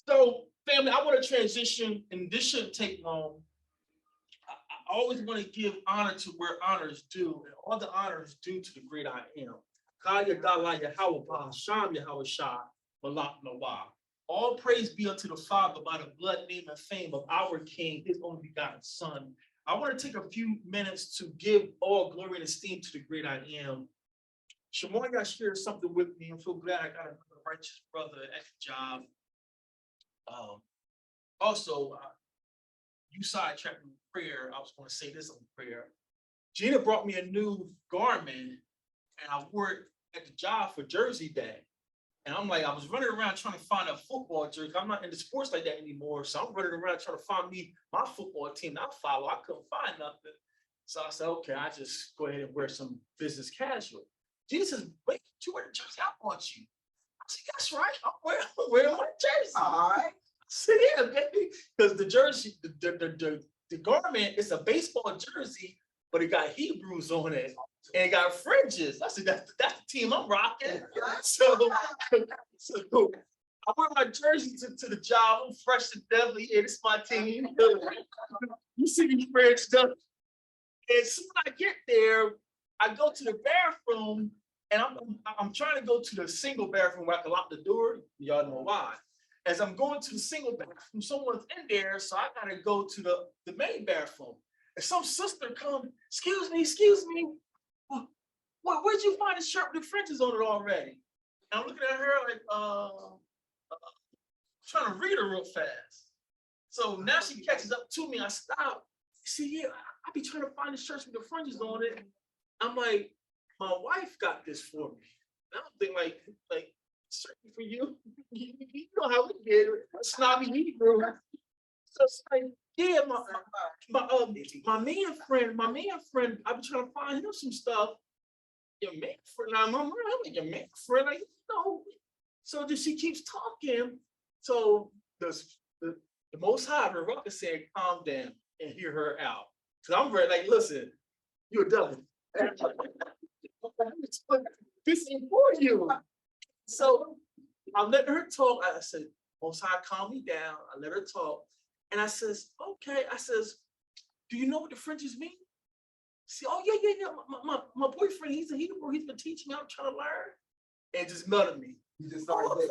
So, family, I want to transition, and this shouldn't take long. I always want to give honor to where honor is due, and all the honor is due to the great I am. Kaya Dala Yahweh, Sham Yahweh Shah, Malak Nawah. All praise be unto the Father by the blood, name, and fame of our King, his only begotten Son. I want to take a few minutes to give all glory and esteem to the great I am. Shimon got shared something with me. I'm so glad I got another righteous brother at the job. Also, you sidetracked me with prayer. I was going to say this on prayer. Gina brought me a new garment, and I wore it at the job for Jersey Day. And I'm like, I was running around trying to find a football jersey. I'm not into sports like that anymore. So I'm running around trying to find me my football team that I follow. I couldn't find nothing. So I said, okay, I just go ahead and wear some business casual. Gina says, wait, you wear the jersey I bought you. I said, that's right. I'm wearing my jersey. All right. I said, yeah, baby. Because the jersey, the garment is a baseball jersey, but it got Hebrews on it. And it got fringes. I said, that's the team I'm rocking. So I wear my jersey to the job. I'm fresh to death. Yeah, this is my team. You see me fringed up. And as soon as I get there, I go to the bathroom, and I'm trying to go to the single bathroom where I can lock the door. Y'all know why. As I'm going to the single bathroom, someone's in there, so I gotta go to the main bathroom. And some sister come, excuse me. Well, where'd you find a shirt with the fringes on it already? And I'm looking at her like, trying to read her real fast. So now she catches up to me. I stop. See, yeah, I be trying to find the shirts with the fringes on it. I'm like, my wife got this for me. And I'm thinking like, certainly for you. You know how we get it. Snobby Hebrew. So it's like, yeah, my man friend, I've been trying to find him some stuff. Your man friend, I'm like, your man friend, like, So she keeps talking. So the Most High, the Rucker said, calm down and hear her out. Because I'm very like, listen, you're a devil. This ain't for you. So I let her talk. I said, Most High, calm me down. I let her talk. And I says, okay. I says, do you know what the fringes mean? See, oh, yeah. My boyfriend, he's a Hebrew. He's been teaching me. I'm trying to learn. And just melted me. You just started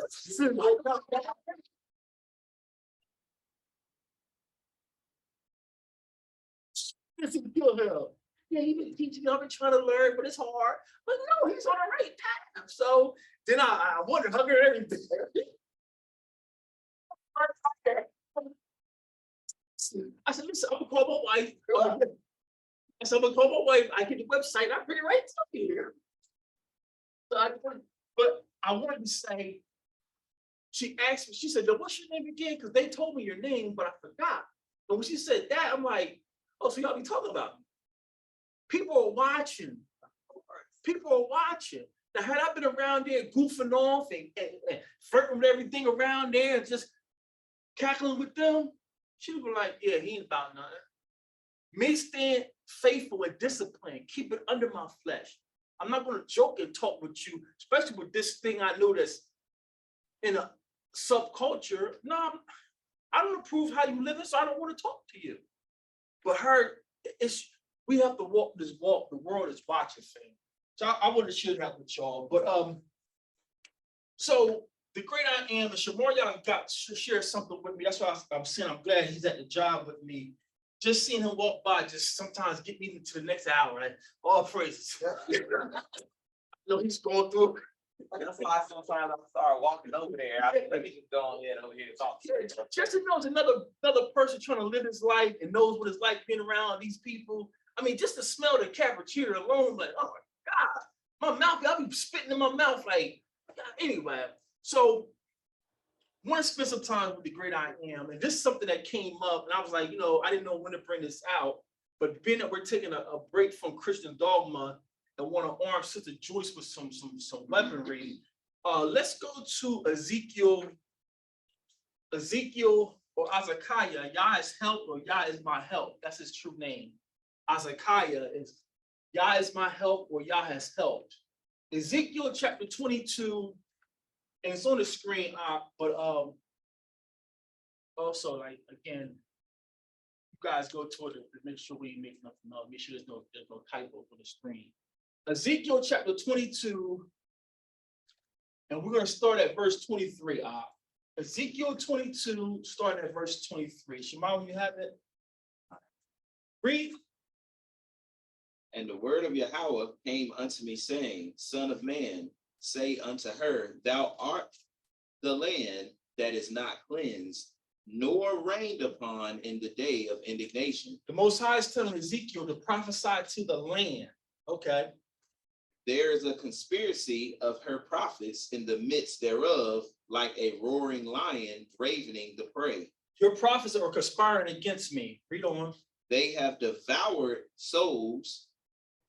Ezekiel hell. Yeah, he's been teaching me. I've been trying to learn, but it's hard. But no, he's on the right path. So then I wanted to hug her and everything. I said, listen, I'm gonna call my wife. I said, I'm gonna call my wife. I get the website. I bring it right to here. So but I wanted to say, she asked me, she said, what's your name again? Because they told me your name, but I forgot. But when she said that, I'm like, oh, so y'all be talking about me. People are watching. People are watching. Now, had I been around there goofing off and flirting with everything around there and just cackling with them, she would be like, yeah, he ain't about nothing. Me stand faithful and disciplined, keep it under my flesh. I'm not going to joke and talk with you, especially with this thing I know that's in a subculture. No, I don't approve how you live it, so I don't want to talk to you. But we have to walk this walk. The world is watching thing. So I want to share that with y'all. But so the great I am, and Shamar y'all got to share something with me. That's why I'm saying I'm glad he's at the job with me. Just seeing him walk by just sometimes get me to the next hour. Right? All praises. No, he's going through. That's why sometimes I start walking over there. I think we can go ahead over here and talk. Just to know another person trying to live his life and knows what it's like being around these people. I mean, just to smell the cafeteria alone, like, oh my God, my mouth, I'll be spitting in my mouth like, anyway. So I want to spend some time with the great I am. And this is something that came up, and I was like, I didn't know when to bring this out. But being that we're taking a break from Christian dogma and want to arm Sister Joyce with some weaponry, let's go to Ezekiel or Azariah. Yah is help or Yah is my help. That's his true name. Azariah is Yah is my help or Yah has helped. Ezekiel chapter 22, and it's on the screen, but also, like, again, you guys go to it to make sure we make nothing up, make sure there's no typo for the screen. Ezekiel chapter 22, and we're going to start at verse 23. Ezekiel 22, starting at verse 23. Shema, you have it? Read. And the word of Yahweh came unto me, saying, Son of man, say unto her, Thou art the land that is not cleansed, nor rained upon in the day of indignation. The Most High is telling Ezekiel to prophesy to the land. Okay. There is a conspiracy of her prophets in the midst thereof, like a roaring lion ravening the prey. Your prophets are conspiring against me. Read on. They have devoured souls.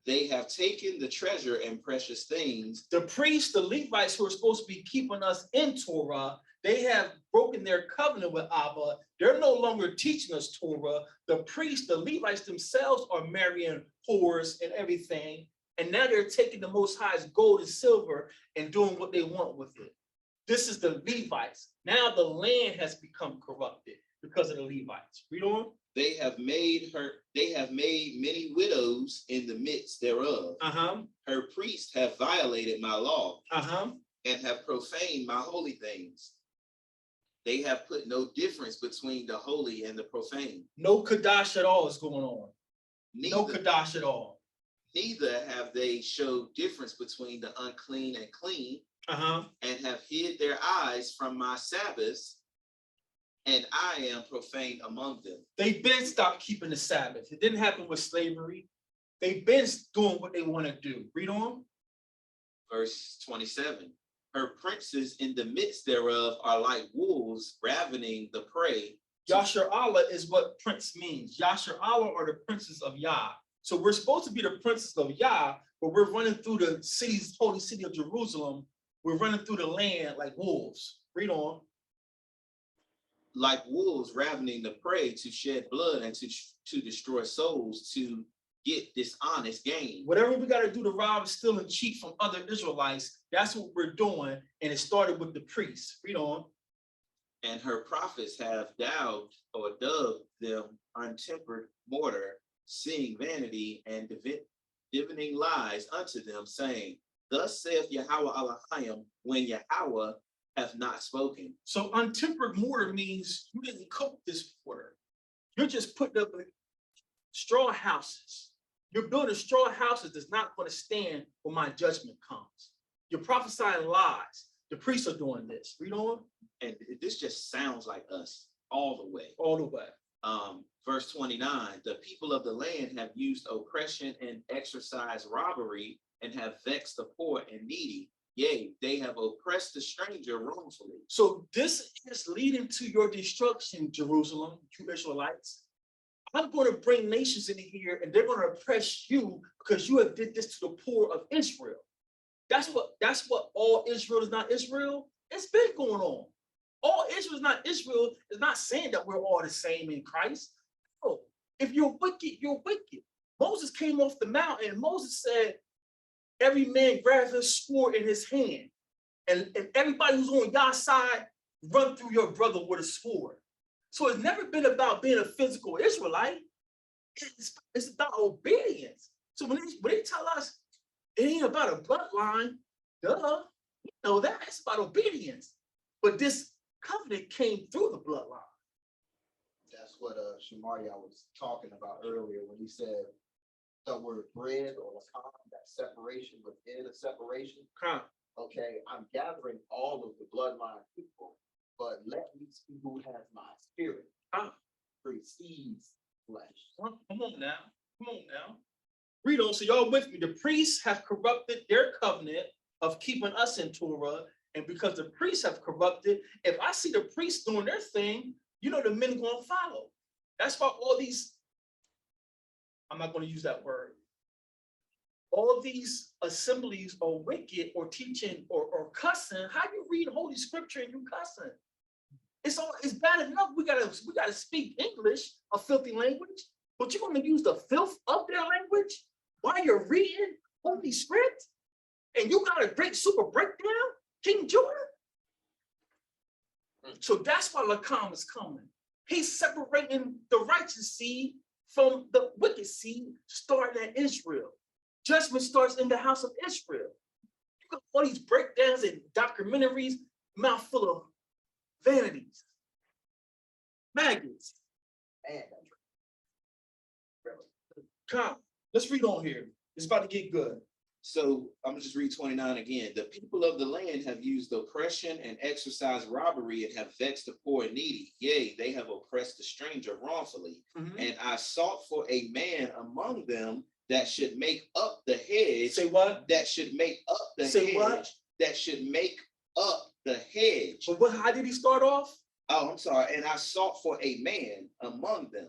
They have taken the treasure and precious things. The priests, the Levites who are supposed to be keeping us in Torah, they have broken their covenant with Abba. They're no longer teaching us Torah. The priests, the Levites themselves are marrying whores and everything. And now they're taking the Most High's gold and silver and doing what they want with it. This is the Levites. Now the land has become corrupted because of the Levites. Read on. They have made many widows in the midst thereof. Her priests have violated my law and have profaned my holy things. They have put no difference between the holy and the profane. No Kadash at all is going on. Neither, no Kadash at all. Neither have they showed difference between the unclean and clean, and have hid their eyes from my Sabbaths, and I am profane among them. They've been stopped keeping the Sabbath. It didn't happen with slavery. They've been doing what they want to do. Read on. Verse 27. Her princes in the midst thereof are like wolves ravening the prey. Yasher Allah is what prince means. Yasher Allah are the princes of Yah. So we're supposed to be the princes of Yah, but we're running through the city's holy city of Jerusalem. We're running through the land like wolves. Read on. Like wolves ravening the prey to shed blood and to destroy souls, to get dishonest gain. Whatever we got to do to rob, steal, and cheat from other Israelites, that's what we're doing. And it started with the priests. Read on. And her prophets have dubbed them untempered mortar, seeing vanity and divining lies unto them, saying, Thus saith Yahweh Elohim, when Yahweh have not spoken. So untempered mortar means you didn't cook this mortar. You're just putting up straw houses. You're building straw houses that's not going to stand when my judgment comes. You're prophesying lies. The priests are doing this. Read on. And this just sounds like us all the way. All the way. Verse 29, the people of the land have used oppression and exercised robbery and have vexed the poor and needy. Yea, they have oppressed the stranger wrongfully. So this is leading to your destruction, Jerusalem, you Israelites. I'm going to bring nations in here and they're going to oppress you because you have did this to the poor of Israel. That's what all Israel is not Israel. It's been going on. All Israel is not Israel is not saying that we're all the same in Christ. No, if you're wicked, you're wicked. Moses came off the mountain and Moses said, every man grabs his sword in his hand. And everybody who's on your side, run through your brother with a sword. So it's never been about being a physical Israelite. It's about obedience. So when they tell us it ain't about a bloodline, duh, you know that. It's about obedience. But this covenant came through the bloodline. That's what Shemaria was talking about earlier when he said the word bread or lakam, that separation within a separation. Okay, I'm gathering all of the bloodline people, but let me see who has my spirit. Precedes flesh. Come on now. Come on now. Read on. So y'all with me. The priests have corrupted their covenant of keeping us in Torah. And because the priests have corrupted, if I see the priests doing their thing, you know the men are going to follow. That's why all these, I'm not going to use that word. All these assemblies are wicked or teaching or cussing. How you read Holy Scripture and you cussing? It's bad enough. We gotta speak English, a filthy language, but you're going to use the filth of their language while you're reading Holy Script, and you got a great super breakdown, King Judah. So that's why Lakam is coming. He's separating the righteous seed from the wicked seed, starting at Israel. Judgment starts in the house of Israel. You got all these breakdowns and documentaries, mouthful of vanities, maggots. Man, Come, let's read on here. It's about to get good. So I'm gonna just read 29 again. The people of the land have used oppression and exercised robbery and have vexed the poor and needy. Yea, they have oppressed the stranger wrongfully. And I sought for a man among them that should make up the hedge. Say what? That should make up the Say hedge. what? That should make up the hedge. But how did he start off? Oh, I'm sorry. And I sought for a man among them.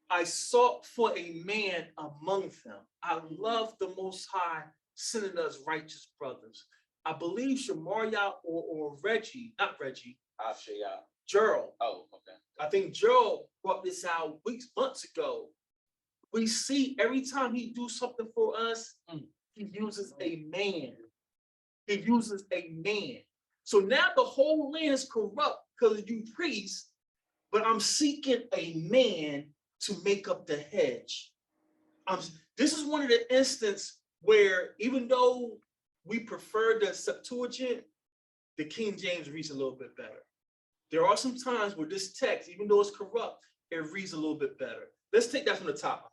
I sought for a man among them. I love the Most High sending us righteous brothers. I believe Shemaria or Reggie, not Reggie, Gerald. Oh, okay. I think Gerald brought this out months ago. We see every time he do something for us, he uses a man. He uses a man. So now the whole land is corrupt because of you priests, but I'm seeking a man to make up the hedge. This is one of the instances where even though we prefer the Septuagint, the King James reads a little bit better. There are some times where this text, even though it's corrupt, it reads a little bit better. Let's take that from the top.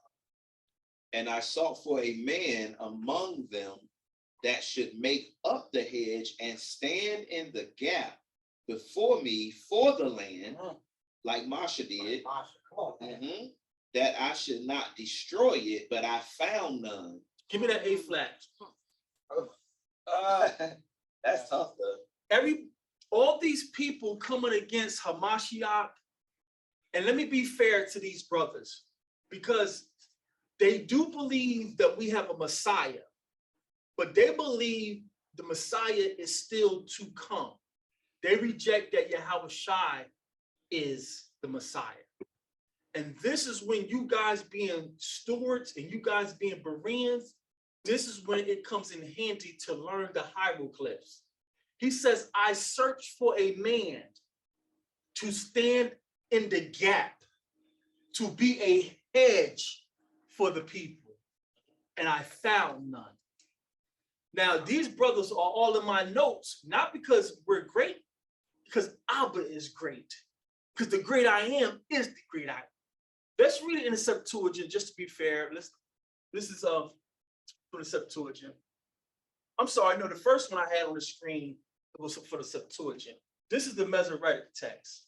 And I sought for a man among them that should make up the hedge and stand in the gap before me for the land, like Masha did, that I should not destroy it, but I found none. Give me that A flat. That's tough though. All these people coming against Hamashiach, and let me be fair to these brothers, because they do believe that we have a Messiah, but they believe the Messiah is still to come. They reject that Yahweh Shai is the Messiah. And this is when you guys being stewards and you guys being Bereans, this is when it comes in handy to learn the hieroglyphs. He says, I search for a man to stand in the gap, to be a hedge for the people, and I found none. Now, these brothers are all in my notes, not because we're great, because Abba is great, because the great I am is the great I am. Let's read it in the Septuagint, just to be fair. This is from the Septuagint. I'm sorry, no, the first one I had on the screen was for the Septuagint. This is the Masoretic text.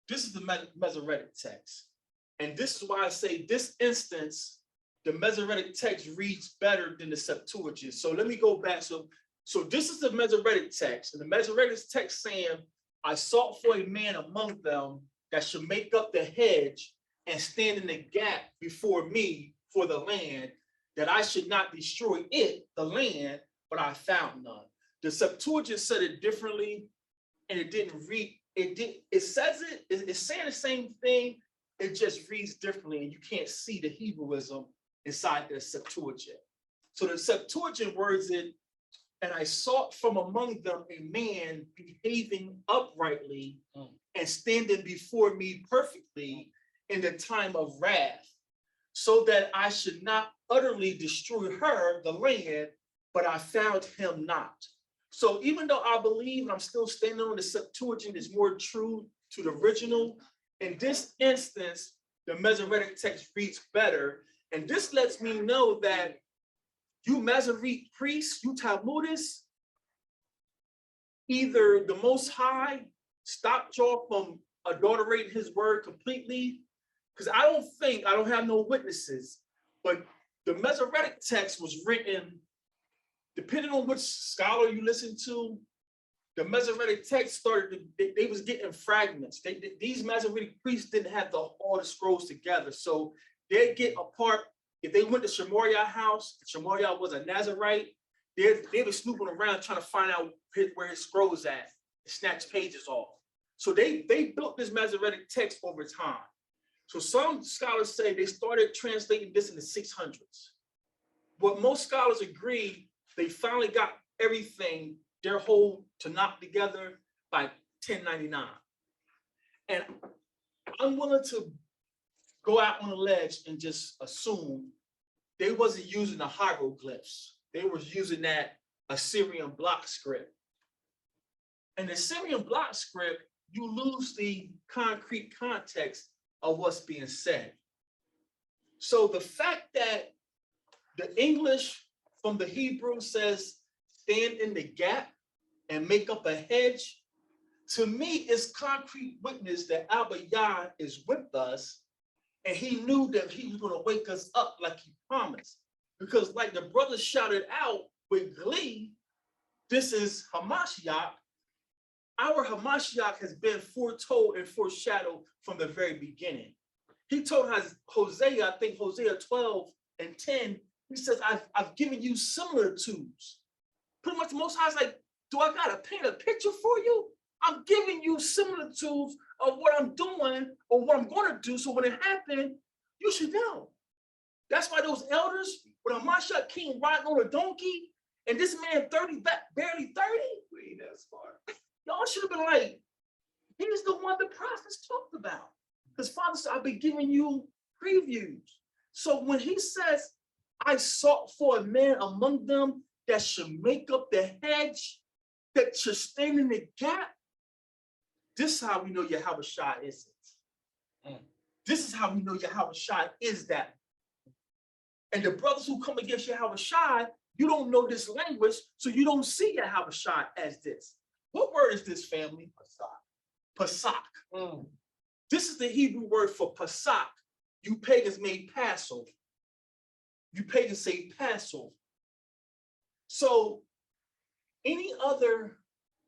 This is the Masoretic text. And this is why I say this instance, the Masoretic text reads better than the Septuagint. So let me go back. So this is the Masoretic text. And the Masoretic text saying, I sought for a man among them that should make up the hedge and stand in the gap before me for the land, that I should not destroy it, the land, but I found none. The Septuagint said it differently, and it didn't read, it says it's saying the same thing, it just reads differently, and you can't see the Hebrewism inside the Septuagint. So the Septuagint words it, and I sought from among them a man behaving uprightly and standing before me perfectly in the time of wrath, so that I should not utterly destroy her, the land, but I found him not. So even though I believe, and I'm still standing on the Septuagint is more true to the original, in this instance, the Masoretic text reads better. And this lets me know that you Masoretic priests, you Talmudists, either the Most High stopped y'all from adulterating his word completely, because I don't have no witnesses, but the Masoretic text was written, depending on which scholar you listen to, the Masoretic text started, they was getting fragments. These Masoretic priests didn't have all the scrolls together. So they'd get apart. If they went to Shemaria house, Shemaria was a Nazarite, they were snooping around trying to find out where his scrolls at, and snatch pages off. So they built this Masoretic text over time. So some scholars say they started translating this in the 600s. But most scholars agree they finally got everything, their whole Tanakh together by 1099. And I'm willing to go out on a ledge and just assume they wasn't using the hieroglyphs. They was using that Assyrian block script. And the Assyrian block script, you lose the concrete context of what's being said. So the fact that the English from the Hebrew says, stand in the gap and make up a hedge, to me is concrete witness that Abba Yah is with us, and he knew that he was going to wake us up like he promised. Because like the brothers shouted out with glee, this is Hamashiach. Our Hamashiach has been foretold and foreshadowed from the very beginning. He told us, Hosea, I think Hosea 12:10, he says, I've given you similitudes. Pretty much the Most High is like, do I got to paint a picture for you? I'm giving you similitudes of what I'm doing or what I'm going to do. So when it happened, you should know. That's why those elders, when Hamashiach came riding on a donkey, and this man 30, barely 30, We ain't that smart. y'all should have been like, he's the one the prophets talked about. Because Father said, I've been giving you previews. So when he says, I sought for a man among them that should make up the hedge, that should stand in the gap, this is how we know Yahweh Shai is it. This is how we know Yahweh Shai is that. And the brothers who come against Yahweh Shai, you don't know this language, so you don't see Yahweh Shai as this. What word is this, family? Pasak. Pasak. This is the Hebrew word for Pasak. You pagans made Passover. You pagans say Passover. So any other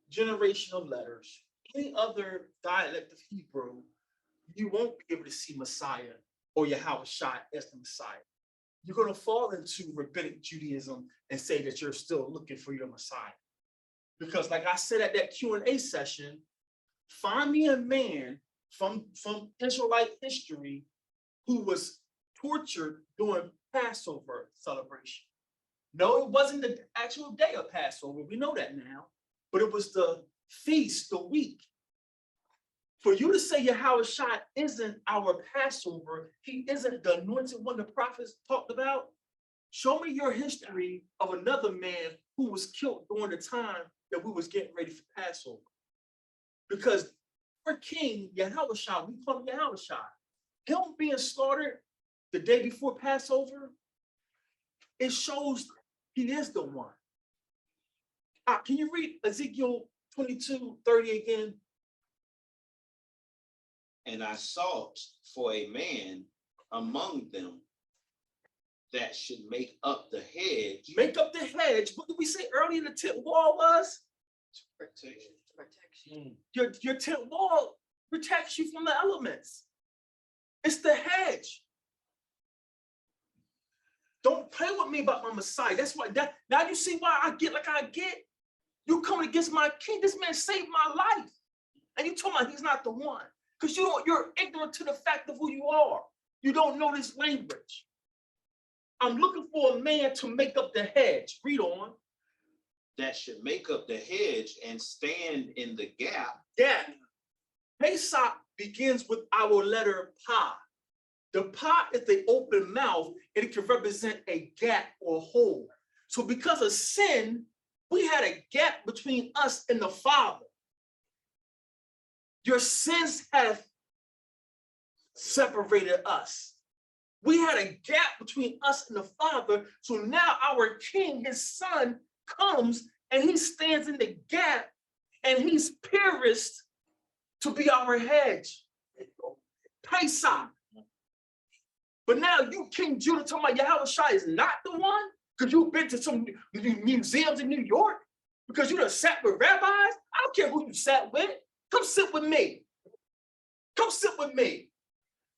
generation of letters, any other dialect of Hebrew, you won't be able to see Messiah or Yahweh Shai as the Messiah. You're going to fall into rabbinic Judaism and say that you're still looking for your Messiah. Because like I said at that Q&A session, find me a man from Israelite history who was tortured during Passover celebration. No, it wasn't the actual day of Passover. We know that now. But it was the feast, the week. For you to say Yahweh Shai isn't our Passover, he isn't the anointed one the prophets talked about, show me your history of another man who was killed during the time that we was getting ready for Passover. Because our king, Yahweh Shai, we call him Yahweh Shai, him being slaughtered the day before Passover, it shows he is the one. Can you read Ezekiel 22:30 again? And I sought for a man among them that should make up the hedge. Make up the hedge. What did we say earlier the tent wall was? Protection. Your tent wall protects you from the elements. It's the hedge. Don't play with me about my Messiah. That's why now you see why I get like I get. You coming against my king. This man saved my life. And you told me he's not the one. Because you're ignorant to the fact of who you are. You don't know this language. I'm looking for a man to make up the hedge. Read on. That should make up the hedge and stand in the gap. Gap. Pesach begins with our letter Pa. The Pa is the open mouth, and it can represent a gap or hole. So because of sin, we had a gap between us and the Father. Your sins have separated us. We had a gap between us and the Father. So now our King, his Son, comes and he stands in the gap and he's pierced to be our hedge. Pesach. But now you, King Judah, talking about Yahweh Shai is not the one because you've been to some museums in New York, because you done sat with rabbis. I don't care who you sat with. Come sit with me. Come sit with me.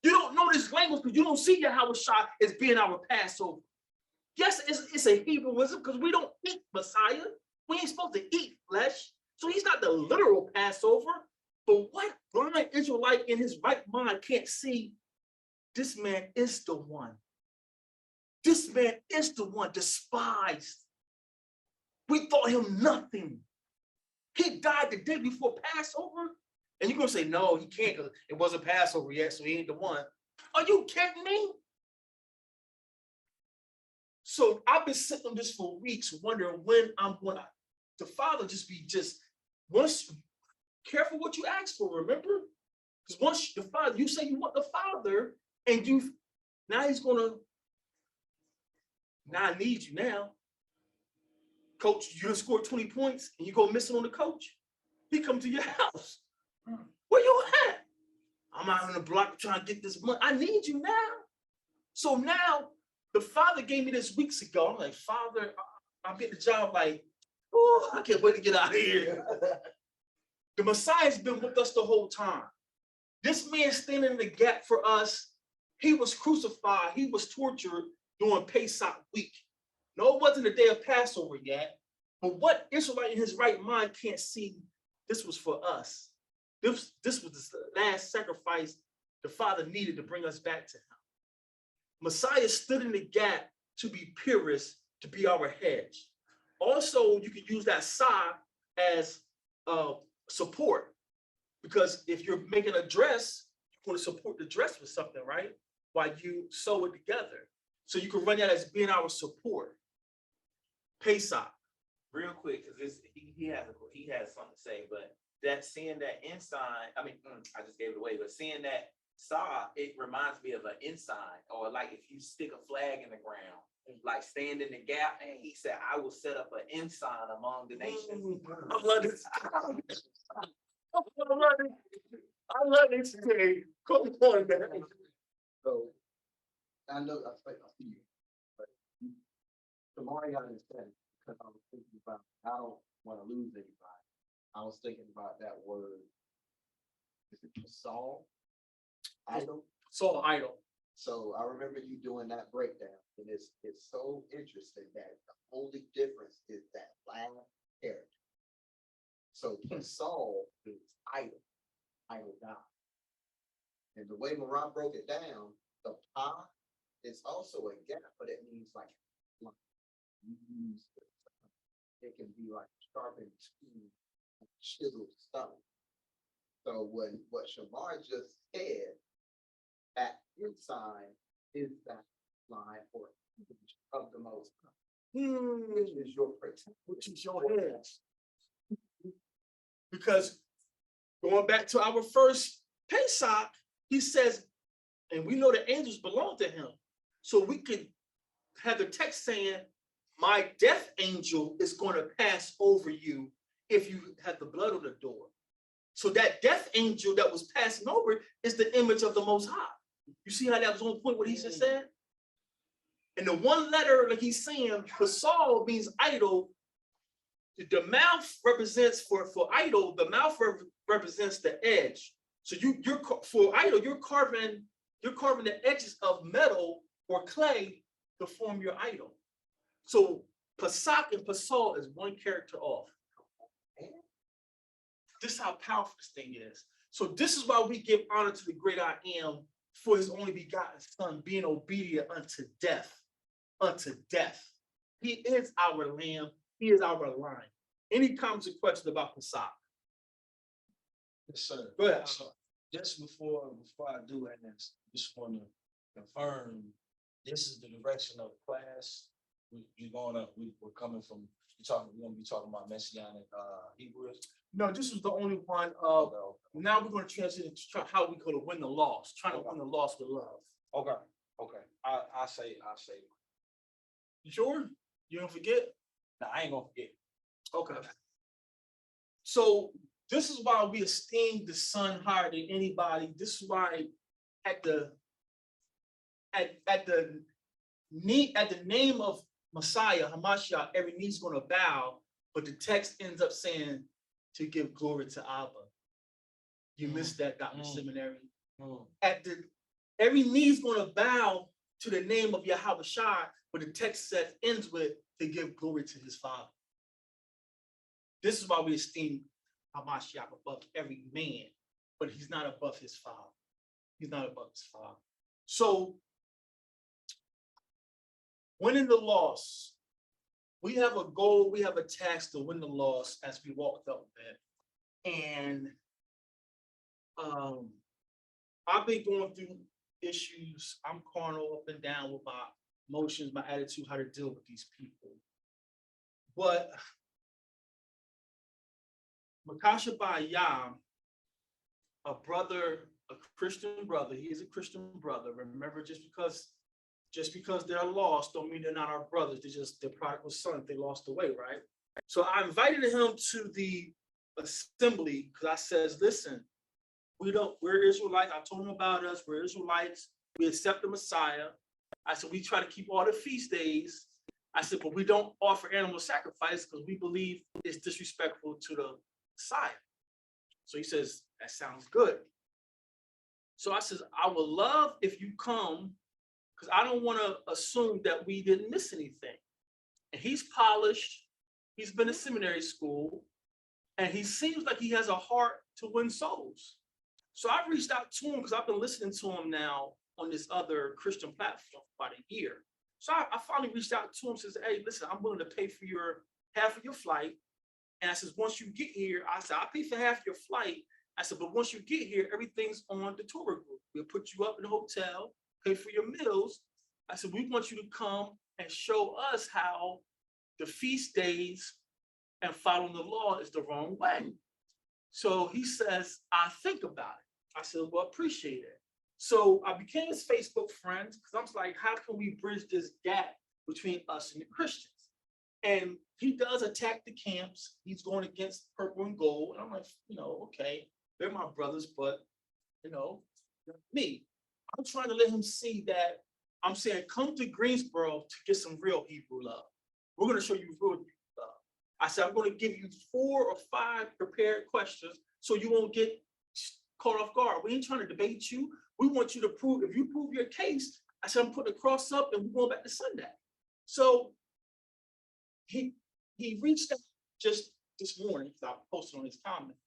You don't know this language because you don't see Yahweh Shai as being our Passover. Yes, it's a Hebrewism because we don't eat Messiah. We ain't supposed to eat flesh. So he's not the literal Passover. But what blind Israelite in his right mind can't see? This man is the one. This man is the one despised. We thought him nothing. He died the day before Passover. And you're gonna say, no, he can't, because it wasn't Passover yet, so he ain't the one. Are you kidding me? So I've been sitting on this for weeks, wondering when I'm gonna. The Father once careful what you ask for, remember? Because once the Father, you say you want the Father, and now he's gonna. Now I need you now. Coach, you done scored 20 points and you go missing on the coach. He come to your house. Where you at? I'm out on the block trying to get this money. I need you now. So now the Father gave me this weeks ago. I'm like, Father, I'll get the job like, oh, I can't wait to get out of here. The Messiah's been with us the whole time. This man standing in the gap for us. He was crucified. He was tortured during Pesach week. No, it wasn't the day of Passover yet. But what Israelite in his right mind can't see, this was for us. This was the last sacrifice the Father needed to bring us back to him. Messiah stood in the gap to be purest, to be our hedge. Also, you can use that side as support. Because if you're making a dress, you want to support the dress with something, right? While you sew it together. So you can run that as being our support. Pesach. Real quick, because he has something to say, but that seeing that ensign, I just gave it away, but seeing that saw, it reminds me of an ensign, or like if you stick a flag in the ground, like stand in the gap, and he said, I will set up an ensign among the nations. I love this. I love this today. Come on, man. So I know I see you, but tomorrow I understand because I was thinking about I don't want to lose anybody. I was thinking about that word. Is it Saul? Idol? Saul idol. So I remember you doing that breakdown, and it's so interesting that the only difference is that last character. So Saul is idol God. And the way Moran broke it down, the pa is also a gap, but it means like you use it can be like sharpened tool, chiseled stone. So what Shamar just said, that inside is that line for of the most, which is your protection, Which is your head. Because going back to our first Pesach, he says, and we know the angels belong to him. So we could have the text saying, my death angel is going to pass over you if you have the blood on the door. So that death angel that was passing over is the image of the Most High. You see how that was on point what he just said? And the one letter, like he's saying, for Saul means idol. The mouth represents for idol, the mouth represents the edge. So you're for idol, you're carving the edges of metal or clay to form your idol. So Pesach and Pasal is one character off. This is how powerful this thing is. So this is why we give honor to the great I am for his only begotten son being obedient unto death. Unto death. He is our lamb. He is our line. Any comments or questions about Pesach? Yes, sir. Go ahead. Just before I do that, just want to confirm this is the direction of the class. We're coming from. We're going to be talking about Messianic Hebrews. No, this was the only one. Now we're going to transition to how we're going to win the loss. Trying to win the loss with love. Okay. I say. You sure? You don't forget? No, I ain't gonna forget. Okay. So this is why we esteem the son higher than anybody. This is why at the name of Messiah, Hamashiach, every knee's going to bow, but the text ends up saying to give glory to Abba. You missed that, Dr. Seminary. Every knee's going to bow to the name of Yahweh Shai, but the text says ends with to give glory to his Father. This is why we esteem Hamashiach above every man, but he's not above his Father. He's not above his Father. So winning the loss, we have a goal, we have a task to win the loss as we walk up there. And I've been going through issues. I'm carnal up and down with my emotions, my attitude, how to deal with these people. But Makasha Bayam, a brother, a Christian brother, he is a Christian brother. Remember, just because they're lost don't mean they're not our brothers. They're just their prodigal sons. They lost the way, right? So I invited him to the assembly because I says, listen, we're Israelites. I told him about us. We're Israelites. We accept the Messiah. I said, we try to keep all the feast days. I said, but we don't offer animal sacrifice because we believe it's disrespectful to the Messiah. So he says, that sounds good. So I says, I would love if you come because I don't want to assume that we didn't miss anything. And he's polished. He's been to seminary school. And he seems like he has a heart to win souls. So I reached out to him because I've been listening to him now on this other Christian platform for about a year. So I finally reached out to him and says, hey, listen, I'm willing to pay for half of your flight. And I says, once you get here, I said, I'll pay for half your flight. I said, but once you get here, everything's on the Torah Group. We'll put you up in a hotel, pay for your meals. I said, we want you to come and show us how the feast days and following the law is the wrong way. So he says, I think about it. I said, well, appreciate it. So I became his Facebook friend because I was like, how can we bridge this gap between us and the Christians? And he does attack the camps. He's going against purple and gold. And I'm like, okay, they're my brothers, but, me. I'm trying to let him see that I'm saying, come to Greensboro to get some real Hebrew love. We're going to show you real Hebrew love. I said, I'm going to give you 4 or 5 prepared questions so you won't get caught off guard. We ain't trying to debate you. We want you to prove, if you prove your case, I said, I'm putting the cross up and we're going back to Sunday. So he reached out just this morning, because I posted on his comment,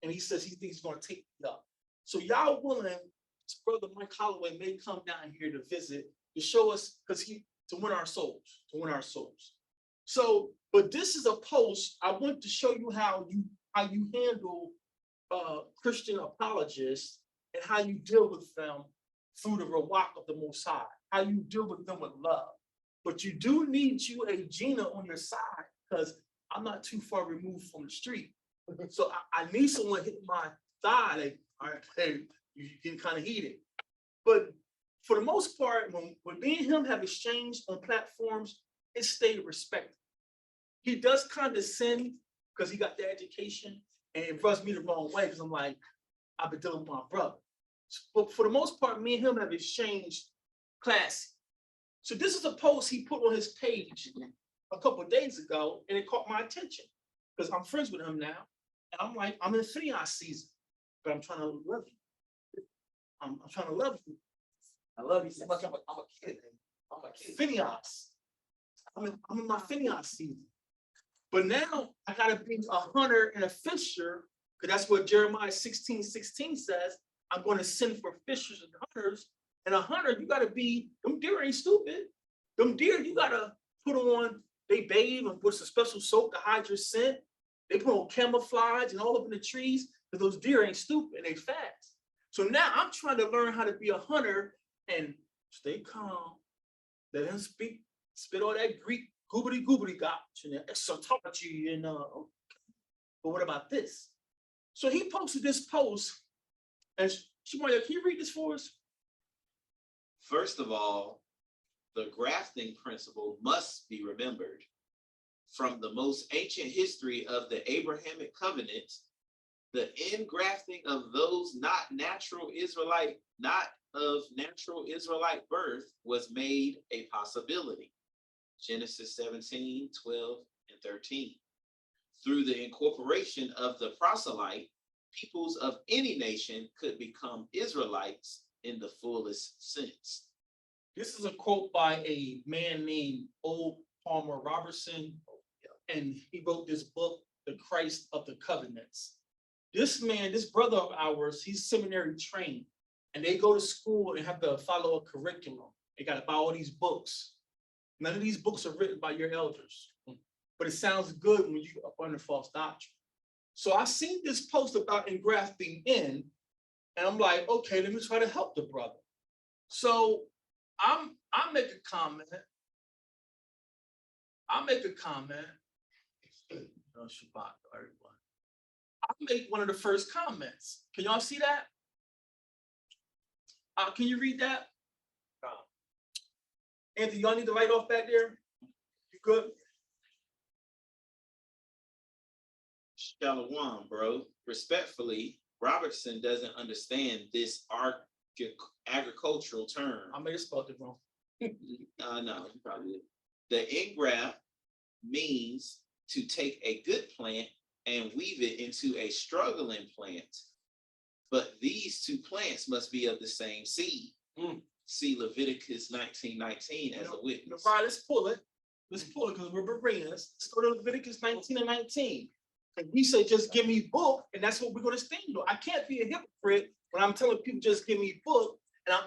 and he says he thinks he's going to take it up. So y'all willing, his brother Mike Holloway may come down here to visit, to show us, to win our souls. So, but this is a post, I want to show you how you handle Christian apologists and how you deal with them through the Rawak of the Most High, how you deal with them with love. But you do need you a Gina on your side because I'm not too far removed from the street. So I need someone hitting my thigh. Like, all right, hey, you getting kind of heated. But for the most part, when me and him have exchanged on platforms, it stayed respectful. He does condescend because he got the education and it rubs me the wrong way because I'm like, I've been dealing with my brother. But for the most part, me and him have exchanged classy. So this is a post he put on his page a couple of days ago, and it caught my attention because I'm friends with him now. And I'm like, I'm in Phineas season, but I'm trying to love you. I'm trying to love you. I love you so much. I'm a kid. I'm a kid. Phineas. I'm in my Phineas season. But now I gotta be a hunter and a fisher, because that's what Jeremiah 16:16 says. I'm going to send for fishers and hunters. And a hunter, you gotta be, them deer ain't stupid. Them deer, you gotta put on, they bathe and put some special soap to hide your scent. They put on camouflage and all up in the trees, because those deer ain't stupid and they fast. So now I'm trying to learn how to be a hunter and stay calm. Let him speak, spit all that Greek goobity gotch and exotology and okay. But what about this? So he posted this post, and Shemaya, can you read this for us? First of all, the grafting principle must be remembered. From the most ancient history of the Abrahamic covenant, the ingrafting of those not of natural Israelite birth was made a possibility. Genesis 17, 12, and 13. Through the incorporation of the proselyte, peoples of any nation could become Israelites in the fullest sense. This is a quote by a man named O. Palmer Robertson, and he wrote this book, The Christ of the Covenants. This man, this brother of ours, he's seminary trained, and they go to school and have to follow a curriculum. They got to buy all these books. None of these books are written by your elders, but it sounds good when you up under false doctrine. So I seen this post about engrafting in, And I'm like, okay, let me try to help the brother. So I make a comment. Shabbat, everyone. I make one of the first comments. Can y'all see that? Can you read that? Anthony, y'all need to write off back there? You good? Shalom, bro. Respectfully, Robertson doesn't understand this agricultural term. I may have spelled it wrong. No, you probably did. The engraft means to take a good plant and weave it into a struggling plant. But these two plants must be of the same seed. See Leviticus 19:19 as a witness. Right, let's pull it. Let's pull it because we're Bereans. Let's go to Leviticus 19 and 19. And we say, just give me book, and that's what we're going to stand on. I can't be a hypocrite when I'm telling people just give me book, and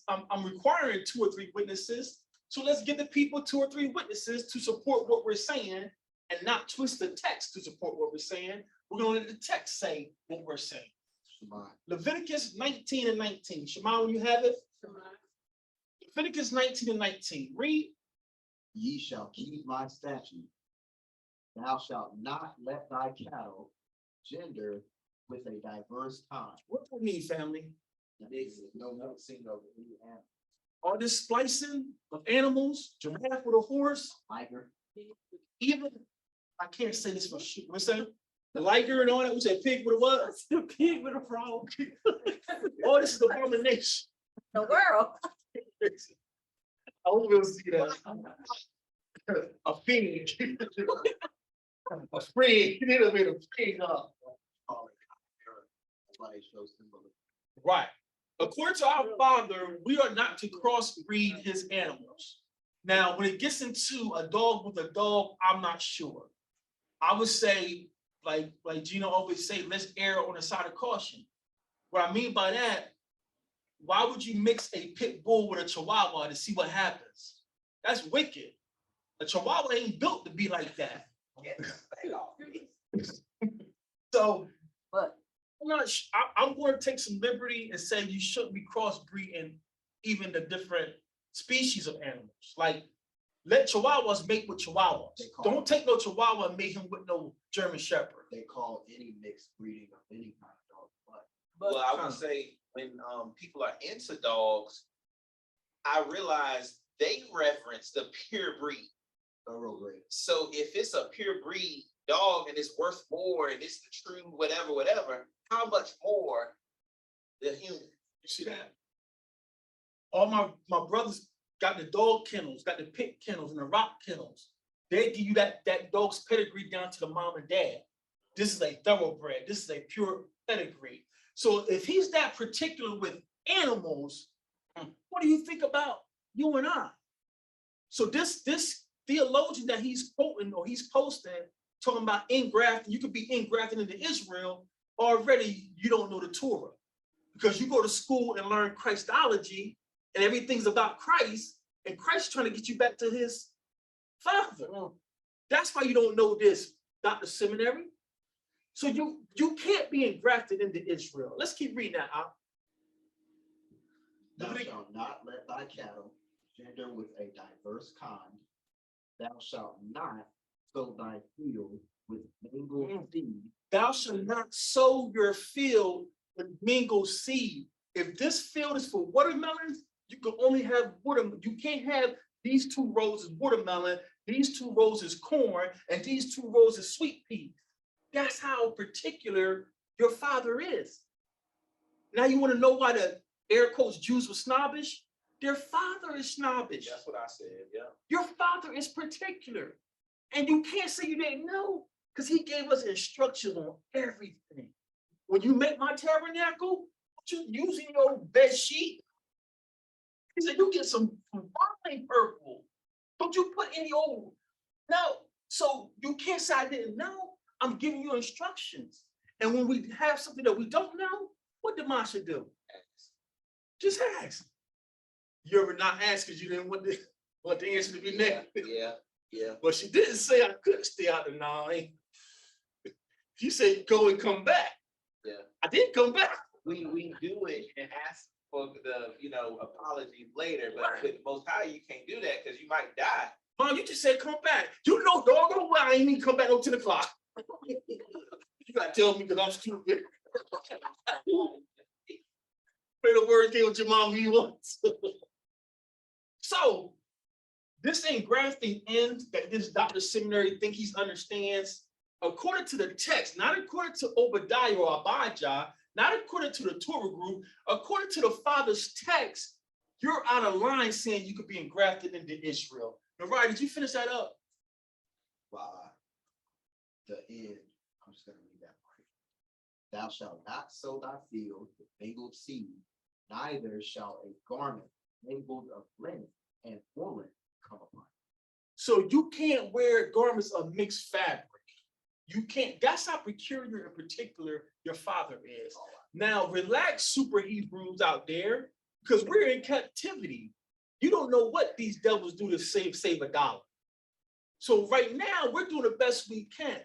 I'm requiring 2 or 3 witnesses. So let's give the people 2 or 3 witnesses to support what we're saying and not twist the text to support what we're saying. We're going to let the text say what we're saying. Shema. Leviticus 19 and 19. Shema, when you have it. Leviticus 19 and 19. Read. Ye shall keep my statute. Thou shalt not let thy cattle gender with a diverse kind. What do we need, family? No mixing of any animal. All this splicing of animals, giraffe with a horse, Tiger. even, I can't say this for sure. What's that? The liger and all that, we say pig with a what? The pig with a frog. All this is abomination. The world. I hope we'll see that. A pig. A pig. You need to make a pig up. Right. According to our Father, we are not to crossbreed his animals. Now, when it gets into a dog with a dog, I'm not sure. I would say, like Gino always say, let's err on the side of caution. What I mean by that, why would you mix a pit bull with a chihuahua to see what happens? That's wicked. A chihuahua ain't built to be like that. So, But I'm going to take some liberty and say you shouldn't be crossbreeding even the different species of animals. Like, let chihuahuas mate with chihuahuas. Don't take no chihuahua and mate him with no German Shepherd. They call any mixed breeding of any kind of dog. Well, I would say when people are into dogs, I realize they reverence the pure breed. Thoroughbred. So if it's a pure breed dog and it's worth more and it's the true whatever, how much more the human? You see that? All my brothers got the dog kennels, got the pit kennels and the rock kennels. They give you that dog's pedigree down to the mom and dad. This is a thoroughbred. This is a pure pedigree. So if he's that particular with animals, what do you think about you and I? So this theologian that he's quoting or he's posting, talking about engrafting, you could be engrafted into Israel, already you don't know the Torah. Because you go to school and learn Christology and everything's about Christ, and Christ's trying to get you back to his Father. That's why you don't know this, Dr. Seminary. So you can't be engrafted into Israel. Let's keep reading that out. Thou shalt not let thy cattle gender with a diverse kind. Thou shalt not sow thy field with mingled seed. Thou shalt not sow your field with mingled seed. If this field is for watermelons, you can only have watermelon. You can't have these 2 rows is watermelon, these 2 rows is corn, and these 2 rows is sweet peas. That's how particular your Father is. Now you want to know why the air quotes Jews were snobbish? Their Father is snobbish. That's what I said, yeah. Your Father is particular. And you can't say you didn't know, because he gave us instructions on everything. When you make my tabernacle, you using your bed sheet. He said, you get some fine purple. Don't you put any old. No. So you can't say I didn't know. I'm giving you instructions. And when we have something that we don't know, what did Masha do? Just ask. You ever not ask because you didn't want the answer to be negative? Yeah. But she didn't say I couldn't stay out the 9. She said go and come back. Yeah. I did come back. we do it and ask for the, apologies later, but with the Most High, you can't do that because you might die. Mom, you just said come back. You know, doggone well, I ain't even come back no 10 o'clock. You gotta tell me because I'm stupid. Pray the word deal with your mom you want. So this ain't grafting in that this Dr. Seminary think he understands. According to the text, not according to Obadiah or Abijah, not according to the Torah Group, according to the Father's text, you're out of line saying you could be engrafted into Israel. Mariah, did you finish that up? By the end, I'm just gonna read that part. Thou shalt not sow thy field with mingled seed, neither shall a garment mingled of linen and woolen come upon it. So you can't wear garments of mixed fabric. You can't, that's how peculiar in particular your father is. Now, relax, super Hebrews out there, because we're in captivity. You don't know what these devils do to save $1. So right now, we're doing the best we can.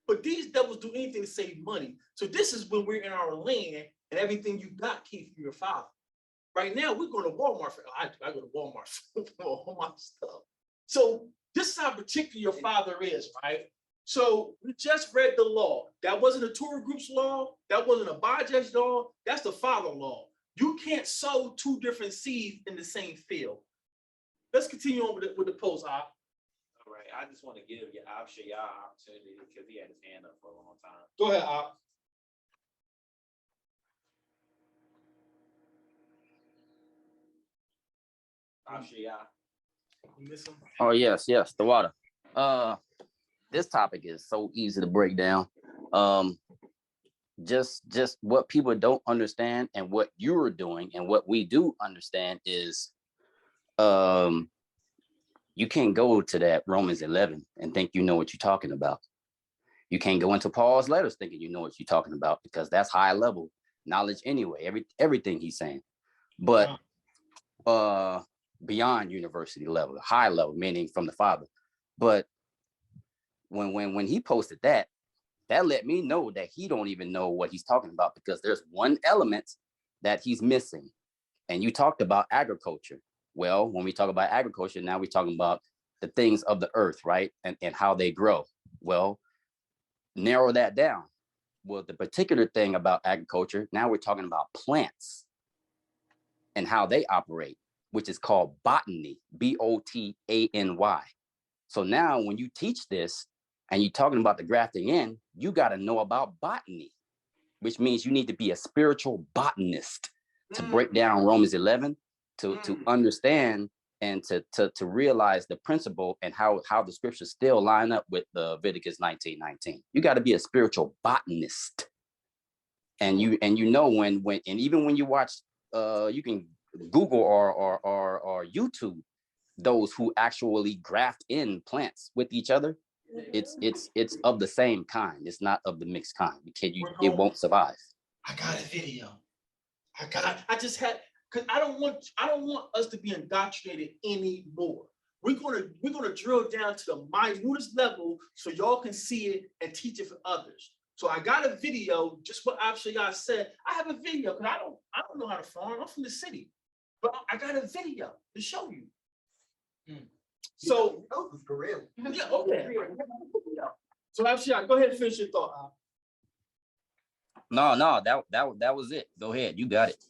But these devils do anything to save money. So this is when we're in our land and everything you got came from your father. Right now, we're going to Walmart. I go to Walmart for all my stuff. So this is how particular your father is, right? So we just read the law. That wasn't a Torah Group's law. That wasn't a Abijah's law. That's the father law. You can't sow two different seeds in the same field. Let's continue on with the post, Op. All right, I just want to give you Abshayah opportunity because he had his hand up for a long time. Go ahead, Op. Abshayah. You miss him? Oh, yes, the water. This topic is so easy to break down. Just what people don't understand and what you're doing and what we do understand is you can't go to that Romans 11 and think you know what you're talking about. You can't go into Paul's letters thinking you know what you're talking about because that's high level knowledge anyway, everything he's saying. But beyond university level, high level, meaning from the Father. But when he posted that let me know that he don't even know what he's talking about because there's one element that he's missing. And you talked about agriculture. Well, when we talk about agriculture, now we're talking about the things of the earth, right? And how they grow. Well, narrow that down. Well, the particular thing about agriculture, now we're talking about plants and how they operate, which is called botany, B-O-T-A-N-Y. So now when you teach this and you're talking about the grafting in, you got to know about botany, which means you need to be a spiritual botanist to break down Romans 11, to understand and to realize the principle and how the scriptures still line up with the Leviticus 19:19. You got to be a spiritual botanist. And you know when and even when you watch, you can Google or YouTube those who actually graft in plants with each other. It's of the same kind. It's not of the mixed kind because it won't survive. I got a video. I just had, because I don't want us to be indoctrinated anymore. We're gonna drill down to the minutest level so y'all can see it and teach it for others. So I got a video, just what Abshayah said. I have a video because I don't know how to farm. I'm from the city, but I got a video to show you. So yeah, okay. So Abshayah, go ahead and finish your thought. No, that was it. Go ahead, you got it.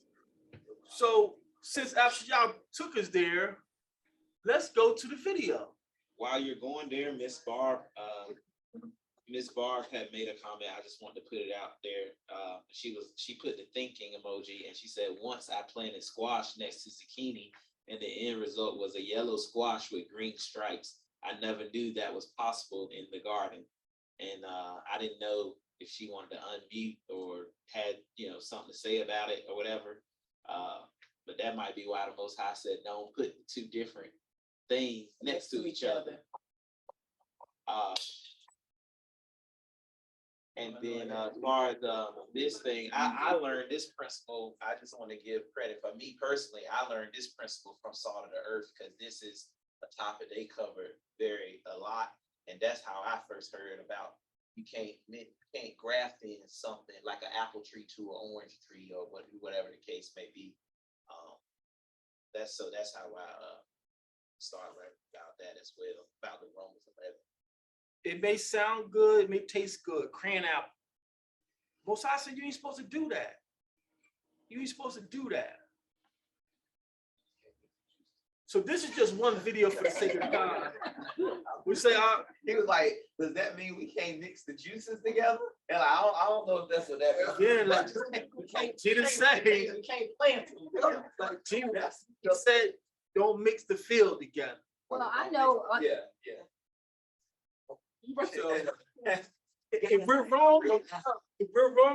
So since Abshayah took us there, let's go to the video. While you're going there, Miss Barb had made a comment. I just wanted to put it out there. She put the thinking emoji and she said, once I planted squash next to zucchini and the end result was a yellow squash with green stripes. I never knew that was possible in the garden. And I didn't know if she wanted to unmute or had, something to say about it or whatever. But that might be why the Most High said, don't put two different things next to each other. And then as far as this thing, I learned this principle. I just want to give credit for me personally. I learned this principle from Salt of the Earth because this is a topic they cover a lot. And that's how I first heard about, you can't graft in something like an apple tree to an orange tree or whatever the case may be. That's how I started writing about that as well, about the Romans 11. It may sound good, it may taste good, crayon apple. Most I said you ain't supposed to do that. You ain't supposed to do that. So this is just one video for the sake of time. We say, He was like, does that mean we can't mix the juices together? And I don't know if that's what that means. yeah, like, she didn't say, We can't plant them. like, she said, don't mix the field together. Well, I know, Yeah. So, if we're wrong,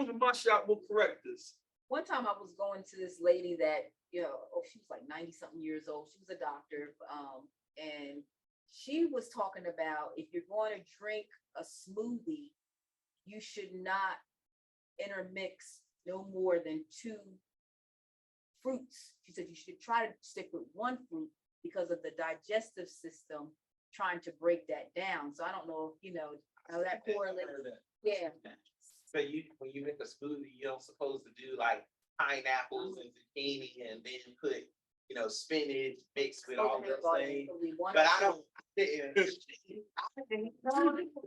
in my shop, will correct us. one time I was going to this lady that, you know, she was like 90 something years old. She was a doctor. And she was talking about if you're going to drink a smoothie, you should not intermix no more than 2 fruits. She said you should try to stick with 1 fruit because of the digestive system trying to break that down. So I don't know if you know how that correlates. Yeah. So when you make a smoothie, you don't supposed to do like pineapples and zucchini and then put, spinach mixed with all those things. But I didn't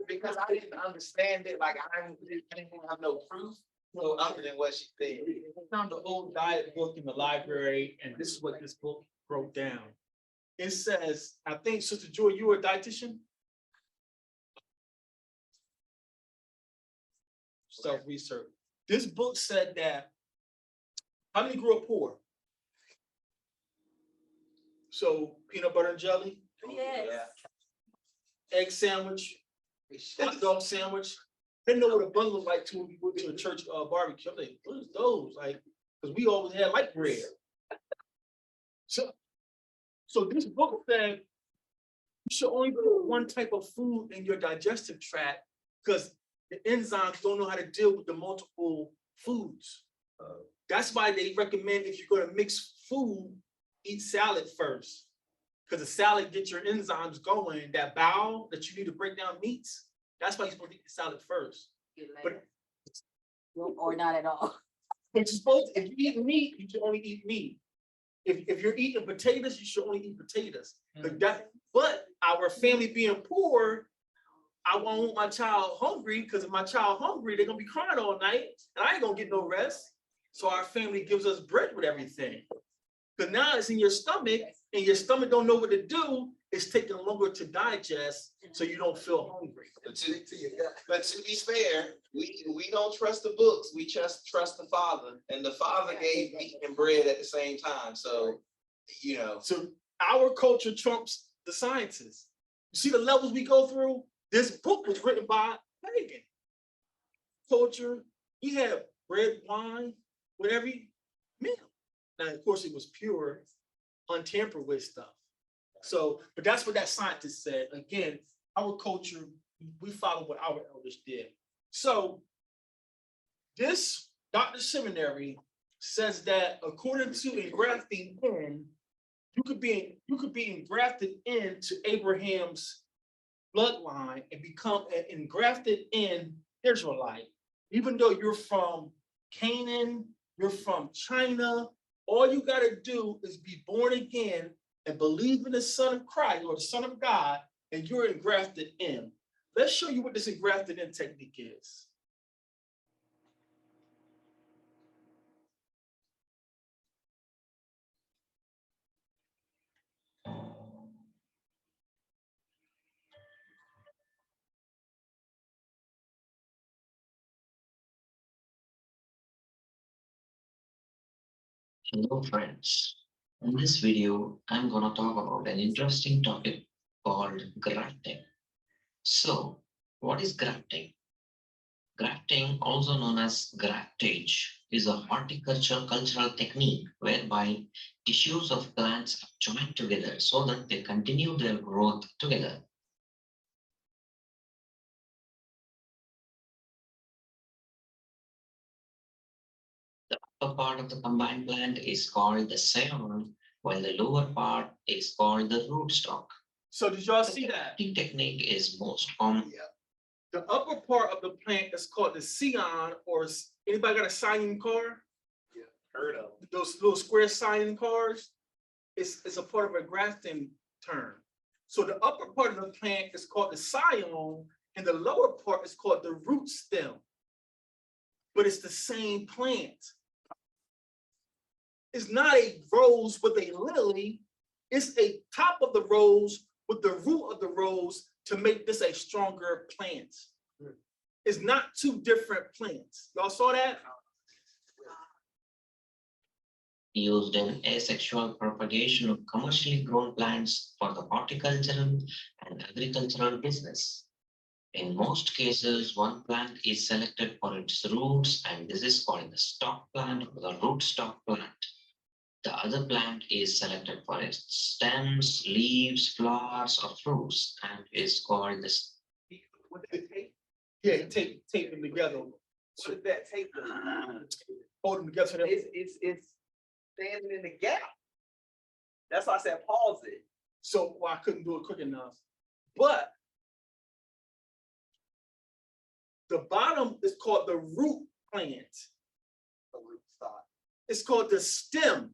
because I didn't understand it. Like I didn't have no proof. So other than what she said. I found the old diet book in the library, and this is what this book broke down. It says, I think, Sister Joy, you were a dietitian? Self-research. This book said that, how many grew up poor? So peanut butter and jelly, Yes. egg sandwich, hot dog sandwich. Didn't know what a bun looked like till we went to a church barbecue. I'm like, what is those? Like, because we always had light bread. So this book said you should only put 1 type of food in your digestive tract because the enzymes don't know how to deal with the multiple foods. That's why they recommend if you're going to mix food, eat salad first. Because the salad gets your enzymes going, that bowel that you need to break down meats. That's why you're supposed to eat the salad first. But Or not at all. But you're supposed to, if you eat meat, you should only eat meat. If you're eating potatoes, you should only eat potatoes. But our family being poor, I won't want my child hungry because if my child hungry, they're gonna be crying all night and I ain't gonna get no rest. So our family gives us bread with everything. But now it's in your stomach and your stomach don't know what to do. It's taking longer to digest, so you don't feel hungry. But to be fair, we don't trust the books. We just trust the Father, and the Father gave meat and bread at the same time. So, So our culture trumps the sciences. You see the levels we go through? This book was written by pagan culture. We have bread, wine, with every meal. Now, of course, it was pure, untampered with stuff. So, but that's what that scientist said. Again, our culture, we follow what our elders did. So this Dr. Seminary says that according to engrafting in, you could be engrafted into Abraham's bloodline and become an engrafted in Israelite. Even though you're from Canaan, you're from China, all you got to do is be born again and believe in the Son of Christ or the Son of God, and you're engrafted in. Let's show you what this engrafted in technique is. Hello friends, in this video I'm gonna talk about an interesting topic called grafting. So what is grafting? Grafting, also known as graftage, is a horticultural cultural technique whereby tissues of plants are joined together so that they continue their growth together. The upper part of the combined plant is called the scion, while the lower part is called the rootstock. So did y'all see that? The technique is most common. The upper part of the plant is called the scion, or anybody got a scion car? Heard of. Those little square scion cars? It's a part of a grafting term. So the upper part of the plant is called the scion, and the lower part is called the root stem. But it's the same plant. It's not a rose with a lily. It's a top of the rose with the root of the rose to make this a stronger plant. It's not two different plants. Y'all saw that? Used in asexual propagation of commercially grown plants for the horticultural and agricultural business. In most cases, one plant is selected for its roots, and this is called the stock plant or the rootstock plant. The other plant is selected for its stems, leaves, flowers, or fruits, and is called the. What did it take? Yeah, tape them together. What did that take? Hold them together. So It's standing in the gap. That's why I said pause it. So well, I couldn't do it quick enough. But the bottom is called the root plant. The root stock. It's called the stem.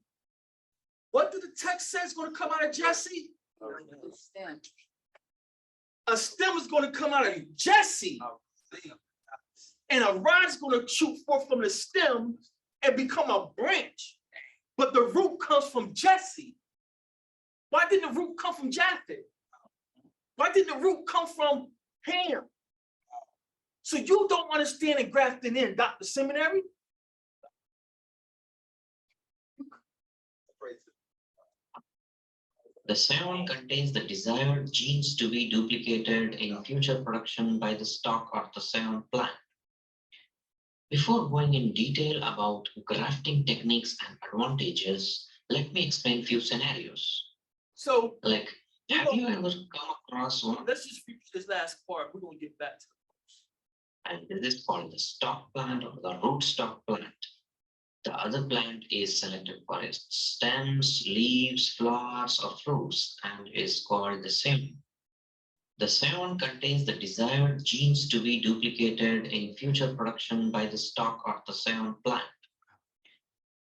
What did the text say is going to come out of Jesse? The stem. A stem is going to come out of Jesse. And a rod is going to shoot forth from the stem and become a branch. But the root comes from Jesse. Why didn't the root come from Japheth? Why didn't the root come from Ham? So you don't understand and grafting in, Dr. Seminary? The serum contains the desired genes to be duplicated in future production by the stock or the serum plant. Before going in detail about grafting techniques and advantages, let me explain few scenarios. So Like, have you ever come across one? let's just finish this last part. We're going to get back to And this is called the stock plant or the rootstock plant. The other plant is selected for its stems, leaves, flowers, or fruits and is called the semen. The semen contains the desired genes to be duplicated in future production by the stock or the semen plant.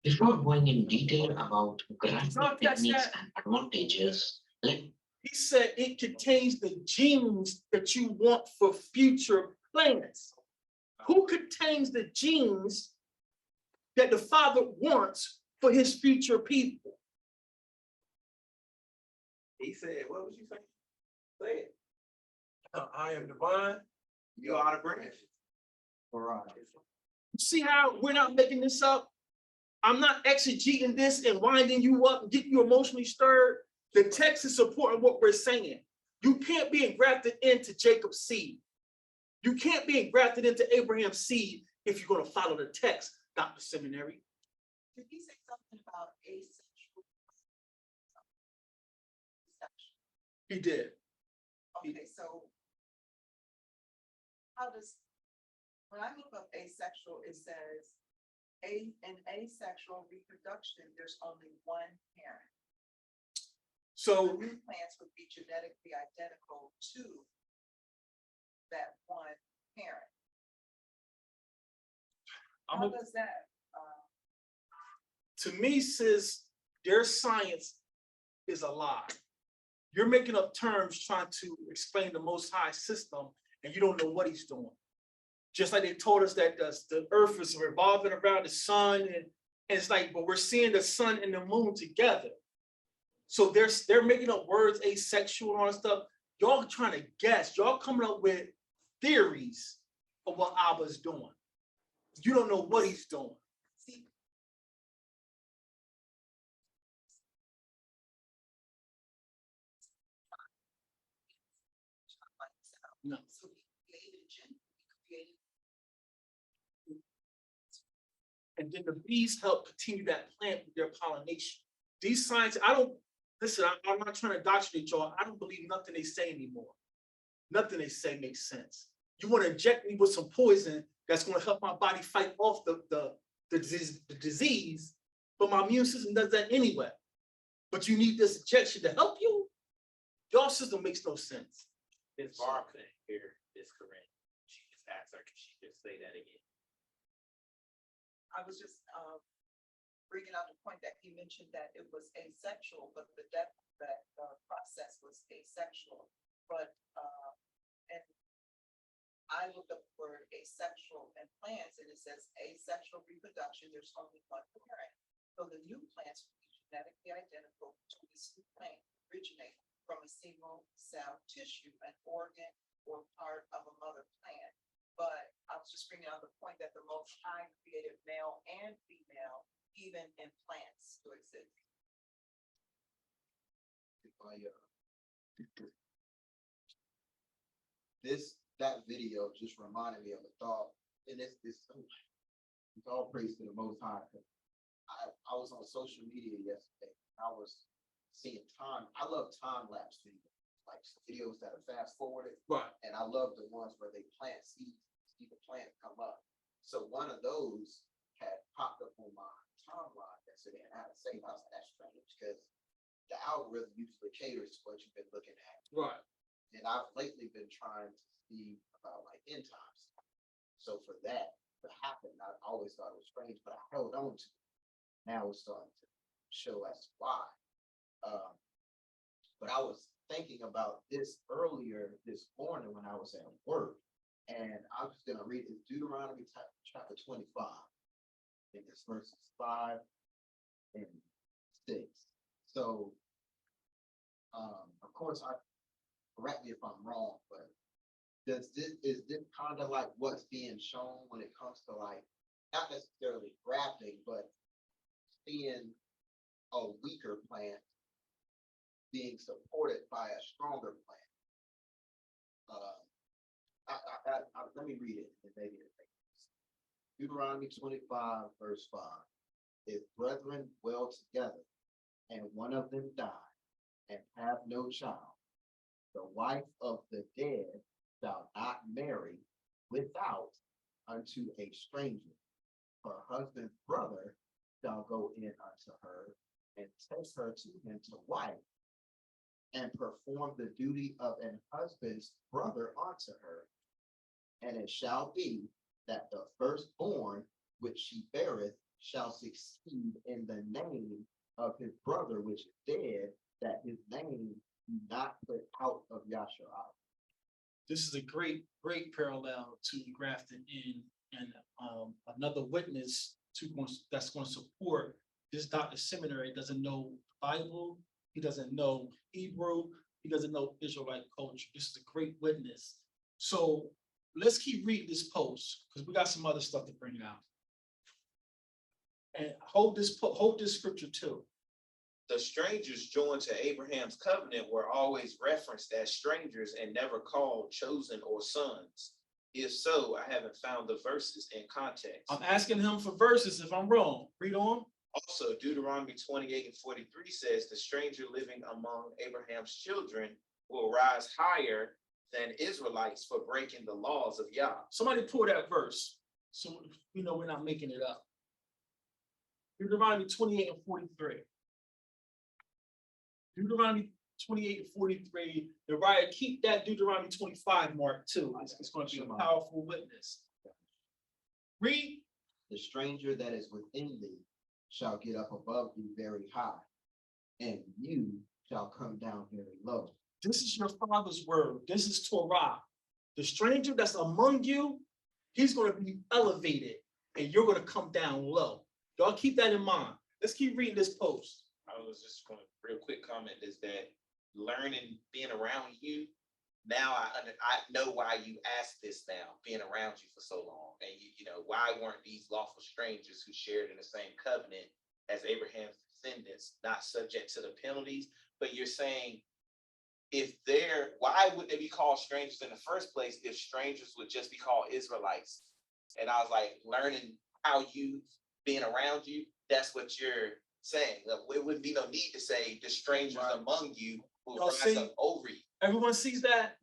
Before going in detail about grafting techniques and advantages, He said it contains the genes that you want for future plants. Who contains the genes that the Father wants for his future people? He said, what was you saying? Say it. I am divine. You are the branch. Right. See how we're not making this up? I'm not exegeting this and winding you up and getting you emotionally stirred. The text is supporting what we're saying. You can't be engrafted into Jacob's seed. You can't be engrafted into Abraham's seed if you're going to follow the text, Dr. Seminary. Did he say something about asexual? He did. Okay, so how does, when I look up asexual, it says in asexual reproduction, there's only one parent. So New plants would be genetically identical to that one parent. How does that? To me, sis, their science is a lie. You're making up terms trying to explain the Most High system, and you don't know what he's doing. Just like they told us that the earth is revolving around the sun, and it's like, but we're seeing the sun and the moon together. So they're making up words, asexual and all that stuff. Y'all trying to guess. Y'all coming up with theories of what Abba's doing. You don't know what he's doing. See, No. so we created a gender, we created. And then the bees help continue that plant with their pollination. These science, listen, I'm not trying to indoctrinate y'all. I don't believe nothing they say anymore. Nothing they say makes sense. You want to inject me with some poison that's going to help my body fight off the disease, but my immune system does that anyway. But you need this injection to help you? Your system makes no sense. This bar thing here is correct. Pastor, can she just say that again? I was just, bringing out the point that he mentioned that it was asexual, but the depth of that, process was asexual. But, and I looked up the word asexual in plants, and it says asexual reproduction, there's only one parent. So the new plants will be genetically identical to this new plant, originate from a single cell tissue, an organ, or part of a mother plant. But I was just bringing out the point that the Most High created male and female, even in plants to exist. That video just reminded me of a thought, and it's all praise to the Most High. I was on social media yesterday. I was seeing I love time lapse videos, like videos that are fast forwarded. Right. And I love the ones where they plant seeds, see the plant come up. So one of those had popped up on my timeline yesterday, and I had to say, I was like, that's strange, because the algorithm usually caters to what you've been looking at. Right. And I've lately been trying to see about like end times. So for that to happen, I always thought it was strange, but I held on to it. Now it's starting to show as to why. But I was thinking about this earlier this morning when I was at work, and I'm just gonna read it, Deuteronomy chapter 25. I think it's verses 5 and 6. So, of course, correct me if I'm wrong, but is this kind of like what's being shown when it comes to like, not necessarily grafting, but seeing a weaker plant being supported by a stronger plant? Let me read it and maybe it makes sense. Deuteronomy 25, verse 5. If brethren dwell together, and one of them die, and have no child, the wife of the dead shall not marry without unto a stranger. Her husband's brother shall go in unto her, and take her to him to wife, and perform the duty of an husband's brother unto her. And it shall be that the firstborn which she beareth shall succeed in the name of his brother which is dead, that his name be not put out of Yasharah. This is a great parallel to grafting in, and another witness that's going to support this Dr. Seminary doesn't know the Bible, he doesn't know Hebrew, he doesn't know Israelite culture. This is a great witness. So let's keep reading this post, because we got some other stuff to bring out. And hold this scripture too. The strangers joined to Abraham's covenant were always referenced as strangers and never called chosen or sons. If so, I haven't found the verses in context. I'm asking him for verses if I'm wrong. Read on. Also, Deuteronomy 28 and 43 says the stranger living among Abraham's children will rise higher than Israelites for breaking the laws of Yah. Somebody pull that verse, so we know we're not making it up. Deuteronomy 28 and 43. Deuteronomy 28 and 43. Uriah, keep that Deuteronomy 25 mark too. It's going to be a powerful witness. Read. The stranger that is within thee shall get up above thee very high, and you shall come down very low. This is your father's word. This is Torah. The stranger that's among you, he's going to be elevated, and you're going to come down low. Y'all keep that in mind. Let's keep reading this post. I was just going to real quick comment is that learning, being around you, now I know why you asked this now, being around you for so long. And you know, why weren't these lawful strangers who shared in the same covenant as Abraham's descendants not subject to the penalties? But you're saying, why would they be called strangers in the first place if strangers would just be called Israelites? And I was like, learning how you, being around you, that's what you're saying. It wouldn't be no need to say the strangers among you will rise up over you. Everyone sees that?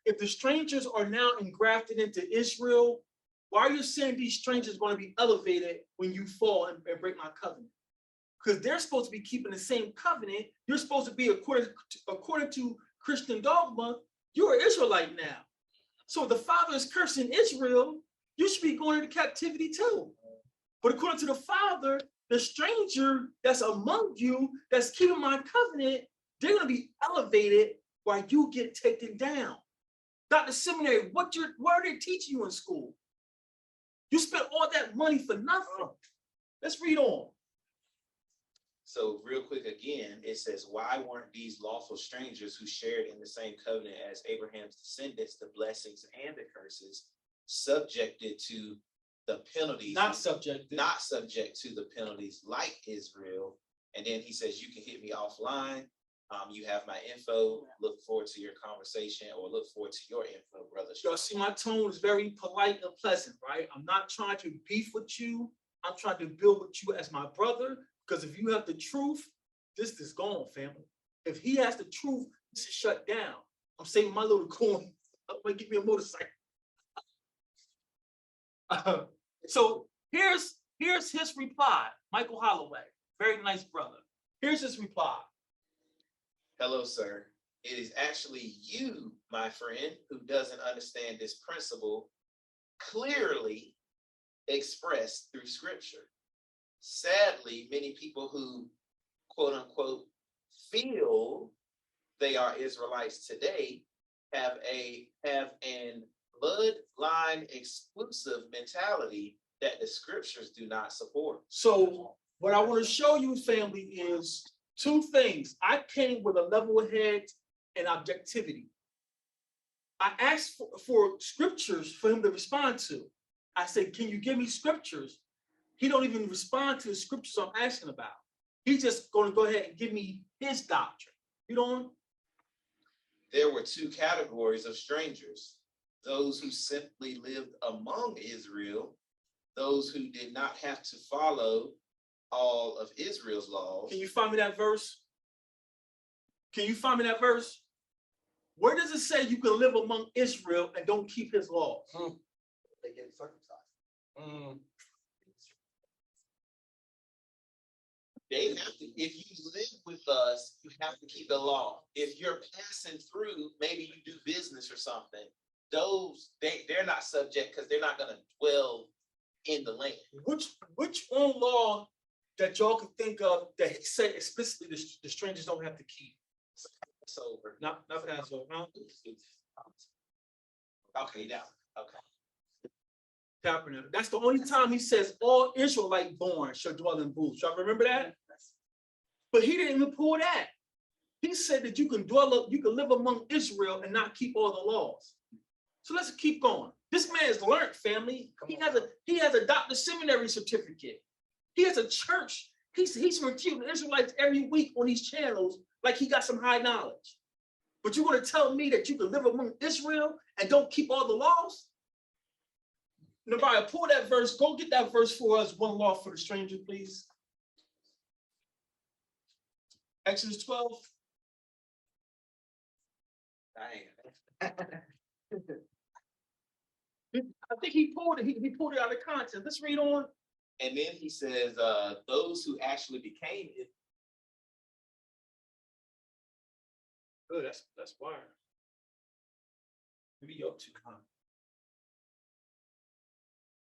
If the strangers are now engrafted into Israel, why are you saying these strangers are going to be elevated when you fall and break my covenant? Because they're supposed to be keeping the same covenant. You're supposed to be, according to Christian dogma, you're an Israelite now. So the father is cursing Israel, you should be going into captivity too. But according to the father, the stranger that's among you, that's keeping my covenant, they're gonna be elevated while you get taken down. Dr. Seminary, what are they teaching you in school? You spent all that money for nothing. Let's read on. So real quick again, it says, why weren't these lawful strangers who shared in the same covenant as Abraham's descendants, the blessings and the curses, subjected to the penalties? Not subject to the penalties like Israel. And then he says, you can hit me offline. You have my info. Look forward to your conversation, or look forward to your info, brother. Y'all see my tone is very polite and pleasant, right? I'm not trying to beef with you. I'm trying to build with you as my brother, because if you have the truth, this is gone, family. If he has the truth, this is shut down. I'm saving my little coin. I'm gonna give me a motorcycle. So here's his reply, Michael Holloway, very nice brother. Here's his reply. Hello, sir. It is actually you, my friend, who doesn't understand this principle clearly expressed through scripture. Sadly, many people who, quote unquote, feel they are Israelites today have an bloodline exclusive mentality that the scriptures do not support. So what I want to show you, family, is two things. I came with a level head and objectivity. I asked for scriptures for him to respond to. I said, can you give me scriptures? He don't even respond to the scriptures I'm asking about. He's just going to go ahead and give me his doctrine. You know? There were two categories of strangers: those who simply lived among Israel, those who did not have to follow all of Israel's laws. Can you find me that verse? Can you find me that verse? Where does it say you can live among Israel and don't keep his laws? They get circumcised. They have to, if you live with us, you have to keep the law. If you're passing through, maybe you do business or something, those, they're not subject because they're not going to dwell in the land. Which one law that y'all can think of that he said explicitly the strangers don't have to keep? Passover. Not Passover, huh? Okay, now, okay. Tabernacle. That's the only time he says all Israelite born shall dwell in booths. Y'all remember that? But he didn't even pull that. He said that you can live among Israel and not keep all the laws. So let's keep going. This man's learned, family. He has a doctor's seminary certificate. He has a church. He's refuting Israelites every week on these channels like he got some high knowledge. But you're going to tell me that you can live among Israel and don't keep all the laws? Nobody, pull that verse. Go get that verse for us. One law for the stranger, please. Exodus 12. I think he pulled it. He pulled it out of context. Let's read on. And then he says, those who actually became it. Good, that's wire. Maybe you're too kind.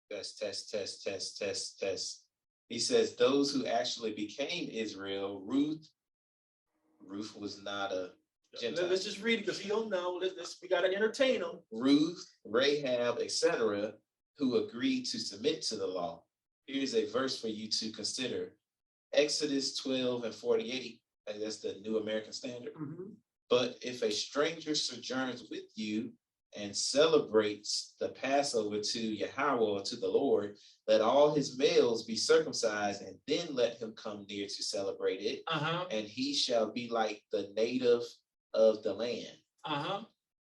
Test. He says, those who actually became Israel, Ruth was not a Gentile. Let's just read it because he don't know. We got to entertain him. Ruth, Rahab, etc., who agreed to submit to the law. Here's a verse for you to consider. Exodus 12:48, and that's the New American Standard. Mm-hmm. But if a stranger sojourns with you and celebrates the Passover to Yahweh or to the Lord, let all his males be circumcised, and then let him come near to celebrate it. And he shall be like the native of the land.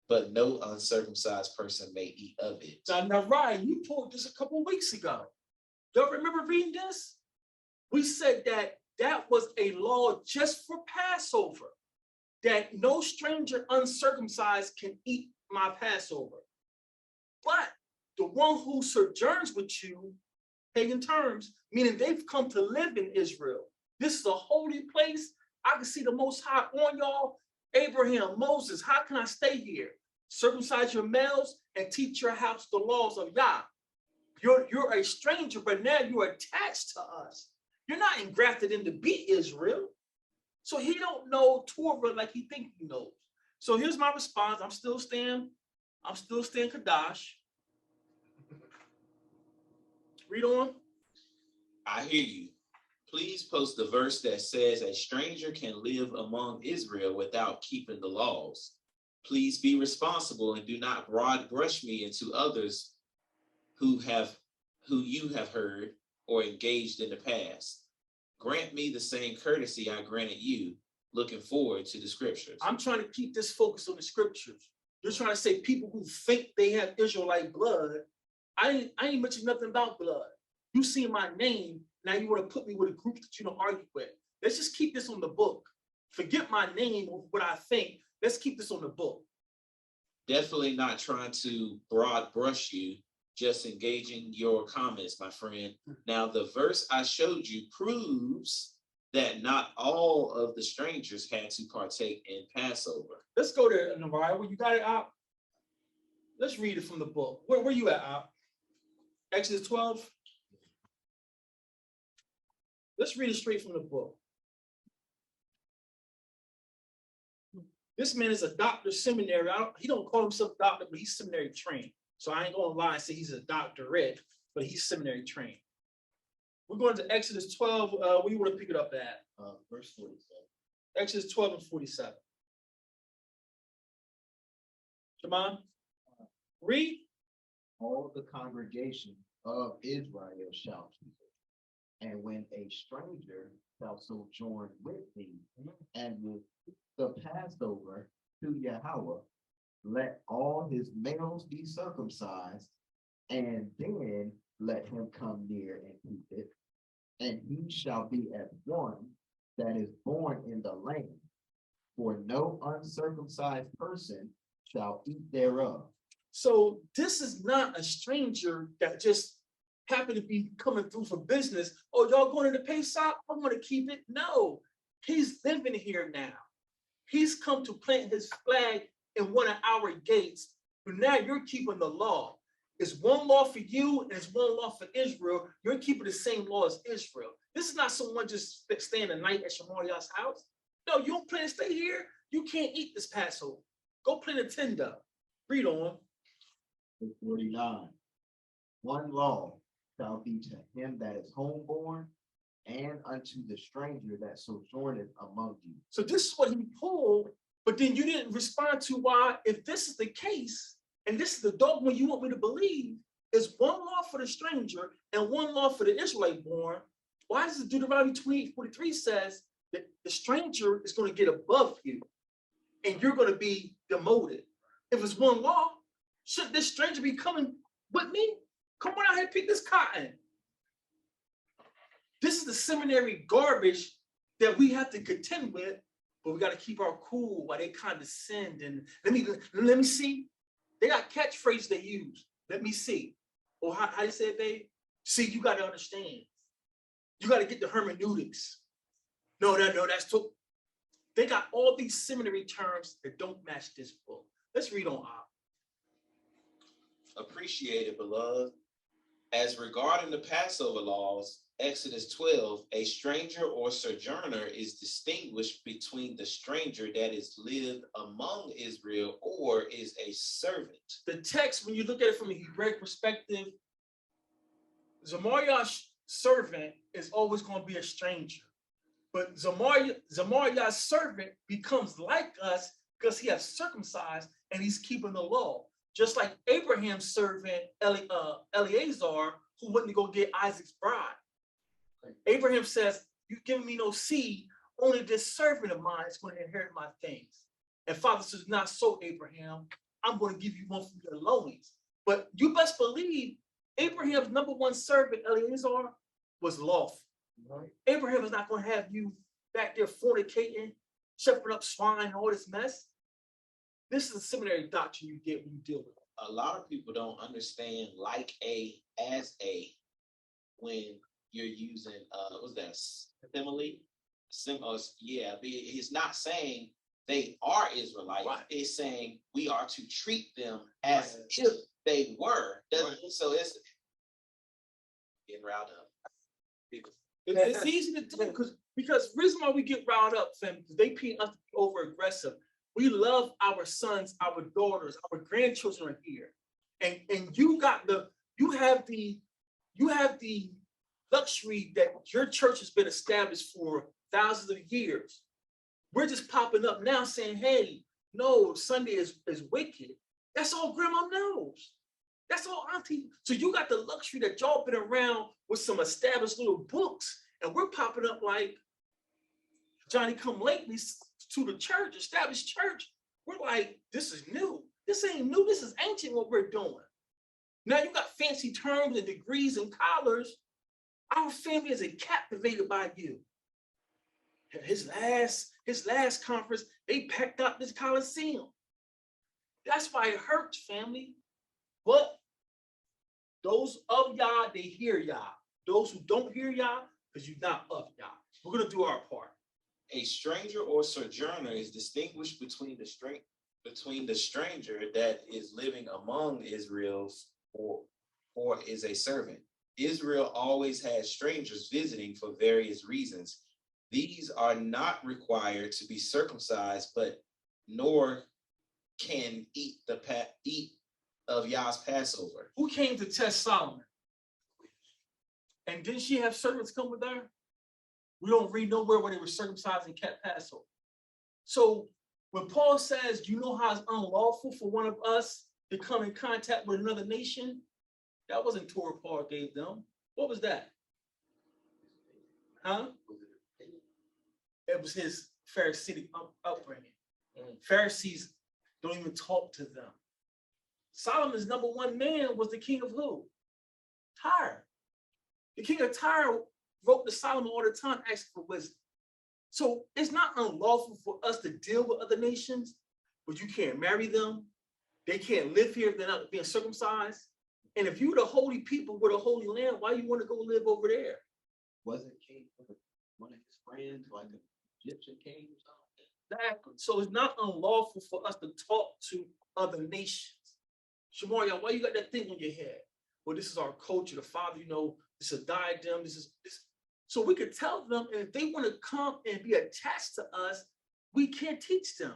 But no uncircumcised person may eat of it. Now, Ryan, you pulled this a couple of weeks ago. Y'all remember reading this? We said that was a law just for Passover, that no stranger uncircumcised can eat my Passover. But the one who sojourns with you, pagan terms, meaning they've come to live in Israel. This is a holy place. I can see the Most High on y'all. Abraham, Moses, how can I stay here? circumcise your males, and teach your house the laws of Yah. You're a stranger, but now you're attached to us. You're not engrafted into be Israel. So he don't know Torah like he think he knows. So here's my response. I'm still staying Kadash. Read on. I hear you. Please post the verse that says a stranger can live among Israel without keeping the laws. Please be responsible and do not broad brush me into others who you have heard or engaged in the past. Grant me the same courtesy I granted you. Looking forward to the scriptures. I'm trying to keep this focus on the scriptures. You're trying to say people who think they have Israelite blood. I ain't mentioned nothing about blood. You see my name, now you want to put me with a group that you don't argue with. Let's just keep this on the book. Forget my name or what I think. Let's keep this on the book. Definitely not trying to broad brush you, just engaging your comments, my friend. Now, the verse I showed you proves that not all of the strangers had to partake in Passover. Let's go to Nariah. You got it out? Let's read it from the book. Where you at, Al? Exodus 12. Let's read it straight from the book. This man is a doctor seminary. He don't call himself doctor, but he's seminary trained. So I ain't gonna lie and say he's a doctorate, but he's seminary trained. We're going to Exodus 12. Where you want to pick it up at? Verse 47. Exodus 12 and 47. Shimon, read. All the congregation of Israel shall keep it. And when a stranger shall sojourn with thee, and will keep the Passover to Yahweh, let all his males be circumcised, and then let him come near and keep it. And he shall be as one that is born in the land, for no uncircumcised person shall eat thereof. So this is not a stranger that just happened to be coming through for business. Oh, y'all going to the Pesach? I want to keep it. No, he's living here now. He's come to plant his flag in one of our gates. But now you're keeping the law. It's one law for you and it's one law for Israel. You're keeping the same law as Israel. This is not someone just staying the night at Shamariah's house. No, you don't plan to stay here. You can't eat this Passover. Go plant a tent up. Read on. 49. One law shall be to him that is homeborn, and unto the stranger that sojourneth among you. So this is what he pulled, but then you didn't respond to why, if this is the case, and this is the dogma you want me to believe, is one law for the stranger and one law for the Israelite born. Why does the Deuteronomy 28:43 says that the stranger is going to get above you and you're going to be demoted? If it's one law, shouldn't this stranger be coming with me? Come on out here, pick this cotton. This is the seminary garbage that we have to contend with, but we got to keep our cool while they condescend. And let me see. They got catchphrases they use. Let me see. Or how they say it, babe? See, you got to understand. You got to get the hermeneutics. No, that's too. They got all these seminary terms that don't match this book. Let's read on up. Appreciate it, beloved. As regarding the Passover laws, Exodus 12, a stranger or sojourner is distinguished between the stranger that is lived among Israel or is a servant. The text, when you look at it from a Hebraic perspective, Zamariah's servant is always going to be a stranger. But Zamariah's servant becomes like us because he has circumcised and he's keeping the law. Just like Abraham's servant, Eleazar, who went to go get Isaac's bride. Abraham says, "You've given me no seed, only this servant of mine is going to inherit my things." And Father says, "Not so, Abraham. I'm going to give you one from your loins." But you best believe Abraham's number one servant, Eleazar, was lawful. Right? Abraham is not going to have you back there fornicating, shepherding up swine, and all this mess. This is a seminary doctrine you get when you deal with it. A lot of people don't understand like a as a when you're using what's that simile? Yeah, he's not saying they are Israelites. Right. It's saying we are to treat them as if they were. So it's getting riled up. It's easy to do because the reason why we get riled up, fam, because they paint us to be over aggressive. We love our sons, our daughters, our grandchildren are here. And you have the luxury that your church has been established for thousands of years. We're just popping up now saying, hey, no, Sunday is wicked. That's all grandma knows. That's all auntie. So you got the luxury that y'all been around with some established little books, and we're popping up like Johnny come lately to the church, established church. We're like, this is new. This ain't new. This is ancient what we're doing. Now you got fancy terms and degrees and collars. Our family isn't captivated by you. His last conference, they packed out this Coliseum. That's why it hurts, family. But those of y'all, they hear y'all. Those who don't hear y'all, because you're not of y'all. We're gonna do our part. A stranger or sojourner is distinguished between the stranger that is living among Israel's or is a servant. Israel always has strangers visiting for various reasons. These are not required to be circumcised, but nor can eat of Yah's Passover. Who came to test Solomon? And didn't she have servants come with her? We don't read nowhere where they were circumcised and kept Passover. So when Paul says, you know how it's unlawful for one of us to come in contact with another nation? That wasn't Torah Paul gave them. What was that? Huh? It was his Pharisaic upbringing. Pharisees don't even talk to them. Solomon's number one man was the king of who? Tyre. The king of Tyre wrote to Solomon all the time asking for wisdom. So it's not unlawful for us to deal with other nations, but you can't marry them. They can't live here if they're not being circumcised. And if you're the holy people with a holy land, why you want to go live over there? Wasn't king one of his friends, like an Egyptian king or something? Exactly. So it's not unlawful for us to talk to other nations. Shamaria, why you got that thing on your head? Well, this is our culture. The father, this is a diadem. This is. So we could tell them, and if they want to come and be attached to us, we can't teach them.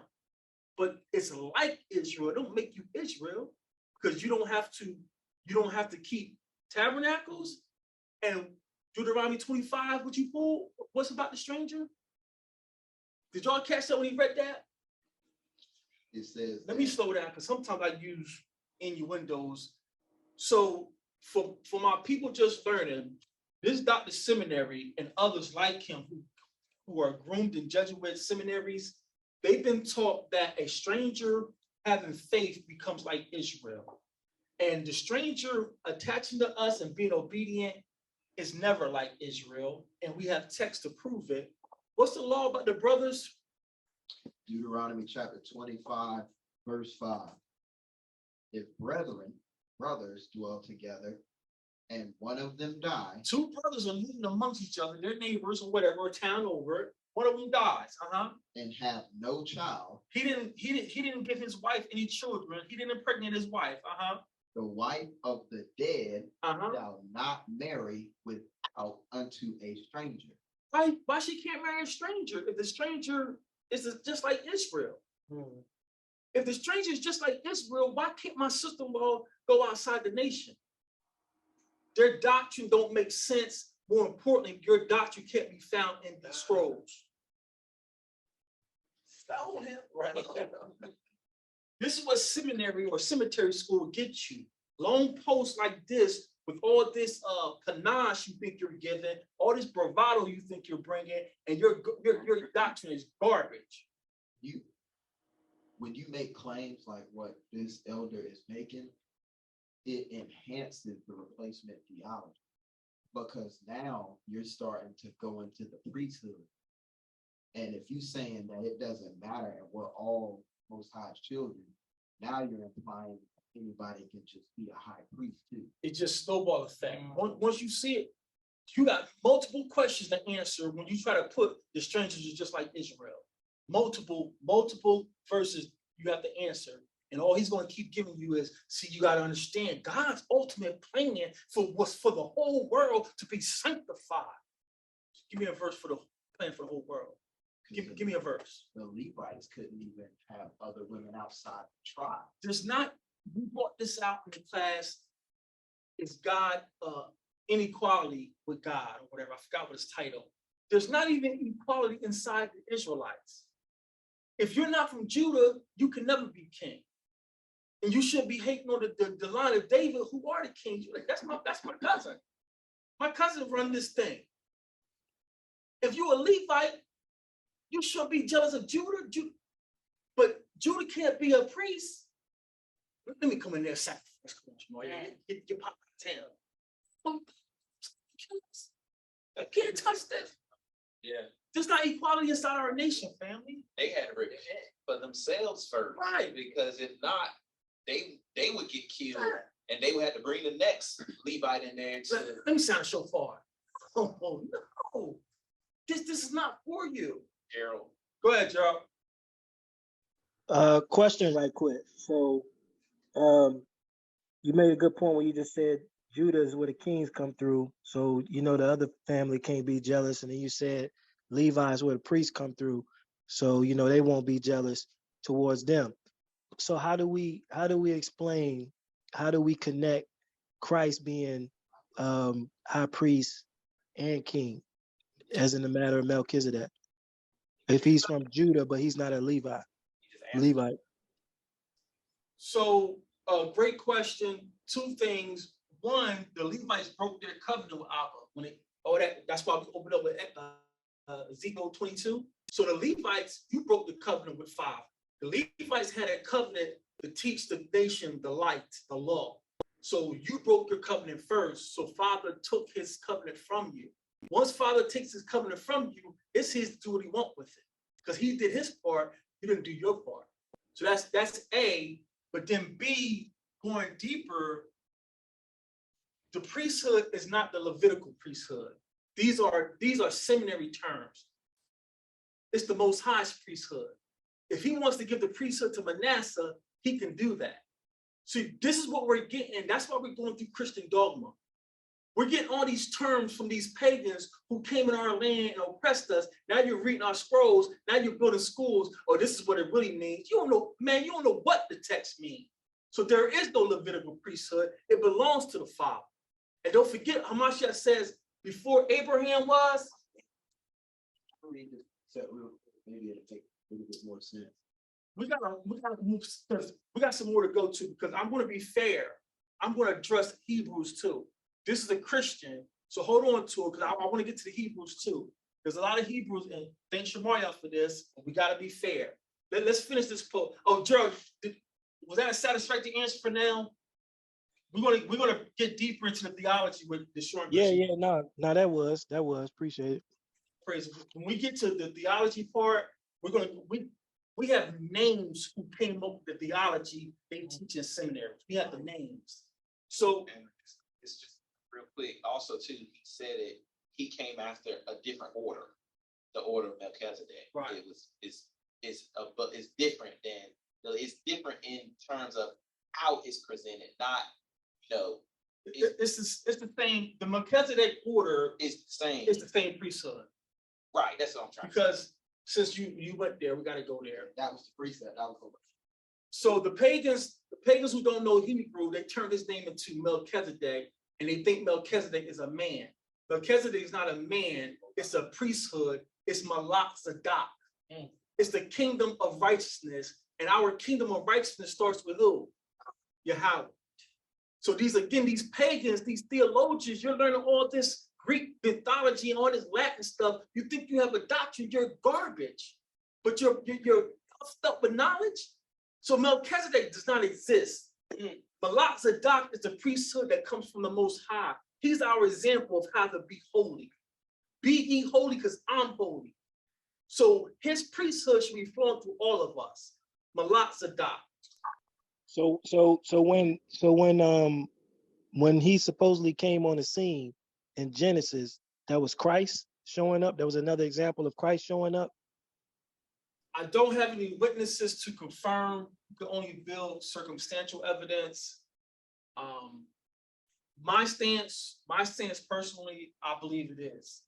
But it's like Israel. It don't make you Israel because you don't have to keep tabernacles. And Deuteronomy 25, what you pulled, what's about the stranger? Did y'all catch that when he read that? It says, let me slow down because sometimes I use innuendos. So for my people just learning, this Dr. Seminary and others like him who are groomed in Jesuit seminaries, they've been taught that a stranger having faith becomes like Israel. And the stranger attaching to us and being obedient is never like Israel. And we have text to prove it. What's the law about the brothers? Deuteronomy chapter 25, verse 5. If brothers dwell together, and one of them die. Two brothers are living amongst each other, their neighbors or whatever, a town over. One of them dies. And have no child. He didn't give his wife any children. He didn't impregnate his wife. The wife of the dead shall not marry without unto a stranger. Why she can't marry a stranger? If the stranger is just like Israel. If the stranger is just like Israel, why can't my sister-in-law go outside the nation? Their doctrine don't make sense. More importantly, your doctrine can't be found in the scrolls. Stone him, right? This is what seminary or cemetery school gets you. Long posts like this with all this panache you think you're giving, all this bravado you think you're bringing, and your doctrine is garbage. When you make claims like what this elder is making, it enhances the replacement theology, because now you're starting to go into the priesthood. And if you're saying that it doesn't matter and we're all Most High's children, now you're implying anybody can just be a high priest too. It's just snowball effect. Once you see it, you got multiple questions to answer when you try to put the strangers just like Israel. multiple verses you have to answer. And all he's going to keep giving you is, see, you got to understand God's ultimate plan was for the whole world to be sanctified. Give me a verse for the plan for the whole world. Give me a verse. The Levites couldn't even have other women outside the tribe. There's not, we brought this out in the class, is God inequality with God or whatever, I forgot what it's titled. There's not even equality inside the Israelites. If you're not from Judah, you can never be king. And you shouldn't be hating on the line of David, who are the kings. You're like, that's my cousin. My cousin run this thing. If you're a Levite, you shouldn't be jealous of Judah. But Judah can't be a priest. Let me come in there, sacrifice. Get your pop town. I can't touch this. Yeah, There's not equality inside our nation, family. they had to repent for themselves first. Right. Because if not, they would get killed and they would have to bring the next Levite in there to. Let me sound so far. Oh no. This is not for you. Gerald. Go ahead, Gerald. Question right quick. So, you made a good point when you just said Judah is where the kings come through. So, the other family can't be jealous. And then you said Levi is where the priests come through. So, they won't be jealous towards them. So how do we explain, how do we connect Christ being high priest and king as in the matter of Melchizedek? If he's from Judah, but he's not a Levite. So, great question. Two things. One, the Levites broke their covenant with Abba. That's why we opened up with Ezekiel 22. So the Levites, you broke the covenant with Father. The Levites had a covenant to teach the nation the light, the law. So you broke your covenant first. So Father took his covenant from you. Once Father takes his covenant from you, it's his to do what he wants with it. Because he did his part, you didn't do your part. So that's A. But then B, going deeper, the priesthood is not the Levitical priesthood. These are seminary terms. It's the Most High's priesthood. If he wants to give the priesthood to Manasseh, he can do that. See, this is what we're getting. That's why we're going through Christian dogma. We're getting all these terms from these pagans who came in our land and oppressed us. Now you're reading our scrolls. Now you're building schools. Oh, this is what it really means. You don't know, man, you don't know what the text means. So there is no Levitical priesthood. It belongs to the Father. And don't forget, Hamashiach says, before Abraham was. Maybe it'll take a little bit more sense. We gotta move. We got some more to go to because I'm going to be fair. I'm going to address Hebrews too. This is a Christian, so hold on to it because I want to get to the Hebrews too. There's a lot of Hebrews, and thanks Shemariah for this. We got to be fair. Let's finish this poll. Oh, Gerald, was that a satisfactory answer for now? We're gonna get deeper into the theology with the short. No, that was appreciate it. Praise. When we get to the theology part, we have names who came up with the theology they teach in seminaries. We have the names. So And it's just real quick. Also, too, he said he came after a different order, the order of Melchizedek. Right. It's different than it's different in terms of how it's presented, not it's the same. The Melchizedek order it's the same. is the same priesthood. Right. That's what I'm trying to say. Because since you went there, we got to go there. That was the precept. That was the. So the pagans who don't know Hebrew, they turn his name into Melchizedek, and they think Melchizedek is a man. Melchizedek is not a man. It's a priesthood. It's Malach Zadok. It's the kingdom of righteousness, and our kingdom of righteousness starts with who? Yahweh. So these pagans, these theologians, you're learning all this Greek mythology and all this Latin stuff. You think you have a doctrine, you're garbage, but you're puffed up with knowledge. So Melchizedek does not exist. Malach Zadok is the priesthood that comes from the Most High. He's our example of how to be holy. Be ye holy because I'm holy. So his priesthood should be flowing through all of us. Malach Zadok. So when he supposedly came on the scene in Genesis, that was Christ showing up. That was another example of Christ showing up. I don't have any witnesses to confirm. You can only build circumstantial evidence. My stance personally, I believe it is.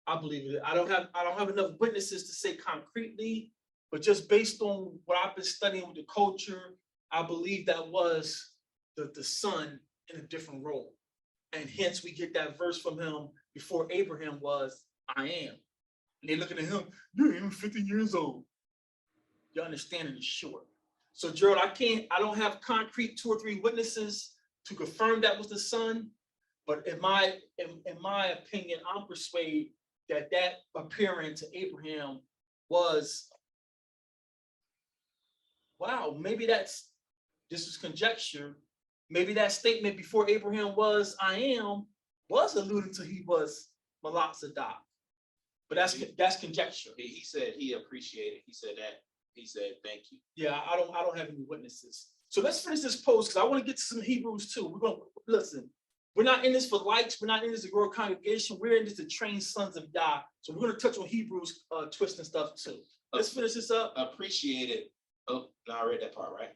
I believe it. I don't have enough witnesses to say concretely, but just based on what I've been studying with the culture, I believe that was the son in a different role. And hence we get that verse from him before Abraham was, I am. And they looking at him, you're even 50 years old. Your understanding is short. So Gerald, I don't have concrete 2 or 3 witnesses to confirm that was the son. But in my opinion, I'm persuaded that appearing to Abraham was, wow, maybe this is conjecture. Maybe that statement before Abraham was, I am, was alluding to he was Malak Zadok. But that's conjecture. He said he appreciated. He said that. He said thank you. Yeah, I don't have any witnesses. So let's finish this post because I want to get to some Hebrews too. We're gonna listen. We're not in this for likes. We're not in this to grow a congregation. We're in this to train sons of Yah. So we're gonna touch on Hebrews twist and stuff too. Let's finish this up. Appreciated. Oh, no, I read that part, right?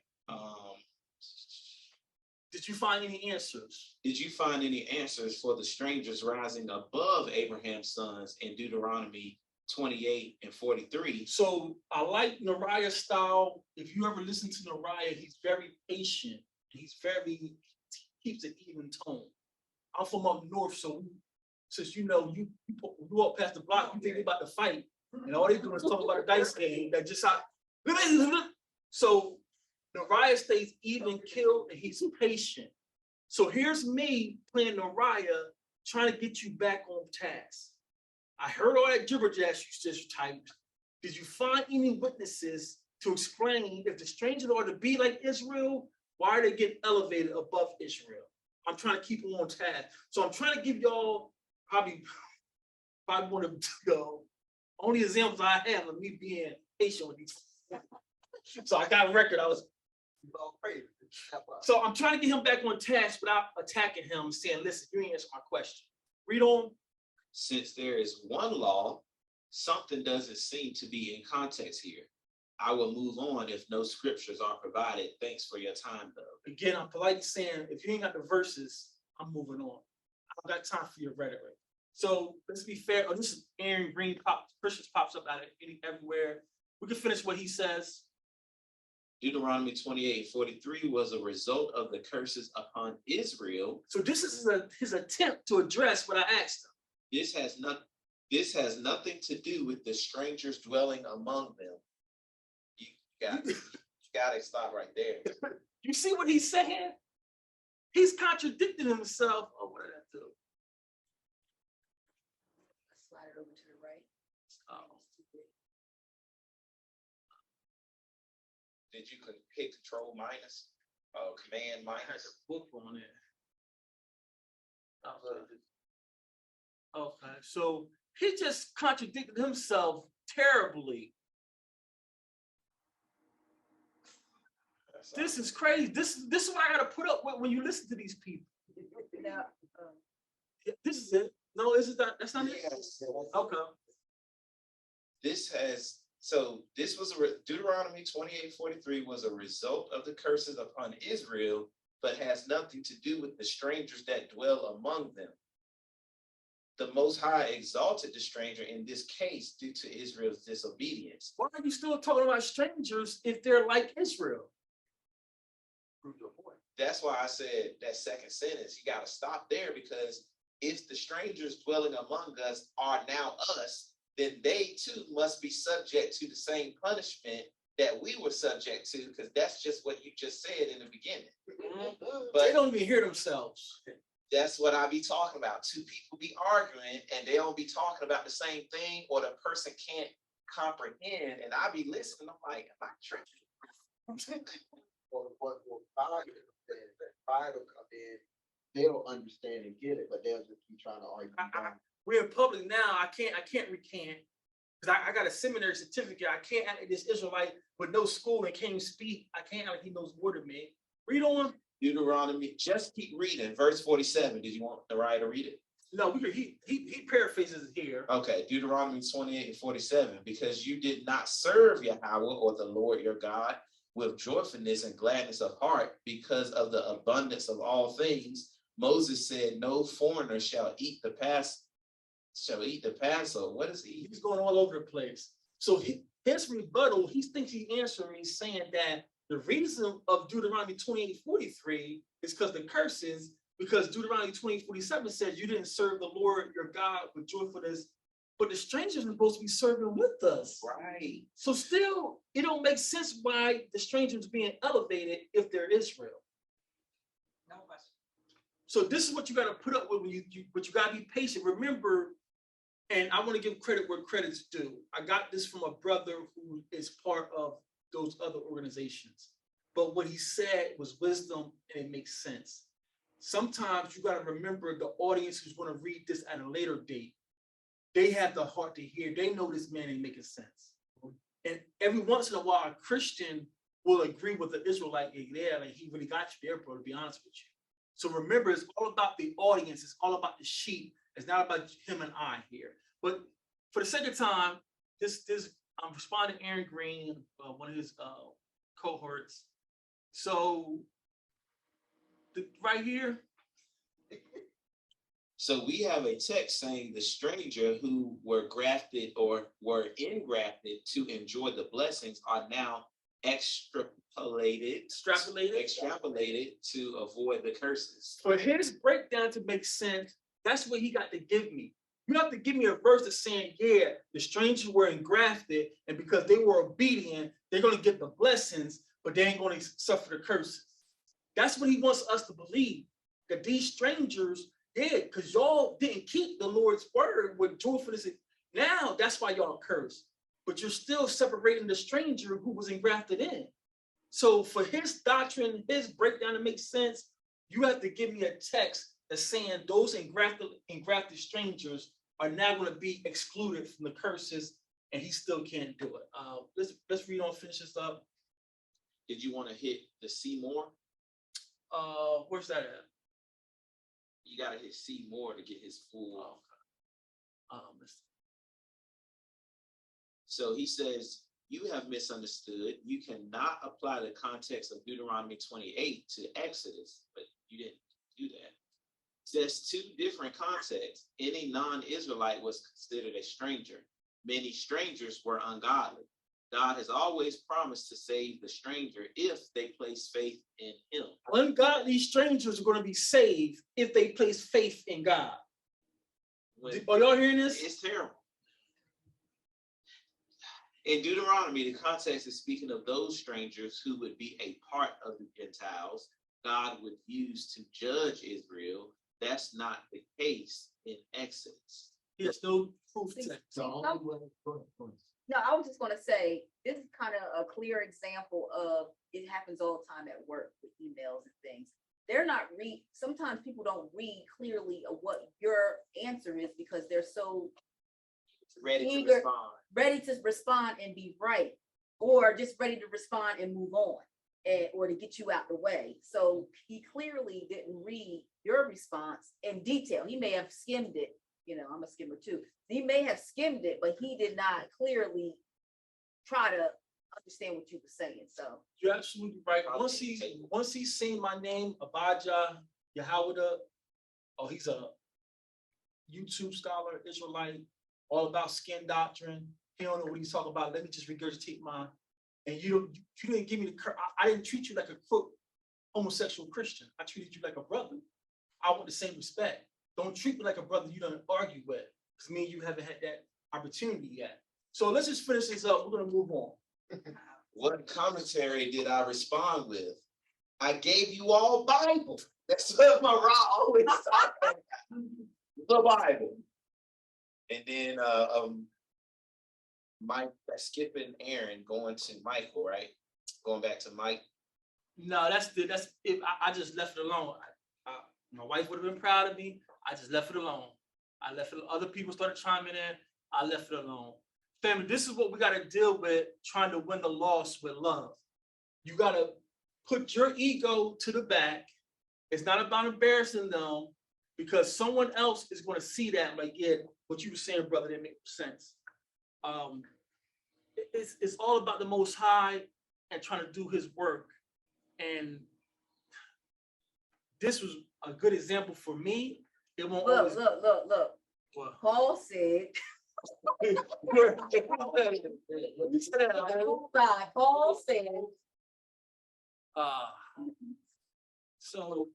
Did you find any answers? Did you find any answers for the strangers rising above Abraham's sons in Deuteronomy 28 and 43? So I like Nariah's style. If you ever listen to Nariah, he's very patient. He keeps an even tone. I'm from up north, so since you know you walk past the block, you think they about to fight, and all they do is talk about a dice game that just out. So Nariah stays even killed and he's patient. So here's me playing Nariah, trying to get you back on task. I heard all that gibberish you just typed. Did you find any witnesses to explain if the strangers are to be like Israel, why are they getting elevated above Israel? I'm trying to keep them on task. So I'm trying to give y'all probably one of the only examples I have of me being patient with these. So I got a record. So I'm trying to get him back on task without attacking him and saying, listen, you ain't answer my question. Read on. Since there is one law, something doesn't seem to be in context here. I will move on if no scriptures are provided. Thanks for your time, though. Again, I'm politely saying, if you ain't got the verses, I'm moving on. I don't got time for your rhetoric. So let's be fair. Oh, this is Aaron Green Christians pops up out of everywhere. We can finish what he says. Deuteronomy 28:43 was a result of the curses upon Israel. So this is his attempt to address what I asked him. This has nothing to do with the strangers dwelling among them. You gotta stop right there. You see what he's saying? He's contradicting himself. Oh, what did I do? Slide it over to the right. Did you hit control minus? Command I had minus? a book on it. Okay, so he just contradicted himself terribly. This is crazy. This is what I gotta put up with when you listen to these people. Now, This is it. No, is it that? That's not it. Okay. Deuteronomy 28:43 was a result of the curses upon Israel, but has nothing to do with the strangers that dwell among them. The Most High exalted the stranger in this case due to Israel's disobedience. Why are you still talking about strangers if they're like Israel? Prove your point. That's why I said that second sentence, you got to stop there, because if the strangers dwelling among us are now us, then they too must be subject to the same punishment that we were subject to, because that's just what you just said in the beginning. But they don't even hear themselves. That's what I be talking about. Two people be arguing and they don't be talking about the same thing, or the person can't comprehend, and I be listening. I'm like, am I tripping? Pride will come in, they'll understand and get it, but they'll just be trying to argue. We're in public now. I can't recant because I got a seminary certificate. I can't act like this Israelite with no school and can't speak. I can't act like he knows more than me. Read on. Deuteronomy, just keep reading. Verse 47. Did you want the writer to read it? No, he paraphrases it here. Okay, Deuteronomy 28:47, because you did not serve Yahweh or the Lord your God with joyfulness and gladness of heart because of the abundance of all things. Moses said, no foreigner shall eat the Passover. What is he? He's going all over the place. So his rebuttal, he thinks he's answering, saying that the reason of Deuteronomy 28:43 is because the curses, because Deuteronomy 28:47 says you didn't serve the Lord your God with joyfulness, but the strangers are supposed to be serving with us. Right. So still, it don't make sense why the strangers being elevated if they're Israel. No question. So this is what you got to put up with when but you got to be patient. Remember, and I want to give credit where credit's due. I got this from a brother who is part of those other organizations. But what he said was wisdom and it makes sense. Sometimes you got to remember the audience who's going to read this at a later date. They have the heart to hear. They know this man ain't making sense. And every once in a while, a Christian will agree with the Israelite. Yeah, like he really got you there, bro, to be honest with you. So remember, it's all about the audience. It's all about the sheep. It's not about him and I here. But for the second time, I'm responding to Aaron Green, one of his cohorts. So right here. So we have a text saying the stranger who were grafted or were engrafted to enjoy the blessings are now extrapolated to avoid the curses. For his breakdown to make sense, that's what he got to give me. You have to give me a verse that's saying, yeah, the strangers were engrafted, and because they were obedient, they're going to get the blessings, but they ain't going to suffer the curses. That's what he wants us to believe, that these strangers did, because y'all didn't keep the Lord's word with joyfulness. Now that's why y'all cursed, but you're still separating the stranger who was engrafted in. So for his doctrine, his breakdown to make sense, you have to give me a text that's saying those engrafted strangers are now going to be excluded from the curses, and he still can't do it. Let's read on, finish this up. Did you want to hit the see more? Where's that at? You got to hit see more to get his full. So he says, you have misunderstood. You cannot apply the context of Deuteronomy 28 to Exodus, but you didn't do that. There's two different contexts. Any non-Israelite was considered a stranger. Many strangers were ungodly. God has always promised to save the stranger if they place faith in him. Ungodly strangers are going to be saved if they place faith in God. Are y'all hearing this? It's terrible. In Deuteronomy, the context is speaking of those strangers who would be a part of the Gentiles God would use to judge Israel. That's not the case in Exodus. There's no proof to that. No, I was just going to say, this is kind of a clear example of, it happens all the time at work with emails and things. They're not sometimes people don't read clearly of what your answer is because they're so Ready to respond and be right, or just ready to respond and move on, or to get you out the way. So he clearly didn't read your response in detail. He may have skimmed it. You know, I'm a skimmer too. He may have skimmed it, but he did not clearly try to understand what you were saying. So you're absolutely right. Once he's seen my name, Abijah Yahawada, he's a YouTube scholar, Israelite, all about skin doctrine. He don't know what he's talking about. Let me just regurgitate mine. And you didn't give me the. I didn't treat you like a crook homosexual Christian. I treated you like a brother. I want the same respect. Don't treat me like a brother you don't argue with, because me and you haven't had that opportunity yet. So let's just finish this up. We're gonna move on. What commentary did I respond with? I gave you all Bible. That's what my Ra always talking. The Bible. And then Mike, skipping Aaron, going to Michael, right? Going back to Mike. No, that's it. I just left it alone. My wife would have been proud of me. I just left it alone. I left it. Other people started chiming in. I left it alone. Family, this is what we got to deal with, trying to win the loss with love. You got to put your ego to the back. It's not about embarrassing them. because someone else is going to see that, like, yeah, what you were saying, brother, didn't make sense. It's all about the Most High and trying to do His work. And this was a good example for me. It won't always. Look. What? Paul said. Paul said. So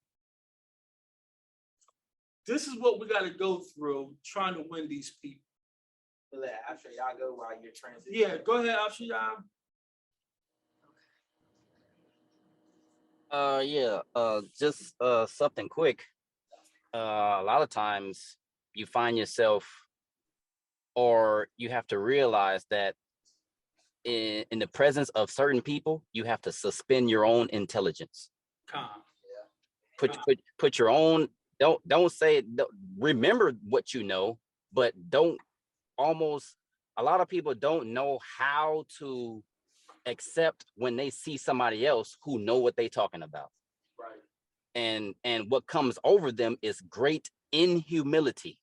this is what we got to go through trying to win these people. After y'all go while you're transitioning. Yeah, go ahead, Afshiyah. Just something quick. A lot of times you find yourself, or you have to realize that in the presence of certain people, you have to suspend your own intelligence. Put your own, don't say, remember what you know, but don't almost, a lot of people don't know how to accept when they see somebody else who know what they're talking about. Right. And what comes over them is great inhumility.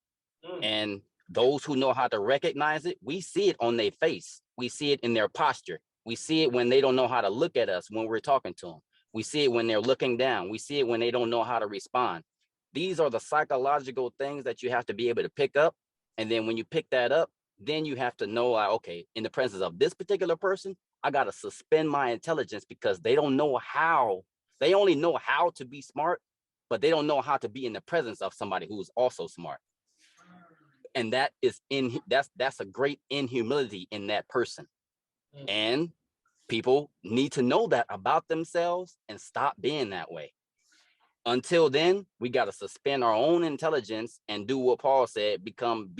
And those who know how to recognize it, we see it on their face. We see it in their posture. We see it when they don't know how to look at us when we're talking to them. We see it when they're looking down. We see it when they don't know how to respond. These are the psychological things that you have to be able to pick up. And then when you pick that up, then you have to know, okay, in the presence of this particular person, I got to suspend my intelligence because they don't know how. They only know how to be smart, but they don't know how to be in the presence of somebody who's also smart. And that is that's a great inhumility in that person. And people need to know that about themselves and stop being that way. Until then, we got to suspend our own intelligence and do what Paul said, become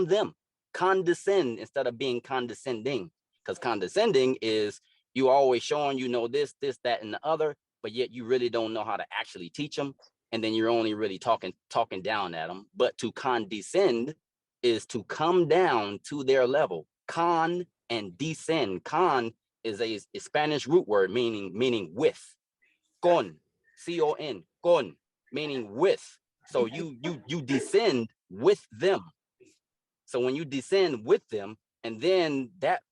them. Condescend instead of being condescending. Because condescending is you always showing you know this, that, and the other, but yet you really don't know how to actually teach them. And then you're only really talking down at them. But to condescend is to come down to their level. Con and descend. Con is a Spanish root word meaning with. Con, C-O-N, con, meaning with. So you descend with them. So when you descend with them, and then that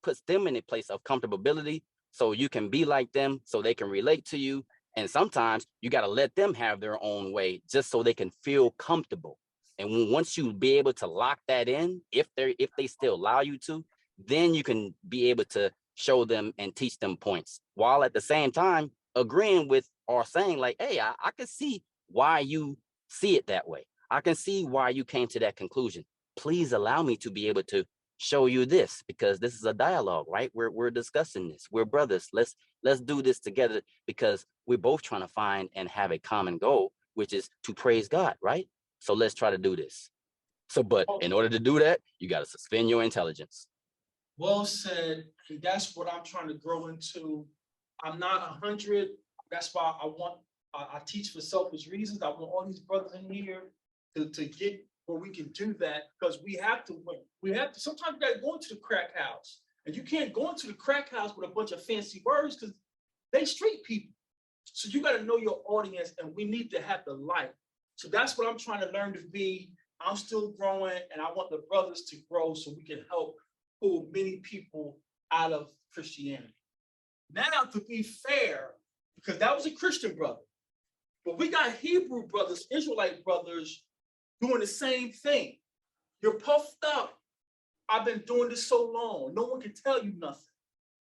puts them in a place of comfortability, so you can be like them, so they can relate to you. And sometimes you got to let them have their own way just so they can feel comfortable. And once you be able to lock that in, if they still allow you to, then you can be able to show them and teach them points, while at the same time agreeing with or saying like, hey, I can see why you see it that way. I can see why you came to that conclusion. Please allow me to be able to show you this, because this is a dialogue, right? We're discussing this. We're brothers. Let's do this together, because we're both trying to find and have a common goal, which is to praise God, right? So let's try to do this. So, but in order to do that, you got to suspend your intelligence. Well said. And that's what I'm trying to grow into. I'm not 100. That's why I teach for selfish reasons. I want all these brothers in here to get where we can do that, because we have to win. Sometimes we got to go into the crack house, and you can't go into the crack house with a bunch of fancy words because they street people. So you got to know your audience, and we need to have the light. So that's what I'm trying to learn to be. I'm still growing, and I want the brothers to grow so we can help pull many people out of Christianity. Now, to be fair, because that was a Christian brother, but we got Hebrew brothers, Israelite brothers doing the same thing. You're puffed up. I've been doing this so long. No one can tell you nothing.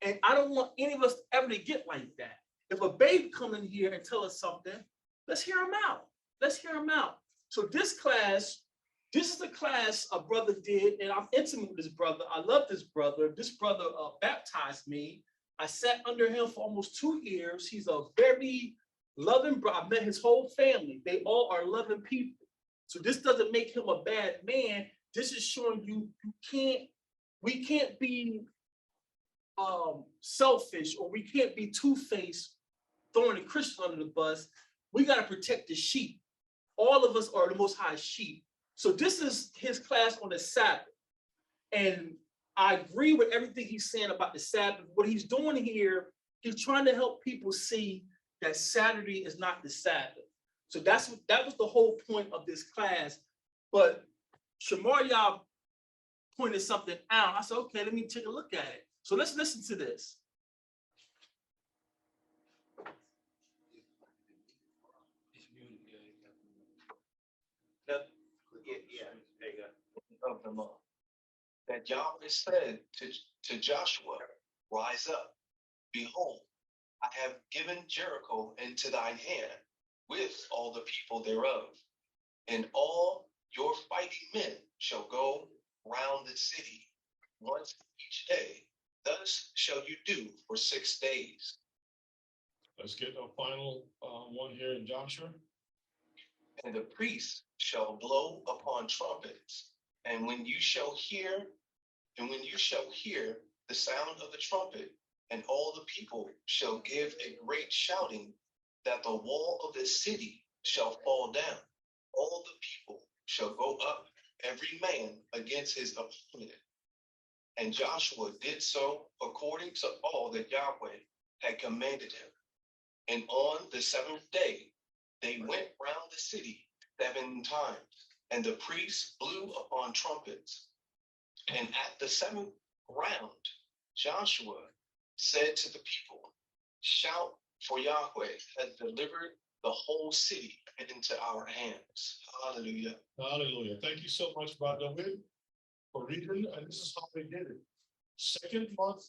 And I don't want any of us ever to get like that. If a baby come in here and tell us something, let's hear him out. Let's hear him out. So this is a class a brother did, and I'm intimate with this brother. I love this brother. This brother baptized me. I sat under him for almost 2 years. He's a very loving brother. I met his whole family. They all are loving people. So this doesn't make him a bad man. This is showing we can't be selfish, or we can't be two-faced, throwing the Christian under the bus. We got to protect the sheep. All of us are the Most High sheep. So this is his class on the Sabbath. And I agree with everything he's saying about the Sabbath. What he's doing here, he's trying to help people see that Saturday is not the Sabbath. So that was the whole point of this class. But Shamaria pointed something out. I said, okay, let me take a look at it. So let's listen to this. There you go. Of them all. That Yahweh said to Joshua, rise up, behold, I have given Jericho into thine hand with all the people thereof, and all your fighting men shall go round the city once each day. Thus shall you do for 6 days. Let's get a final one here in Joshua. And the priests shall blow upon trumpets, and when you shall hear the sound of the trumpet, and all the people shall give a great shouting, that the wall of the city shall fall down. All the people shall go up, every man against his opponent. And Joshua did so according to all that Yahweh had commanded him. And on the 7th day, they went round the city 7 times, and the priests blew upon trumpets. And at the 7th round, Joshua said to the people, shout, for Yahweh has delivered the whole city into our hands. Hallelujah. Hallelujah. Thank you so much, Brother David, for reading. And this is how they did it. 2nd month,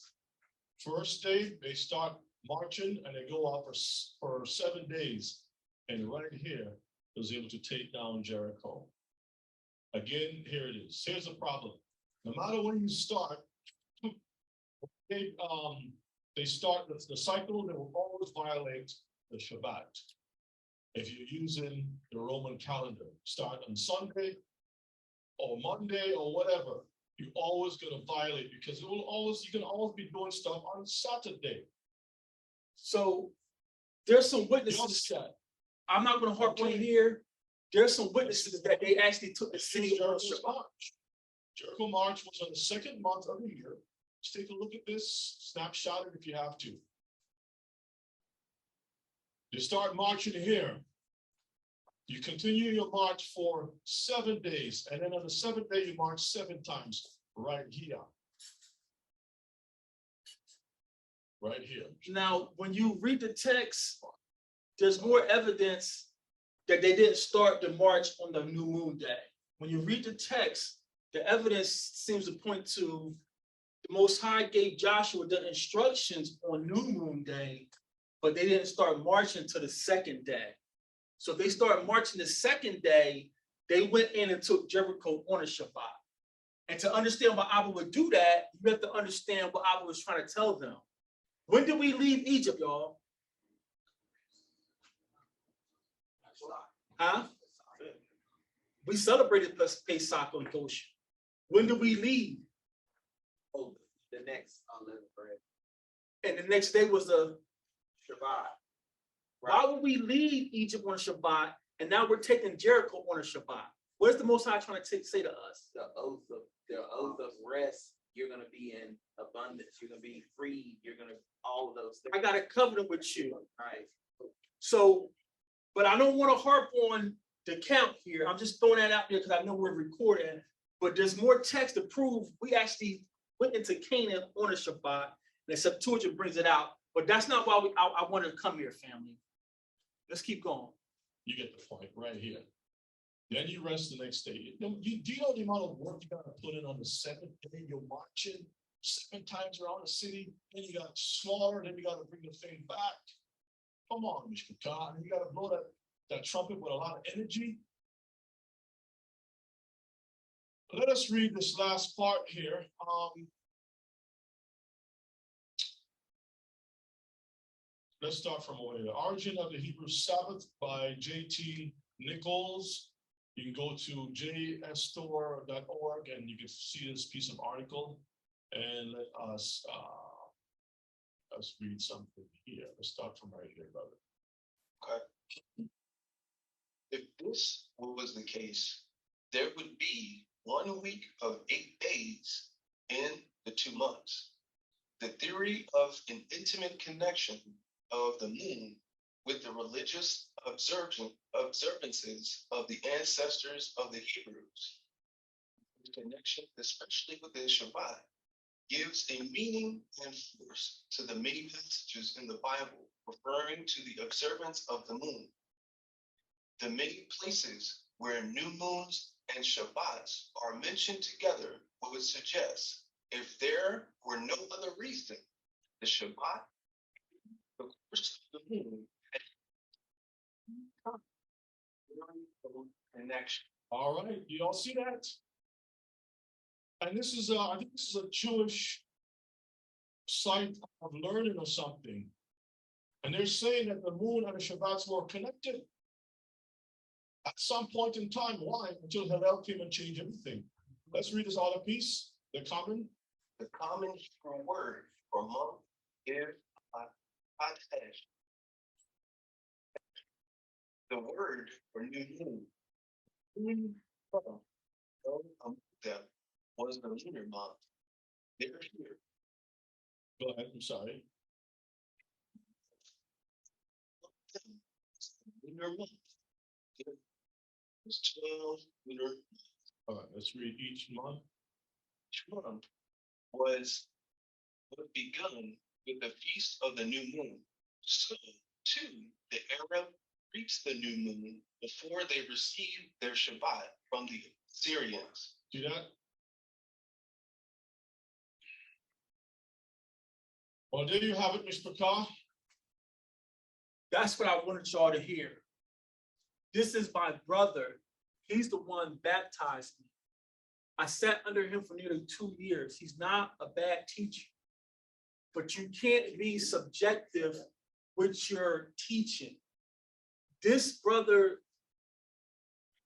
1st day, they start marching and they go out for 7 days. And right here, they was able to take down Jericho. Again, here it is. Here's the problem. No matter when you start, they start the cycle, they will always violate the Shabbat. If you're using the Roman calendar, start on Sunday or Monday or whatever, you're always going to violate because you can always be doing stuff on Saturday. So there's some witnesses. I'm not going to harp on here. There's some witnesses that they actually took the city on Shabbat. Jericho March was on the 2nd month of the year. Let's take a look at this, snapshot it if you have to. You start marching here. You continue your march for 7 days, and then on the 7th day, you march 7 times right here. Right here. Now, when you read the text, there's more evidence that they didn't start the march on the new moon day. When you read the text, the evidence seems to point to the Most High gave Joshua the instructions on new moon day, but they didn't start marching to the 2nd day. So if they start marching the 2nd day, they went in and took Jericho on a Shabbat. And to understand why Abba would do that, you have to understand what Abba was trying to tell them. When did we leave Egypt, y'all? Huh? We celebrated Pesach on Goshen. When did we leave? Oh, the next unleavened bread. And the next day was the Shabbat. Why would we leave Egypt on Shabbat and now we're taking Jericho on a Shabbat? What is the Most High trying to say to us? The oath of rest. You're going to be in abundance. You're going to be free. You're going to all of those things. I got a covenant with you. Right. So, but I don't want to harp on the count here. I'm just throwing that out there because I know we're recording. But there's more text to prove we actually went into Canaan on a Shabbat. And the Septuagint brings it out. But that's not why I wanted to come here, family. Let's keep going. You get the point right here. Then you rest the next day. Do you know the amount of work you got to put in on the 7th day? You're marching 7 times around the city. Then you got slaughter. Then you got to bring the thing back. Come on, Mishkata. And you got to blow that trumpet with a lot of energy. Let us read this last part here. Let's start from over here. Origin of the Hebrew Sabbath by J.T. Nichols. You can go to jstor.org and you can see this piece of article. And let us read something here. Let's start from right here, brother. Okay. If this was the case, there would be 1 week of 8 days in the 2 months. The theory of an intimate connection of the moon with the religious observances of the ancestors of the Hebrews. The connection, especially with the Shabbat, gives a meaning and force to the many passages in the Bible referring to the observance of the moon. The many places where new moons and Shabbats are mentioned together would suggest, if there were no other reason, the Shabbat, the course of the moon, had connection. All right, you all see that? And this is, I think this is a Jewish site of learning or something. And they're saying that the moon and the Shabbats were connected at some point in time. Why? Until Hillel came and changed everything. Let's read this other piece. The common Hebrew word for month is Chodesh. The word for new moon among them was the lunar month. They're here. Go ahead, I'm sorry. Lunar month. It was 12 lunar months. All right, let's read each month. Each month was begun with the feast of the new moon. So, too, the Arab greets the new moon before they receive their Shabbat from the Syrians. See that? Well, there you have it, Mr. Carr. That's what I wanted y'all to hear. This is my brother. He's the one baptized me. I sat under him for nearly 2 years. He's not a bad teacher, but you can't be subjective with your teaching. This brother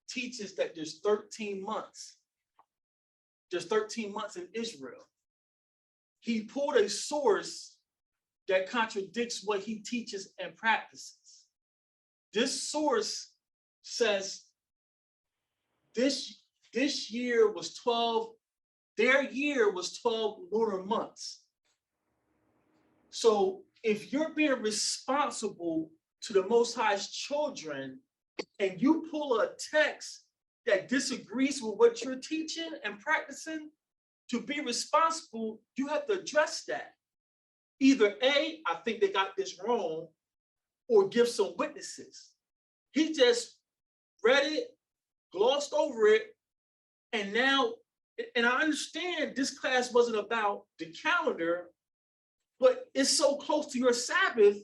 teaches that there's 13 months. There's 13 months in Israel. He pulled a source that contradicts what he teaches and practices. This source says this year was 12, their year was 12 lunar months. So if you're being responsible to the Most High's children and you pull a text that disagrees with what you're teaching and practicing, to be responsible, you have to address that. Either A, I think they got this wrong, or give some witnesses. He just read it, glossed over it, and now, and I understand this class wasn't about the calendar, but it's so close to your Sabbath,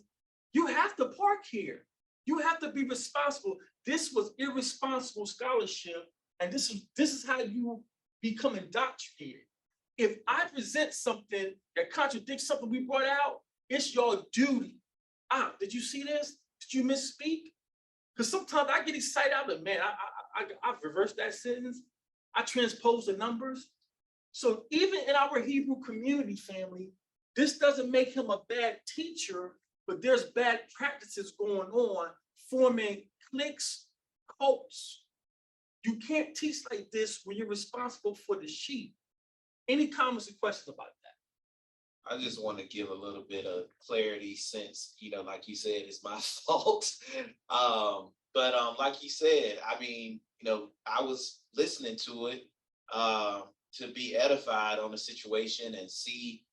you have to park here. You have to be responsible. This was irresponsible scholarship, and this is how you become indoctrinated. If I present something that contradicts something we brought out, it's your duty. Did you see this? Did you misspeak? Because sometimes I get excited out of it, man. I reversed that sentence. I transposed the numbers. So even in our Hebrew community family, this doesn't make him a bad teacher, but there's bad practices going on, forming cliques, cults. You can't teach like this when you're responsible for the sheep. Any comments or questions about that? I just want to give a little bit of clarity since, like you said, it's my fault. But like you said, I mean, I was listening to it to be edified on the situation and see,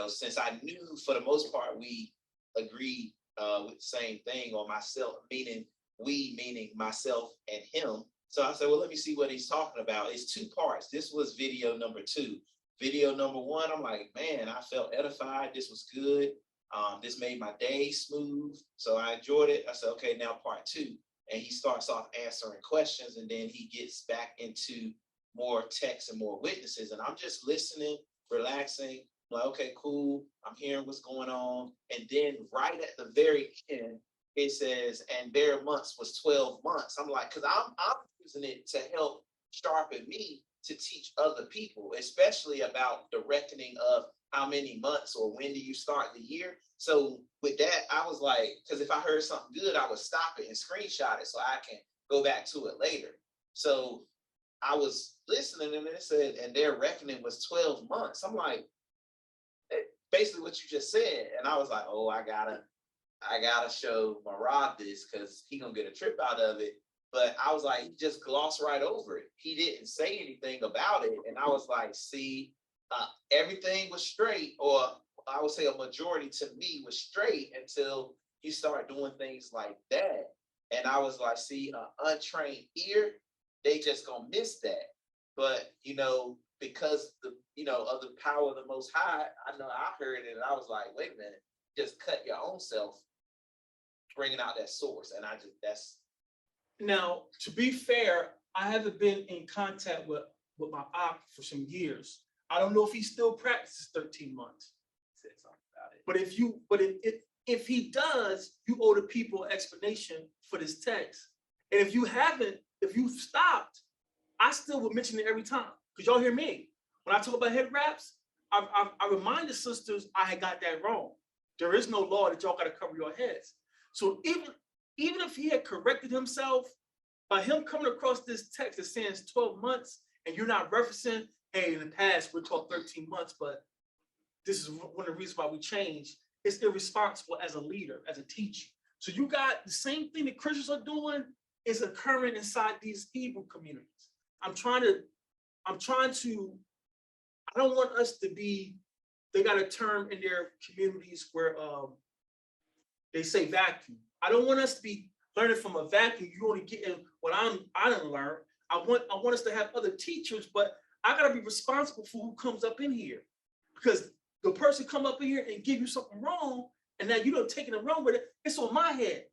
since I knew for the most part we agreed with the same thing, or myself, meaning myself and him. So I said, well, let me see what he's talking about. It's 2 parts. This was video number 2. Video number 1, I'm like, man, I felt edified. This was good. This made my day smooth. So I enjoyed it. I said, okay, now part 2. And he starts off answering questions, and then he gets back into more text and more witnesses. And I'm just listening, relaxing. I'm like, okay, cool. I'm hearing what's going on. And then right at the very end, it says, and their months was 12 months. I'm like, because I'm using it to help sharpen me to teach other people, especially about the reckoning of how many months or when do you start the year. So with that, I was like, because if I heard something good, I would stop it and screenshot it so I can go back to it later. So I was listening and it said, and their reckoning was 12 months. I'm like, basically what you just said. And I was like, oh, I gotta I gotta show Marad this because he gonna get a trip out of it. But I was like, he just glossed right over it. He didn't say anything about it. And I was like, see, everything was straight, or I would say a majority to me was straight until you start doing things like that. And I was like, see, an untrained ear, they just gonna miss that. But, because of the power of the Most High, I know I heard it and I was like, wait a minute, just cut your own self, bringing out that source. And that's. Now, to be fair, I haven't been in contact with my op for some years. I don't know if he still practices 13 months. Said something about it. But if he does, you owe the people an explanation for this text. And if you've stopped, I still would mention it every time. Because y'all hear me. When I talk about head wraps, I remind the sisters I had got that wrong. There is no law that y'all got to cover your heads. So even if he had corrected himself, by him coming across this text that says 12 months, and you're not referencing, hey, in the past, we're taught 13 months, but this is one of the reasons why we changed. It's irresponsible as a leader, as a teacher. So you got the same thing that Christians are doing is occurring inside these Hebrew communities. I don't want us to be, they got a term in their communities where they say vacuum. I don't want us to be learning from a vacuum. You only getting what I didn't learn. I want us to have other teachers, but I gotta be responsible for who comes up in here. Because the person come up in here and give you something wrong, and now you don't taking it wrong with it, it's on my head.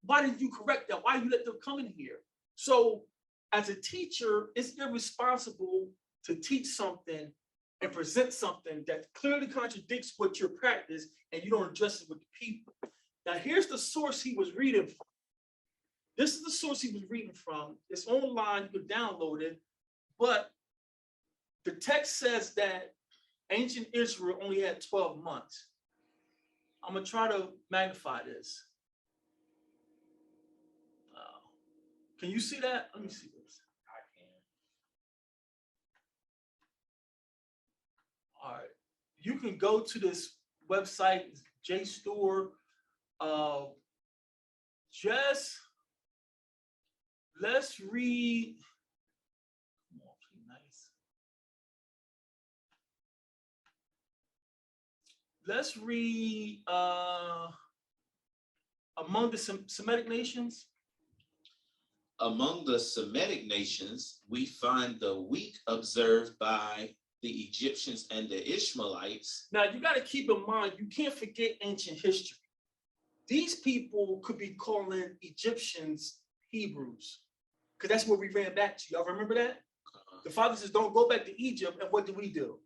Why didn't you correct that? Why did you let them come in here? So as a teacher, it's irresponsible to teach something and present something that clearly contradicts what your practice, and you don't address it with the people. Now, here's the source he was reading from. This is the source he was reading from. It's online, you can download it. But the text says that ancient Israel only had 12 months. I'm going to try to magnify this. Can you see that? Let me see this. I can. All right. You can go to this website, JSTOR. Let's read. Come on, be nice. Let's read among the Semitic nations. Among the Semitic nations, we find the week observed by the Egyptians and the Ishmaelites. Now, you got to keep in mind, you can't forget ancient history. These people could be calling Egyptians Hebrews, because that's where we ran back to. Y'all remember that? The father says, don't go back to Egypt. And what do?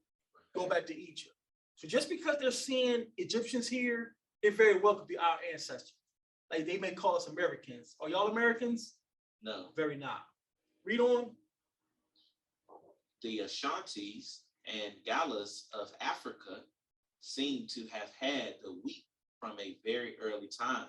Go back to Egypt. So just because they're seeing Egyptians here, it very well could be our ancestors. Like they may call us Americans. Are y'all Americans? No. Very not. Read on. The Ashantis and Gallas of Africa seem to have had the week from a very early time.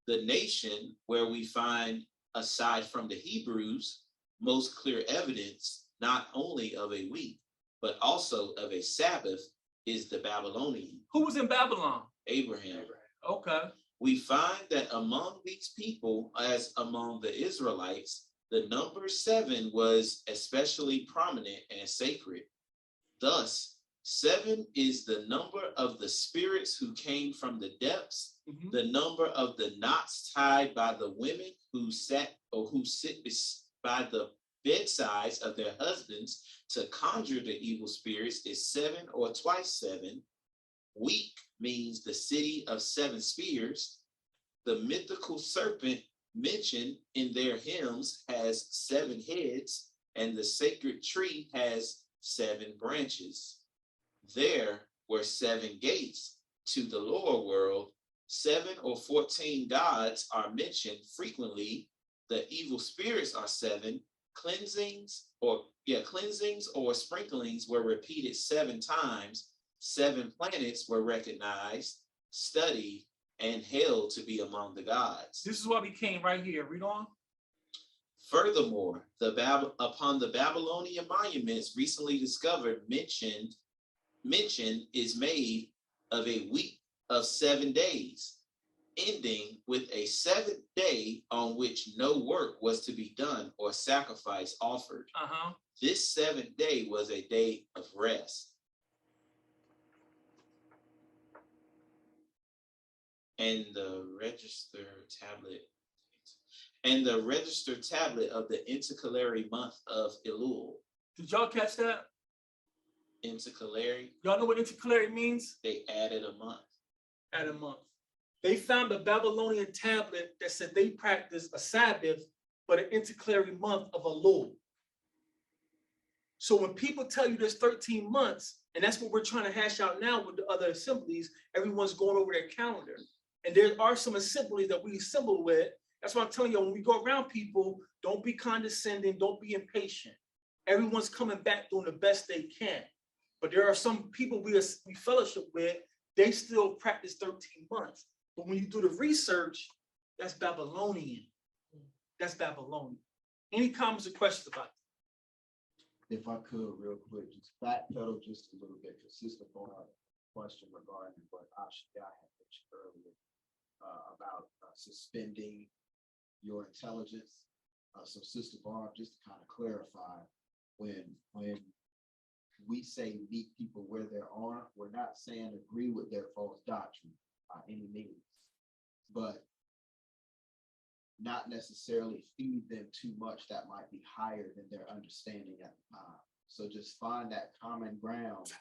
The nation where we find, aside from the Hebrews, most clear evidence not only of a week, but also of a Sabbath is the Babylonian. Who was in Babylon? Abraham. Okay. We find that among these people, as among the Israelites, the number 7 was especially prominent and sacred. Thus, 7 is the number of the spirits who came from the depths, the number of the knots tied by the women who sit by the bedsides of their husbands to conjure the evil spirits is 7 or twice 7. Week means the city of 7 spears. The mythical serpent mentioned in their hymns has 7 heads, and the sacred tree has 7 branches. There were 7 gates to the lower world. 7 or 14 gods are mentioned frequently. The evil spirits are 7. Cleansings or sprinklings were repeated 7 times. 7 planets were recognized, studied, and held to be among the gods. This is what we came right here. Read on. Furthermore, upon the Babylonian monuments recently discovered, mention is made of a week of 7 days. ending with a seventh day on which no work was to be done or sacrifice offered. This seventh day was a day of rest. And the register tablet of the intercalary month of Elul. Did y'all catch that? Intercalary. Y'all know what intercalary means? They added a month. Add a month. They found a Babylonian tablet that said they practiced a Sabbath, but an intercalary month of Elul. So when people tell you there's 13 months, and that's what we're trying to hash out now with the other assemblies, everyone's going over their calendar. And there are some assemblies that we assemble with. That's why I'm telling you, when we go around people, don't be condescending, don't be impatient. Everyone's coming back doing the best they can. But there are some people we fellowship with, they still practice 13 months. But when you do the research, that's Babylonian. That's Babylonian. Any comments or questions about that? If I could, real quick, just backpedal just a little bit, because Sister brought up a question regarding what Ashia had mentioned earlier about suspending your intelligence. So Sister Barb, just to kind of clarify, when we say meet people where they are, we're not saying agree with their false doctrine by any means, but not necessarily feed them too much that might be higher than their understanding at the time. So just find that common ground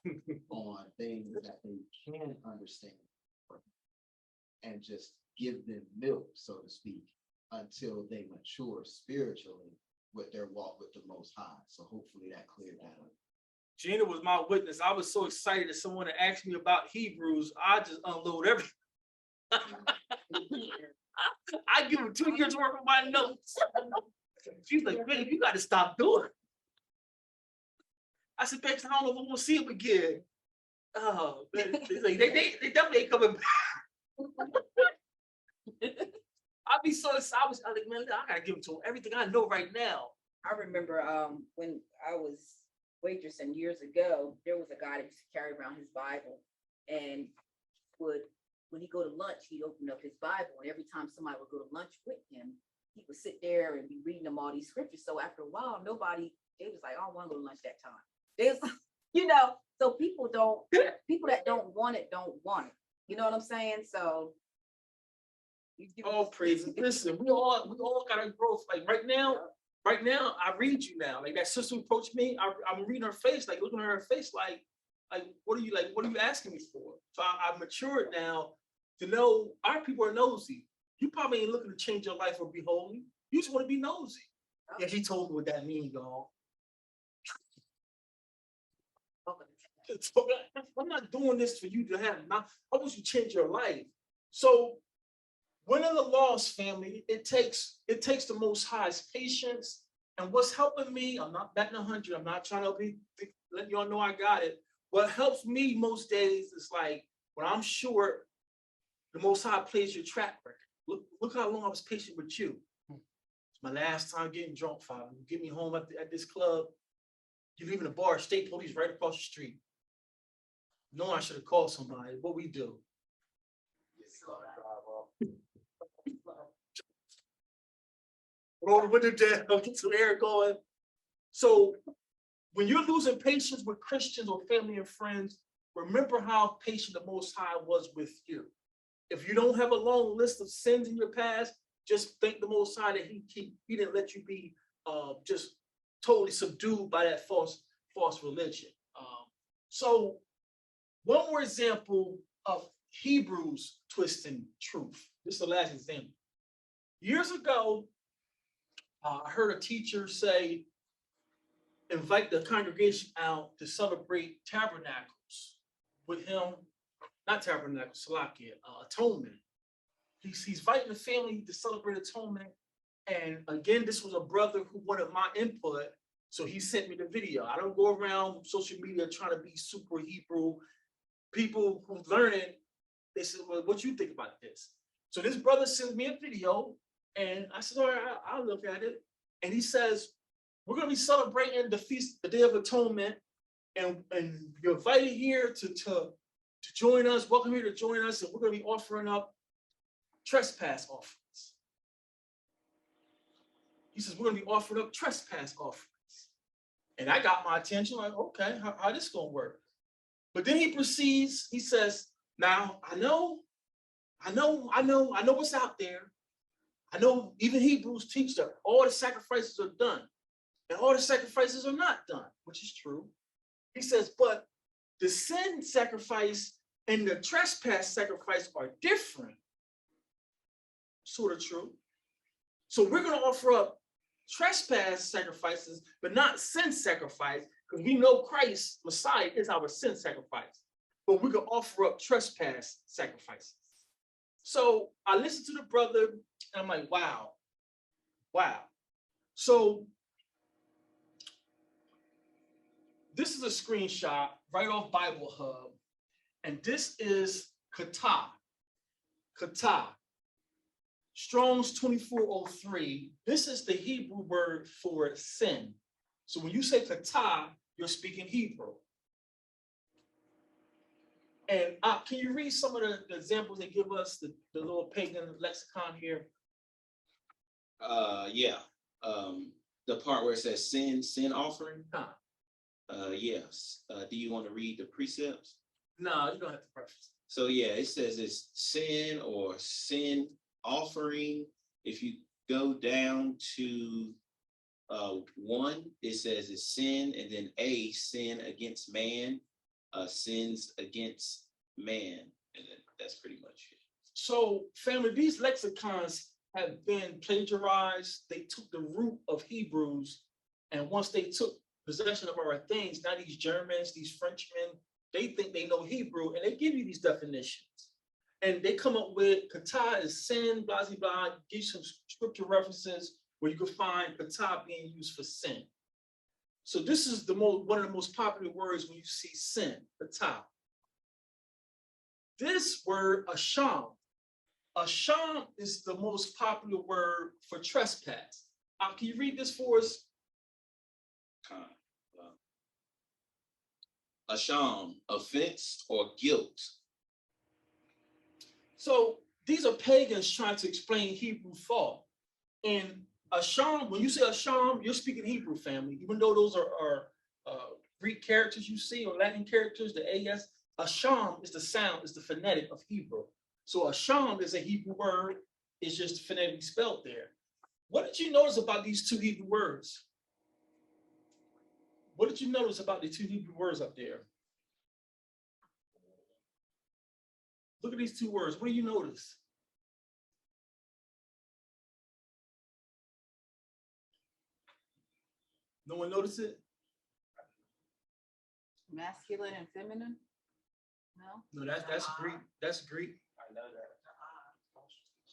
on things that they can understand and just give them milk, so to speak, until they mature spiritually with their walk with the Most High. So hopefully that cleared that up. Gina was my witness. I was so excited that someone had asked me about Hebrews. I just unload everything. I give him 2 years worth of my notes. She's like, babe, you got to stop doing it. I said, babe, I don't know if I'm going to see him again. Oh, man. They definitely ain't coming back. I'd be so excited. I was like, man, I got to give him to him everything I know right now. I remember when I was waitressing years ago, there was a guy that used to carry around his Bible, and when he go to lunch, he'd open up his Bible, and every time somebody would go to lunch with him, he would sit there and be reading them all these scriptures. So after a while, they was like, I don't want to go to lunch that time. They was, so people that don't want it, don't want it. You know what I'm saying? So. Oh, praise. Listen, we all got to grow. Like right now, I read you now. Like that sister who approached me, I'm reading her face, like looking at her face, like, what are you asking me for? So I've matured now to know our people are nosy. You probably ain't looking to change your life or be holy. You just want to be nosy. Yeah, he told me what that means, y'all. So I'm not doing this for you to have. I want you to change your life. So winning the lost, family, it takes the Most High's patience. And what's helping me, I'm not betting 100. I'm not trying to let y'all know I got it. What helps me most days is like when I'm short, the Most High plays your track record. Look how long I was patient with you. It's my last time getting drunk, Father. You get me home at this club. You leaving the bar, state police right across the street. No, I should have called somebody. What we do? Roll the window down, get some air going. So when you're losing patience with Christians or family and friends, remember how patient the Most High was with you. If you don't have a long list of sins in your past, just thank the Most High that he didn't let you be just totally subdued by that false religion. So one more example of Hebrews twisting truth. This is the last example. Years ago, I heard a teacher say, invite the congregation out to celebrate tabernacles with him, not tabernacles, Salakia, atonement. He's inviting the family to celebrate atonement. And again, this was a brother who wanted my input. So he sent me the video. I don't go around social media trying to be super Hebrew. People who learn it, they said, well, what you think about this? So this brother sends me a video, and I said, all right, I'll look at it. And he says, we're going to be celebrating the feast, the Day of Atonement, and you're invited here to join us. Welcome here to join us, and we're going to be offering up trespass offerings. He says, we're gonna be offering up trespass offerings. And I got my attention, like, okay, how this gonna work? But then he proceeds, he says, now I know what's out there. I know even Hebrews teach that all the sacrifices are done and all the sacrifices are not done, which is true. He says, but the sin sacrifice and the trespass sacrifice are different. Sort of true. So we're going to offer up trespass sacrifices, but not sin sacrifice, because we know Christ, Messiah, is our sin sacrifice. But we can offer up trespass sacrifices. So I listened to the brother, and I'm like, wow. So this is a screenshot right off Bible Hub, and this is kata. Strong's 2403. This is the Hebrew word for sin. So when you say kata, you're speaking Hebrew. And can you read some of the examples they give us, the little pagan lexicon here? Yeah. The part where it says sin offering. Yes. Do you want to read the precepts? No, you don't have to preface. So yeah, it says it's sin or sin offering. If you go down to 1, it says it's sin, and then A, sin against man, sins against man, and then that's pretty much it. So, family, these lexicons have been plagiarized. They took the root of Hebrews, and once they took possession of our things, now these Germans, these Frenchmen, they think they know Hebrew, and they give you these definitions. And they come up with kata is sin, blah, blah, blah, give some scripture references where you can find kata being used for sin. So this is one of the most popular words when you see sin, kata. This word, asham. Asham is the most popular word for trespass. Can you read this for us? Asham, offense or guilt. So these are pagans trying to explain Hebrew thought. And asham, when you say asham, you're speaking Hebrew, family. Even though those are Greek characters you see or Latin characters, the as. Asham is the sound, is the phonetic of Hebrew. So asham is a Hebrew word. It's just phonetically spelled there. What did you notice about these two Hebrew words? What did you notice about the two Hebrew words up there? Look at these two words. What do you notice? No one noticed it? Masculine and feminine? No? No, that's Greek. That's Greek. I know that.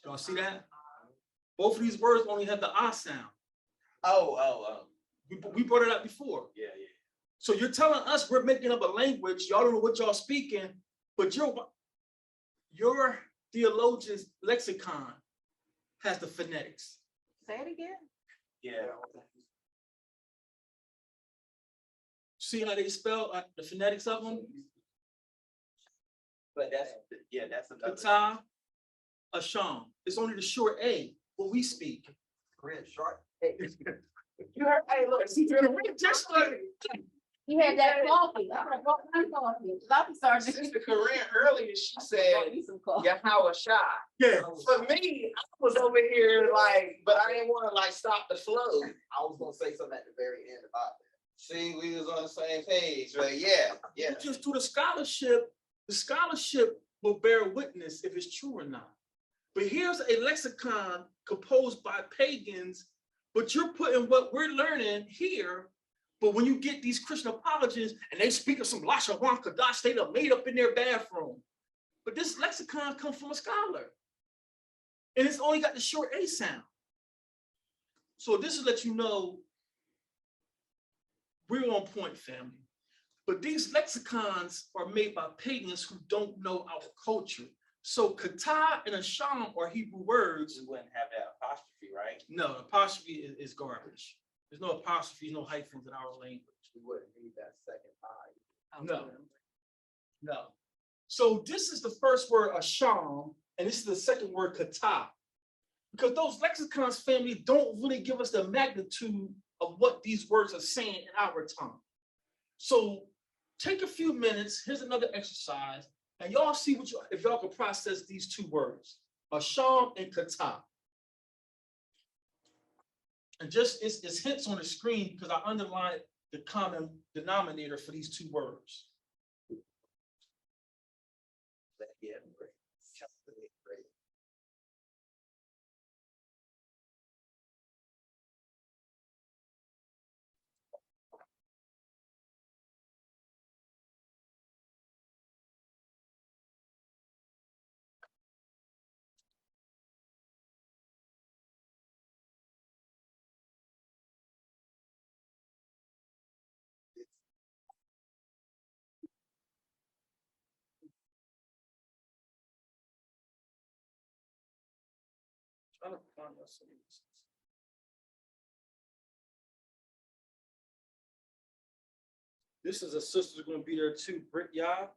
Y'all see that? Both of these words only have the ah sound. We brought it up before. Yeah. So you're telling us we're making up a language. Y'all don't know what y'all speaking, but your theologian's lexicon has the phonetics. Say it again. Yeah. See how they spell the phonetics of them? But that's another. Kata, asham. It's only the short A, what we speak. Korean short. Hey, You heard, hey, look, see, just like He had that coffee. I'm gonna go my coffee. Coffee started. Sister Korean earlier, she said, Some coffee. Yahweh Shai. yeah. For me, I was over here like, but I didn't want to like stop the flow. I was gonna say something at the very end about that. See, we was on the same page, but yeah. Just through the scholarship will bear witness if it's true or not. But here's a lexicon composed by pagans, but you're putting what we're learning here. But when you get these Christian apologists and they speak of some Lashawan Kadash, they done made up in their bathroom. But this lexicon comes from a scholar. And it's only got the short A sound. So this is let you know we're on point, family. But these lexicons are made by pagans who don't know our culture. So kata and asham are Hebrew words. We wouldn't have that apostrophe, right? No, apostrophe is garbage. There's no apostrophe, no hyphens in our language. We wouldn't need that second I. No. So this is the first word, asham, And this is the second word, kata. Because those lexicons, family, don't really give us the magnitude of what these words are saying in our tongue. So take a few minutes. Here's another exercise. And y'all see if y'all can process these two words, asham and kata. And just it's hints on the screen because I underlined the common denominator for these two words. This is a sister's going to be there too, Brit Yah.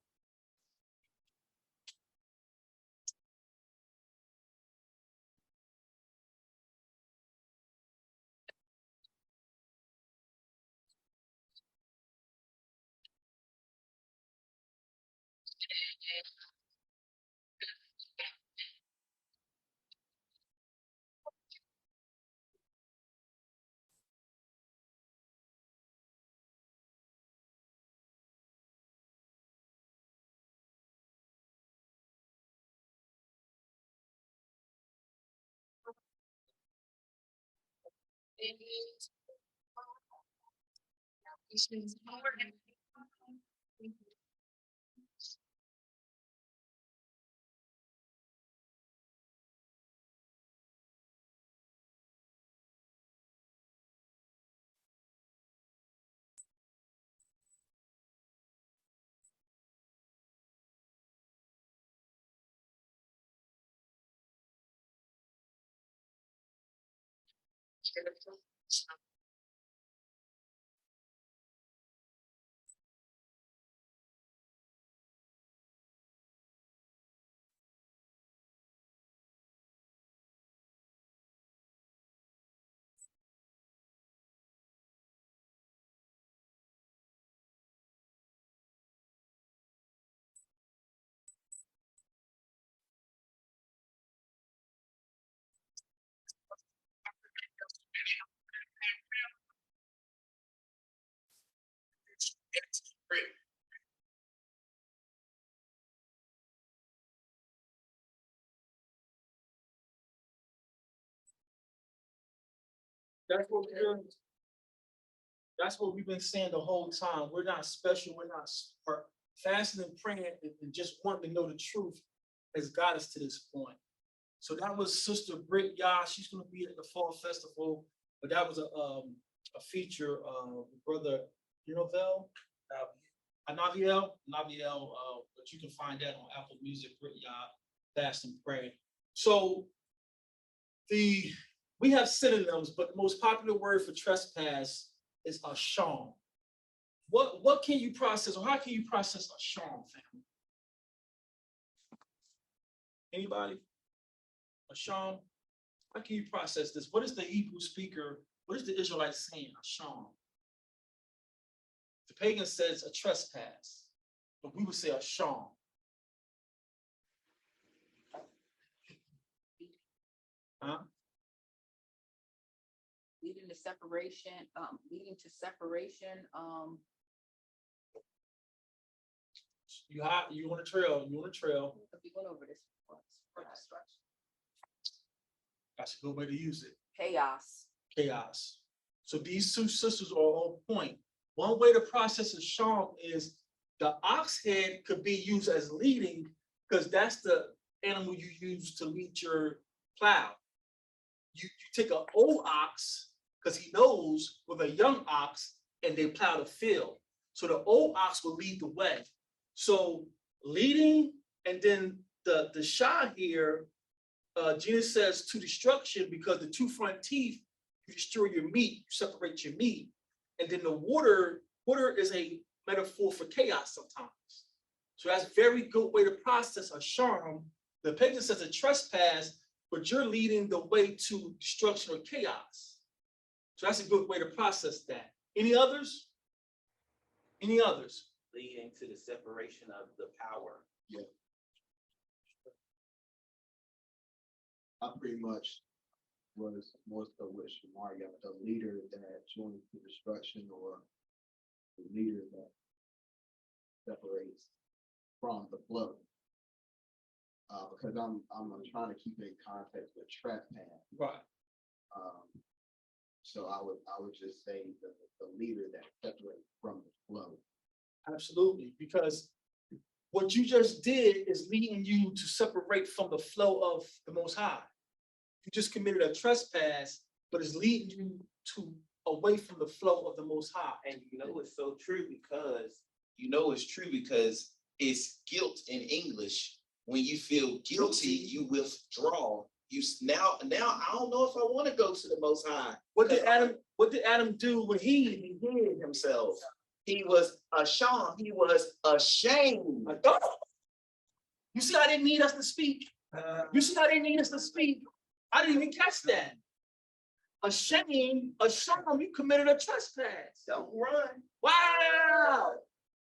That's what we've been saying the whole time. We're not special. We're not fasting and praying and just wanting to know the truth has got us to this point. So that was Sister Brit Yah. She's going to be at the Fall Festival, but that was a feature of Brother Naviel, but you can find that on Apple Music, Brit Yah, Fast and Pray. So we have synonyms, but the most popular word for trespass is asham. What can you process, or how can you process asham, family? Anybody? Asham, how can you process this? What is the Hebrew speaker? What is the Israelite saying? Asham. The pagan says a trespass, but we would say asham. Huh? Leading to separation. You on a trail. You on a trail. We went over this once. That's a good way to use it. Chaos. So these two sisters are on point. One way to process a sham is the ox head could be used as leading because that's the animal you use to lead your plow. You take an old ox because he knows with a young ox and they plow the field. So the old ox will lead the way. So leading, and then the shah here, Gina says to destruction because the two front teeth, you destroy your meat, you separate your meat. And then the water is a metaphor for chaos sometimes. So that's a very good way to process a sham The pagan says a trespass, but you're leading the way to destruction or chaos. So that's a good way to process that. Any others? Any others? Leading to the separation of the power. I pretty much was more so with Shamaria, the leader that joins the destruction or the leader that separates from the flow. Because I'm trying to keep it in context with trespass. Right. So I would just say the leader that separates from the flow. Absolutely, because what you just did is leading you to separate from the flow of the Most High. You just committed a trespass, but it's leading you to away from the flow of the Most High. And you know it's so true because it's guilt in English. When you feel guilty, you withdraw. Now I don't know if I want to go to the Most High. What did Adam do when he hid himself? He was ashamed. He was ashamed. You see, I didn't need us to speak. You see, I didn't need us to speak. I didn't even catch that. Ashamed, you committed a trespass. Don't run. Wow.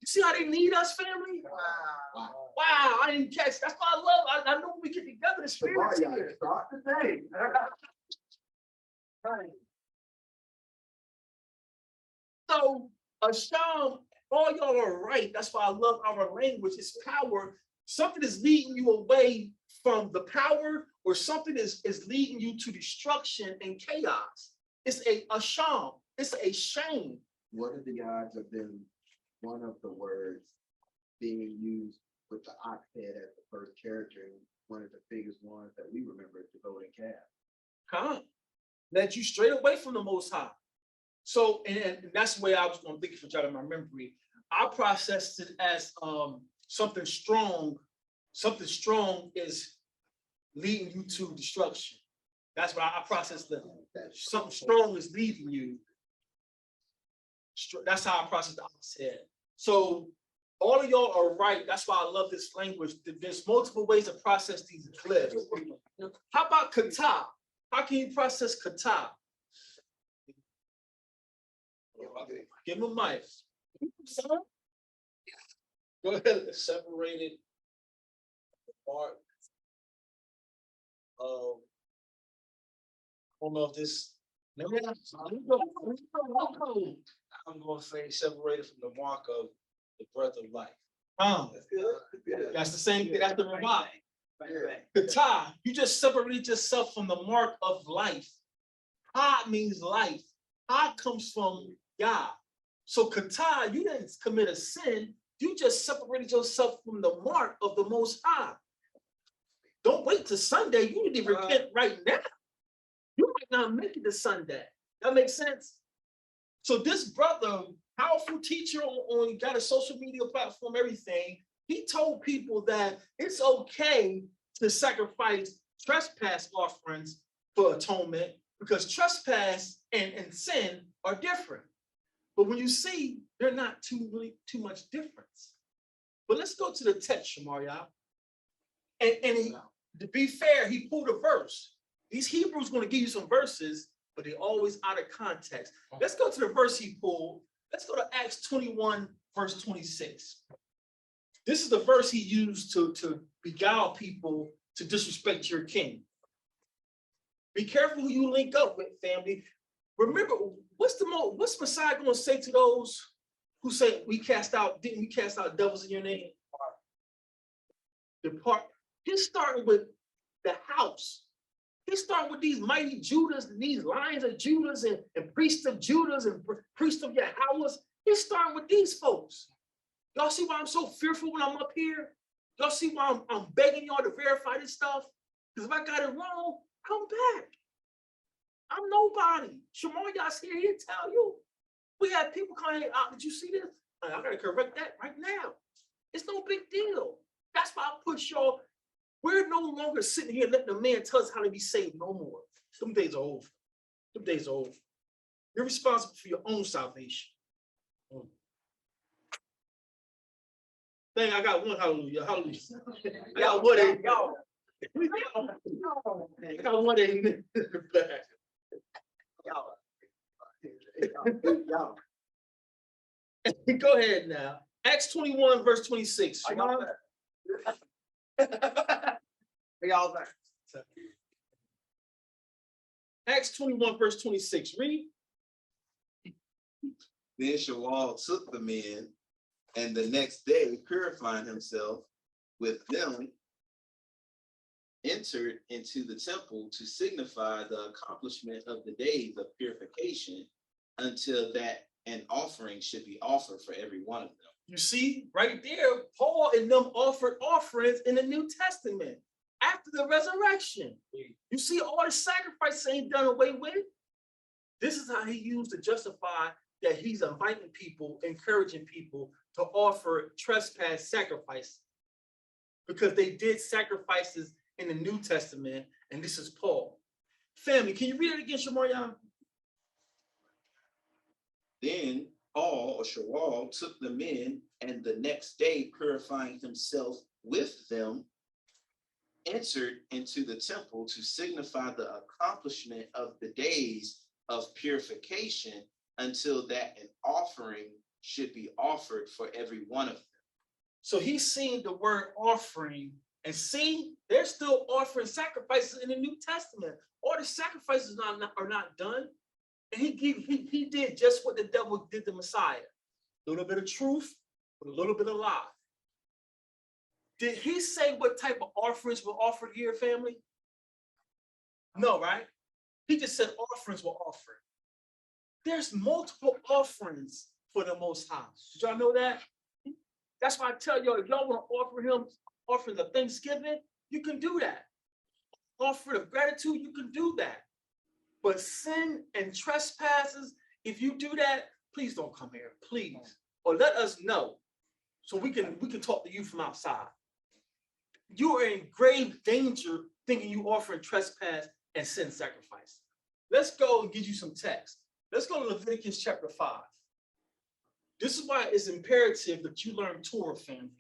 You see, I didn't need us, family. Wow, I didn't catch. That's why I love. I know when we get together, the spirit's here. Start today. Right. So, Asham, all y'all are right. That's why I love our language. It's power. Something is leading you away from the power, or something is leading you to destruction and chaos. It's a Asham. It's a shame. What are the odds of them, one of the words being used with the ox head as the first character, and one of the biggest ones that we remember is the golden calf? Come, led you straight away from the Most High. So, and that's the way I was going to think for y'all in my memory. I processed it as something strong. Something strong is leading you to destruction. That's what I processed it. Something strong is leading you. That's how I processed the opposite. So all of y'all are right. That's why I love this language. There's multiple ways to process these clips. How about kata? How can you process kata? Give him a mic. Go ahead. Separated part of, I don't know if this, I'm gonna say separated from the mark of the breath of life. That's good. That's the same thing. That's the revive. Kata, you just separated yourself from the mark of life. Ha means life. Ha comes from Yah. So kata, you didn't commit a sin. You just separated yourself from the mark of the Most High. Don't wait till Sunday. You need to repent right now. You might not make it to Sunday. That makes sense? So this brother, powerful teacher on got a social media platform, everything, he told people that it's okay to sacrifice trespass offerings for atonement because trespass and sin are different. But when you see, they're not too much difference. But let's go to the text, Shamaria. And to be fair, he pulled a verse. These Hebrews going to give you some verses, but they're always out of context. Let's go to the verse he pulled. Let's go to Acts 21, verse 26. This is the verse he used to beguile people to disrespect your king. Be careful who you link up with, family. Remember, what's Messiah going to say to those who say didn't we cast out devils in your name? Depart. He's starting with the house. He's starting with these mighty Judas, these lions of Judas and priests of Judas and priests of Yahweh's. He's starting with these folks. Y'all see why I'm so fearful when I'm up here? Y'all see why I'm begging y'all to verify this stuff? Because if I got it wrong, come back. I'm nobody. Shemariah's here, he'll tell you. We had people coming out. Did you see this? I gotta correct that right now. It's no big deal. That's why I push y'all. We're no longer sitting here letting the man tell us how to be saved no more. Them days are over. Them days are over. You're responsible for your own salvation. Dang, I got one hallelujah. Hallelujah. I got one. Y'all. I want it back. Y'all. Go ahead now. Acts 21, verse 26. Shimon? Y'all there. Acts 21, verse 26. Read. Then Shawal took the men, and the next day, purifying himself with them, entered into the temple to signify the accomplishment of the days of purification, until that an offering should be offered for every one of them. You see, right there, Paul and them offered offerings in the New Testament after the resurrection. You see, all the sacrifices ain't done away with. This is how he used to justify that he's inviting people, encouraging people to offer trespass sacrifice, because they did sacrifices in the New Testament, and this is Paul. Family, can you read it again, Shamariah? Then Paul or Shawal took the men, and the next day, purifying himself with them, entered into the temple to signify the accomplishment of the days of purification, until that an offering should be offered for every one of them. So he's seeing the word offering, and see, they're still offering sacrifices in the New Testament. All the sacrifices are not done. And he did just what the devil did to Messiah. A little bit of truth, with a little bit of lie. Did he say what type of offerings were offered here, family? No, right? He just said offerings were offered. There's multiple offerings for the Most High. Did y'all know that? That's why I tell y'all, if y'all want to offer him offerings of thanksgiving, you can do that. Offering of gratitude, you can do that. But sin and trespasses, if you do that, please don't come here, please. Or let us know so we can talk to you from outside. You are in grave danger thinking you offering trespass and sin sacrifice. Let's go and give you some text. Let's go to Leviticus chapter 5. This is why it's imperative that you learn Torah, family.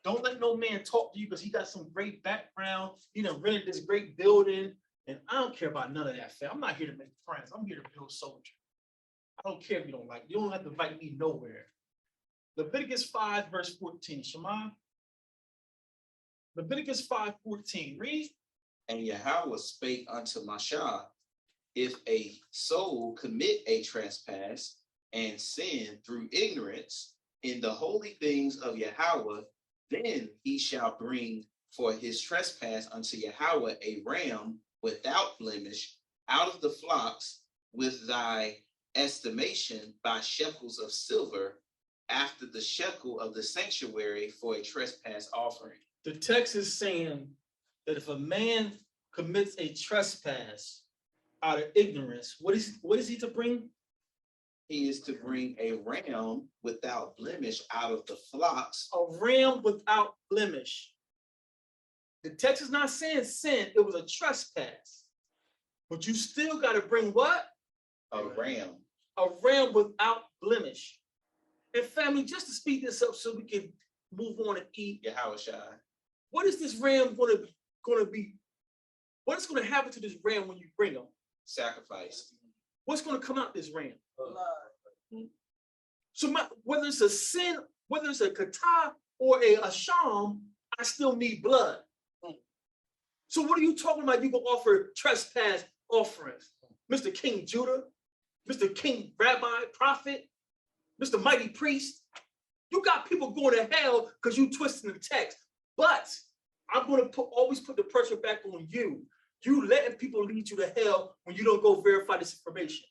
Don't let no man talk to you because he got some great background. He done rented this great building. And I don't care about none of that, fam. I'm not here to make friends. I'm here to build soldiers. I don't care if you don't like. You don't have to invite me nowhere. Leviticus 5, verse 14. Shema. Leviticus 5:14. Read. And Yahweh spake unto Mashah, if a soul commit a trespass and sin through ignorance in the holy things of Yahweh, then he shall bring for his trespass unto Yahweh a ram without blemish out of the flocks, with thy estimation by shekels of silver, after the shekel of the sanctuary, for a trespass offering. The text is saying that if a man commits a trespass out of ignorance, what is he to bring? He is to bring a ram without blemish out of the flocks. A ram without blemish. The text is not saying sin, it was a trespass. But you still got to bring what? A ram. A ram without blemish. And family, just to speed this up so we can move on and eat. Yahweh Shai. What is this ram going to be? What is going to happen to this ram when you bring him? Sacrifice. What's going to come out this ram? Blood. So whether it's a sin, whether it's a kata or a asham, I still need blood. So what are you talking about? You can offer trespass offerings, Mr. King Judah, Mr. King Rabbi, Prophet, Mr. Mighty Priest. You got people going to hell because you twisting the text. But I'm going to always put the pressure back on you. You letting people lead you to hell when you don't go verify this information.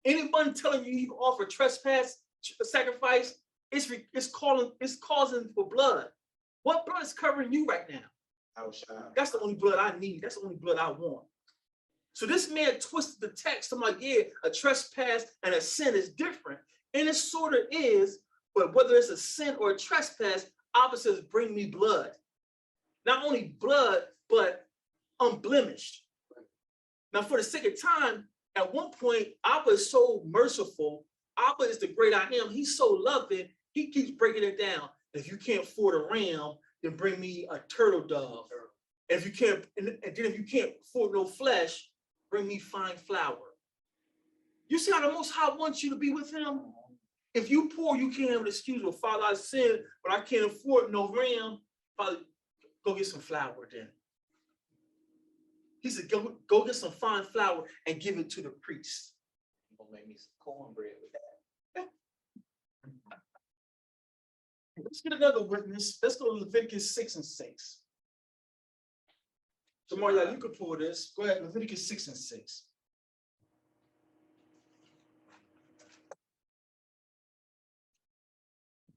Anyone telling you you can offer trespass sacrifice, it's causing for blood. What blood is covering you right now? That's the only blood I need. That's the only blood I want. So this man twisted the text. I'm like, yeah, a trespass and a sin is different. And it sort of is, but whether it's a sin or a trespass, opposites bring me blood. Not only blood, but unblemished. Now, for the sake of time, at one point, Abba is so merciful. Abba is the great I am. He's so loving. He keeps breaking it down. If you can't afford a ram, then bring me a turtle dove. If you can't, and then if you can't afford no flesh, bring me fine flour. You see how the Most High wants you to be with him? If you poor, you can't have an excuse. Well, Father, I sinned, but I can't afford no ram. Father, go get some flour then. He said, go get some fine flour and give it to the priest. You're gonna make me some cornbread with that. Let's get another witness. Let's go to Leviticus 6 and 6. So Maria, you can pull this. Go ahead, Leviticus 6 and 6.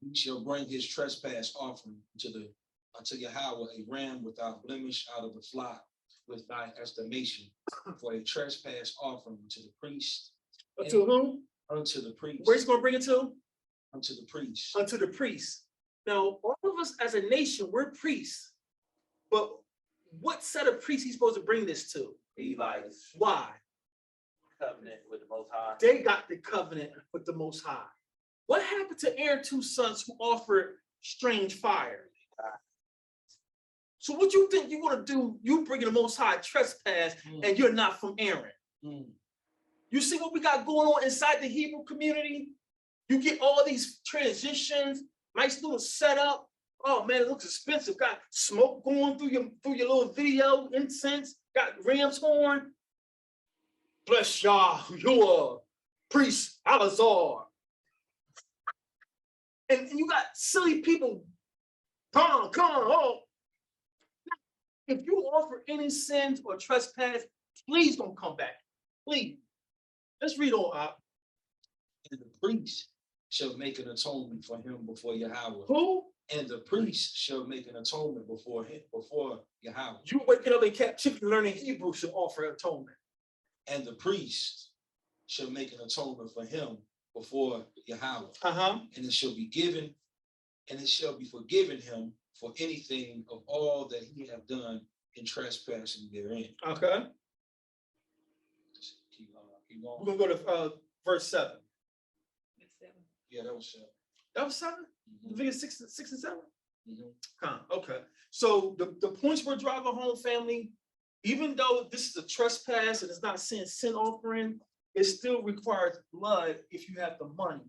He shall bring his trespass offering unto Yahweh a ram without blemish out of the flock with thy estimation for a trespass offering to the priest. Unto whom? Unto the priest. Where's he going to bring it to? Unto the priest. Unto the priest. Now, all of us as a nation, we're priests. But what set of priests he's supposed to bring this to? Levites. Why? Covenant with the Most High. They got the covenant with the Most High. What happened to Aaron's 2 sons who offered strange fire? So what you think you want to do? You bringing the Most High trespass and you're not from Aaron. You see what we got going on inside the Hebrew community? You get all these transitions, nice little setup. Oh man, it looks expensive. Got smoke going through your little video, incense, got ram's horn. Bless Yah, you are priest Alazar. And you got silly people. Come, oh. If you offer any sins or trespass, please don't come back. Please. Let's read on up. And the priest shall make an atonement for him before Yahweh. Who? And the priest shall make an atonement before him, before Yahweh. You waking up in captivity learning Hebrew should offer atonement. And the priest shall make an atonement for him before Yahweh. And it shall be given, and it shall be forgiven him for anything of all that he have done in trespassing therein. Okay. Keep going. We're gonna go to verse 7. Yeah, that was 7. That was 7? Mhm. Leviticus 6 and 7? Mhm. Okay. So the points we're driving home, family, even though this is a trespass and it's not a sin offering, it still requires blood if you have the money.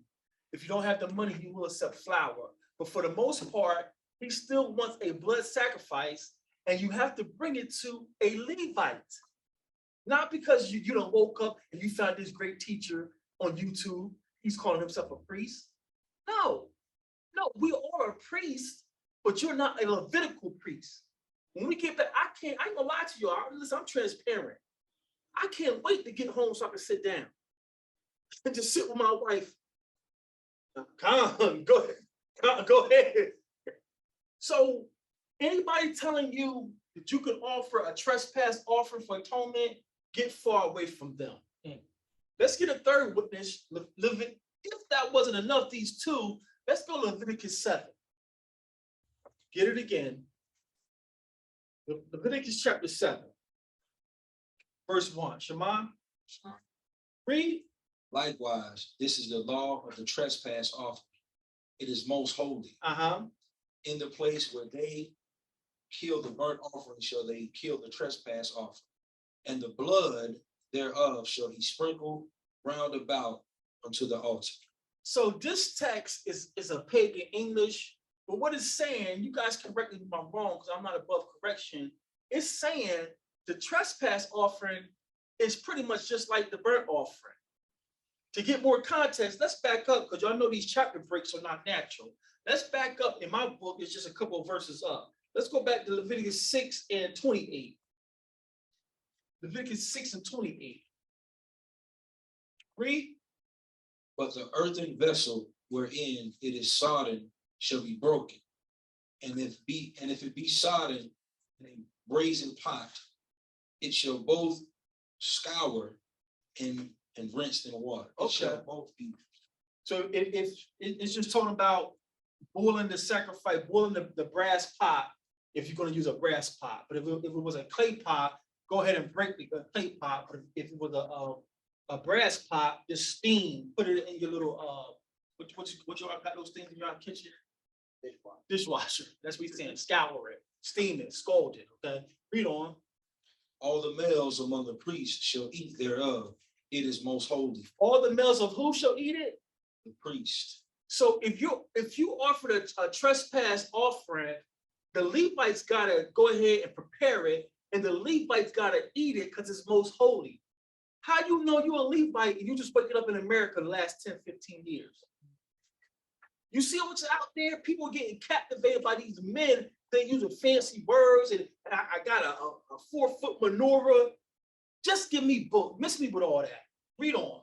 If you don't have the money, you will accept flour. But for the most part, he still wants a blood sacrifice, and you have to bring it to a Levite. Not because you done woke up and you found this great teacher on YouTube. He's calling himself a priest. No, we are a priest, but you're not a Levitical priest. When we get back, I ain't gonna lie to you. Listen, I'm transparent. I can't wait to get home so I can sit down and just sit with my wife. Come on, go ahead. Go ahead. So anybody telling you that you can offer a trespass offering for atonement, get far away from them. Let's get a third witness. If that wasn't enough, these two, let's go to Leviticus 7. Get it again. Leviticus chapter 7, verse 1. Shema, read. Likewise, this is the law of the trespass offering. It is most holy. In the place where they kill the burnt offering, shall they kill the trespass offering, and the blood thereof shall he sprinkle round about unto the altar. So this text is a pagan English, but what it's saying, you guys correct me if I'm wrong, because I'm not above correction. It's saying the trespass offering is pretty much just like the burnt offering. To get more context, let's back up, because y'all know these chapter breaks are not natural. Let's back up. In my book, it's just a couple of verses up. Let's go back to Leviticus 6 and 28. Leviticus 6 and 28. Read. But the earthen vessel wherein it is sodden shall be broken, and if it be sodden in a brazen pot, it shall both scour and rinsed in water. It shall both be. So it's just talking about boiling the sacrifice, boiling the brass pot, if you're going to use a brass pot. But if it was a clay pot, go ahead and break the clay pot. But if it was a brass pot, just steam, put it in your little what y'all got those things in your kitchen? Dishwasher. That's what he's saying. Scour it, steam it, scald it. Okay. Read on. All the males among the priests shall eat thereof. It is most holy. All the males of who shall eat it? The priest. So if you offered a trespass offering, the Levites gotta go ahead and prepare it, and the Levites gotta eat it because it's most holy. How you know you're a Levite and you just waking up in America the last 10, 15 years? You see what's out there? People getting captivated by these men. They using fancy words, and I got a 4-foot menorah. Just give me book. Miss me with all that. Read on.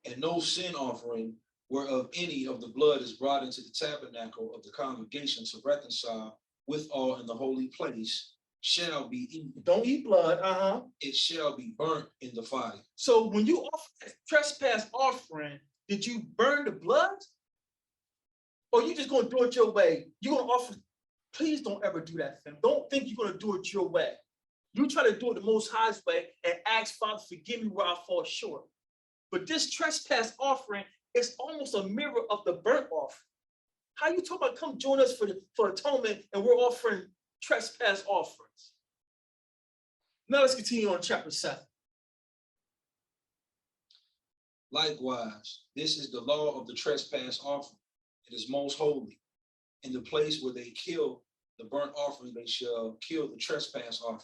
And no sin offering whereof any of the blood is brought into the tabernacle of the congregation to reconcile with all in the holy place shall be eaten. Don't eat blood. It shall be burnt in the fire. So when you offer a trespass offering, did you burn the blood? Or you just gonna do it your way? You're gonna offer. Please don't ever do that, fam. Don't think you're gonna do it your way. You try to do it the Most High's way and ask Father, forgive me where I fall short. But this trespass offering is almost a mirror of the burnt offering. How you talk about come join us for atonement and we're offering trespass offerings? Now let's continue on chapter 7. Likewise, this is the law of the trespass offering. It is most holy. In the place where they kill the burnt offering, they shall kill the trespass offering,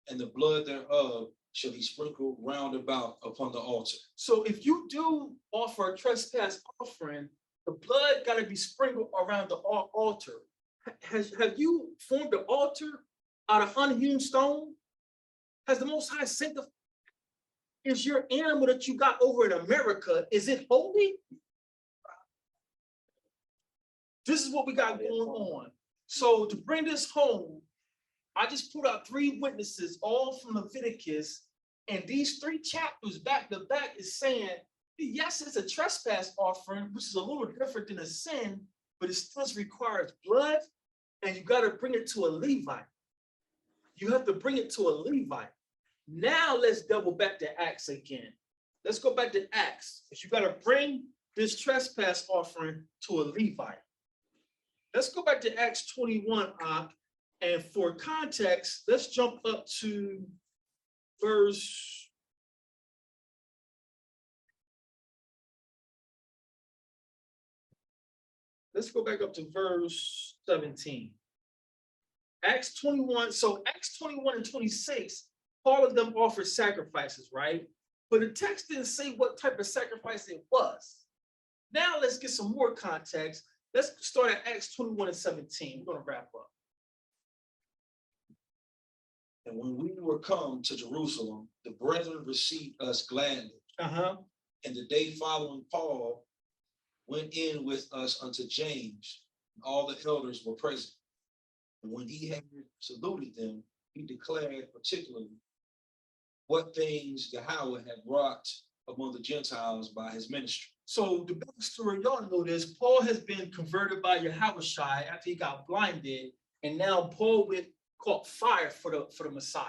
and the blood thereof shall be sprinkled round about upon the altar. So if you do offer a trespass offering, the blood got to be sprinkled around the altar. Have you formed an altar out of unhewn stone? Has the Most High sanctified? Is your animal that you got over in America, is it holy? This is what we got going on. So to bring this home, I just put out 3 witnesses, all from Leviticus, and these 3 chapters back to back is saying, yes, it's a trespass offering, which is a little different than a sin, but it still requires blood, and you got to bring it to a Levite. You have to bring it to a Levite. Now let's double back to Acts again. Let's go back to Acts. Because you got to bring this trespass offering to a Levite. Let's go back to Acts 21, and for context, let's jump up to verse. Let's go back up to verse 17. Acts 21, so Acts 21 and 26, all of them offered sacrifices, right? But the text didn't say what type of sacrifice it was. Now let's get some more context. Let's start at Acts 21 and 17. We're going to wrap up. And when we were come to Jerusalem, the brethren received us gladly. And the day following, Paul went in with us unto James. And all the elders were present. And when he had saluted them, he declared particularly what things Yahweh had wrought among the Gentiles by his ministry. So the backstory, y'all know this, Paul has been converted by Yahweh after he got blinded, and now Paul caught fire for the Messiah.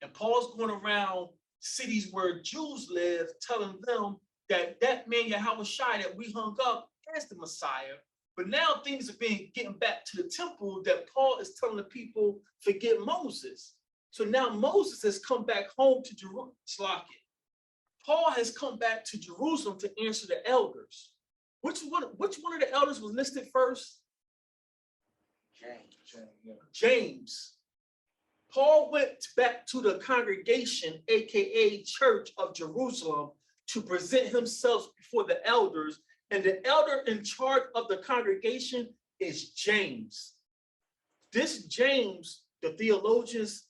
And Paul's going around cities where Jews live, telling them that man Yahweh that we hung up is the Messiah. But now things are getting back to the temple that Paul is telling the people, forget Moses. So now Moses has come back home to Jerusalem. Paul has come back to Jerusalem to answer the elders. Which one of the elders was listed first? James. Paul went back to the congregation, aka Church of Jerusalem, to present himself before the elders. And the elder in charge of the congregation is James. This James, the theologians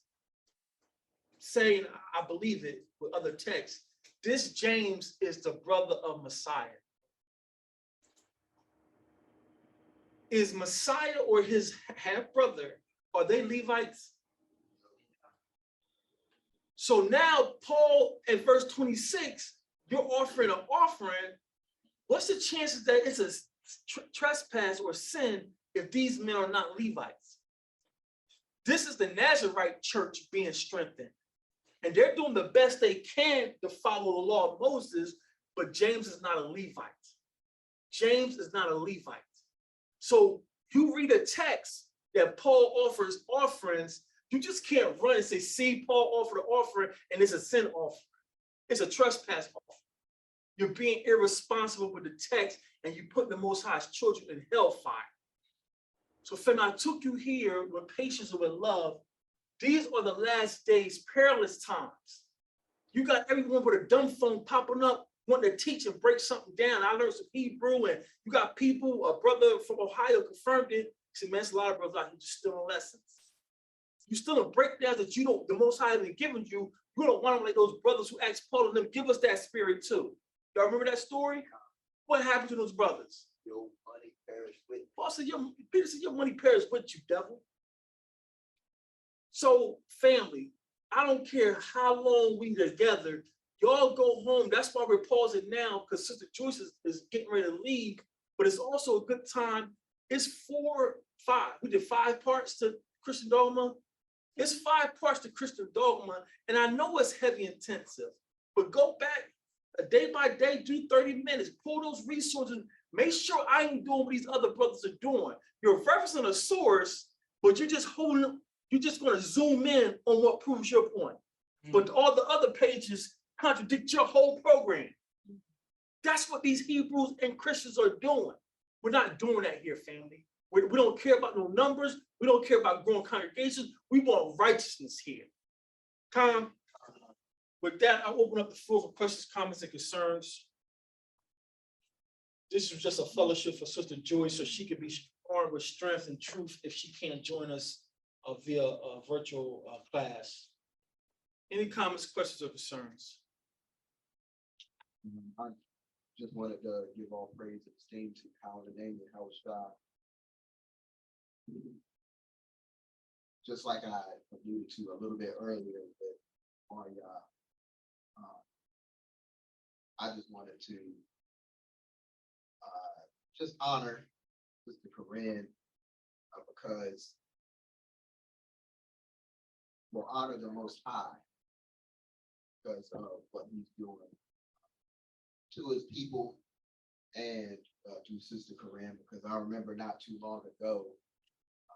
say, I believe it with other texts, this James is the brother of Messiah. Is Messiah or his half-brother, are they Levites? So now Paul at verse 26, you're offering an offering. What's the chances that it's a trespass or sin if these men are not Levites? This is the Nazarite church being strengthened. And they're doing the best they can to follow the law of Moses, but James is not a Levite. James is not a Levite. So you read a text that Paul offers offerings, you just can't run and say, see, Paul offered an offering and it's a sin offering. It's a trespass offering. You're being irresponsible with the text and you put the Most High's children in hellfire. So, fam, I took you here with patience and with love. These are the last days, perilous times. You got everyone with a dumb phone popping up, wanting to teach and break something down. I learned some Hebrew, and you got people, a brother from Ohio confirmed it. He said, man, it's a lot of brothers out here just stealing lessons. You stealing breakdowns that you don't, the Most High hasn't given you. You don't want them like those brothers who asked Paul and them, give us that spirit too. Y'all remember that story? What happened to those brothers? Your money perish with. Paul said, Peter said, your money perished with you, devil. So, family, I don't care how long we together, y'all go home. That's why we're pausing now, because Sister Joyce is getting ready to leave, but it's also a good time. It's 4, 5. We did 5 parts to Christian Dogma. It's 5 parts to Christian Dogma, and I know it's heavy intensive, but go back day by day, do 30 minutes, pull those resources, make sure I ain't doing what these other brothers are doing. You're referencing a source, but you're just holding, you're just going to zoom in on what proves your point. But all the other pages contradict your whole program. That's what these Hebrews and Christians are doing. We're not doing that here, family. We don't care about no numbers. We don't care about growing congregations. We want righteousness here. Tom, with that, I'll open up the floor for questions, comments, and concerns. This is just a fellowship for Sister Joyce so she can be armed with strength and truth if she can't join us via a virtual class. Any comments, questions, or concerns? I just wanted to give all praise and esteem to how the name and how it's God. Just like I alluded to a little bit earlier with Maria, I just wanted to just honor Sister Corinne because we'll honor the Most High because of what he's doing to his people and to Sister Corinne, because I remember not too long ago,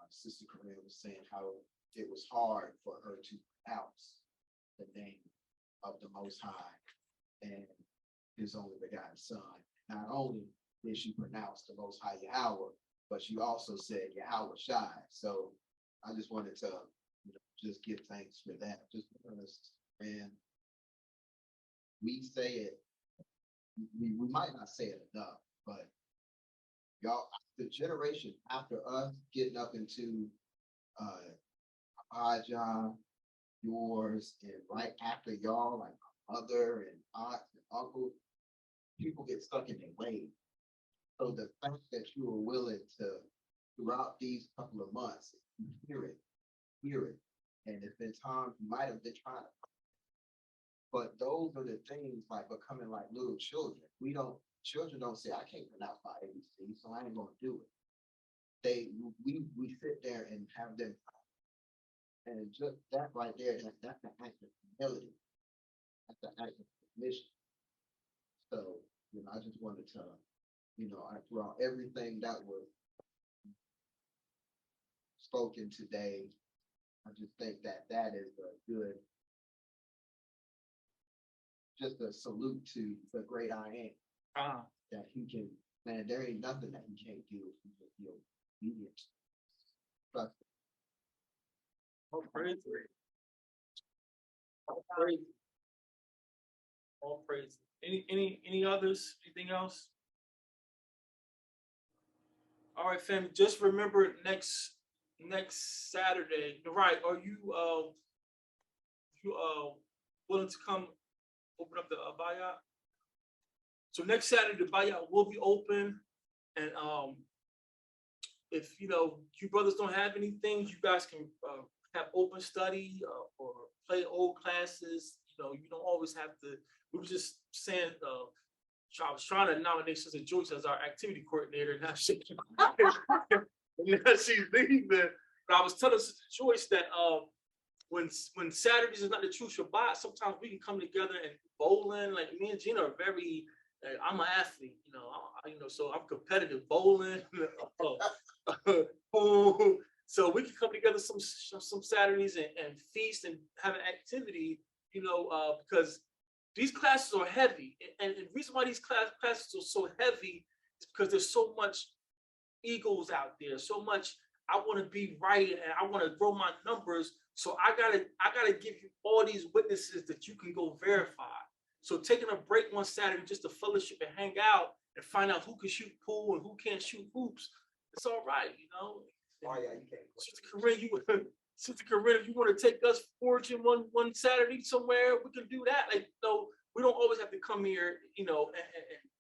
Sister Corinne was saying how it was hard for her to pronounce the name of the Most High and his only begotten Son. Not only did she pronounce the Most High Yahweh, but she also said Yahweh Shai. So I just wanted to just give thanks for that. Just because, man, we say it, we might not say it enough, but y'all, the generation after us getting up into Abijah, yours, and right after y'all, like my mother and aunt and uncle, people get stuck in their ways. So the fact that you were willing to, throughout these couple of months, you hear it, and it's been times you might have been trying to, but those are the things like becoming like little children. Children don't say, I can't pronounce my ABC, so I ain't gonna do it. We sit there and have them, and just that right there, that's an act of humility. That's an act of submission. So, I just wanted to, throughout everything that was spoken today, I just think that is a good, just a salute to the great I am. That he can, man, there ain't nothing that he can't do if he just be obedient. Trust him. All praise. All praise. All praise. Any others? Anything else? All right, fam. Just remember next Saturday. Right? Are you willing to come open up the Abaya? So next Saturday the Abaya will be open, and if you brothers don't have anything, you guys can have open study or play old classes. You don't always have to. We were just saying. I was trying to nominate Sister Joyce as our activity coordinator. Now she's leaving. But I was telling Sister Joyce that when Saturdays is not the true Shabbat, sometimes we can come together and bowling. Like me and Gina are very. I'm an athlete, so I'm competitive bowling. So we can come together some Saturdays and feast and have an activity, because these classes are heavy. And the reason why these classes are so heavy is because there's so much egos out there, so much I want to be right and I want to grow my numbers. So I gotta give you all these witnesses that you can go verify. So taking a break one Saturday just to fellowship and hang out and find out who can shoot pool and who can't shoot hoops, it's all right, Oh, yeah, you can't. Sister Corinne, if you want to take us foraging one Saturday somewhere, we can do that. Like, we don't always have to come here, and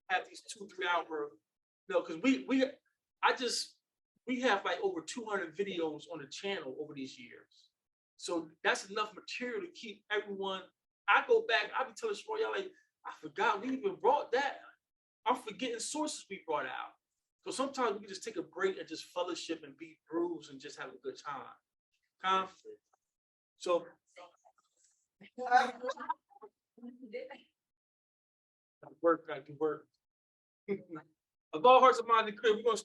have these 2-3 hour, because we have like over 200 videos on the channel over these years. So that's enough material to keep everyone. I go back, I be telling y'all, like, I forgot we even brought that. I'm forgetting sources we brought out. So sometimes we can just take a break and just fellowship and be bruised and just have a good time. So I do work. Of all hearts and minds and clear, we're gonna stay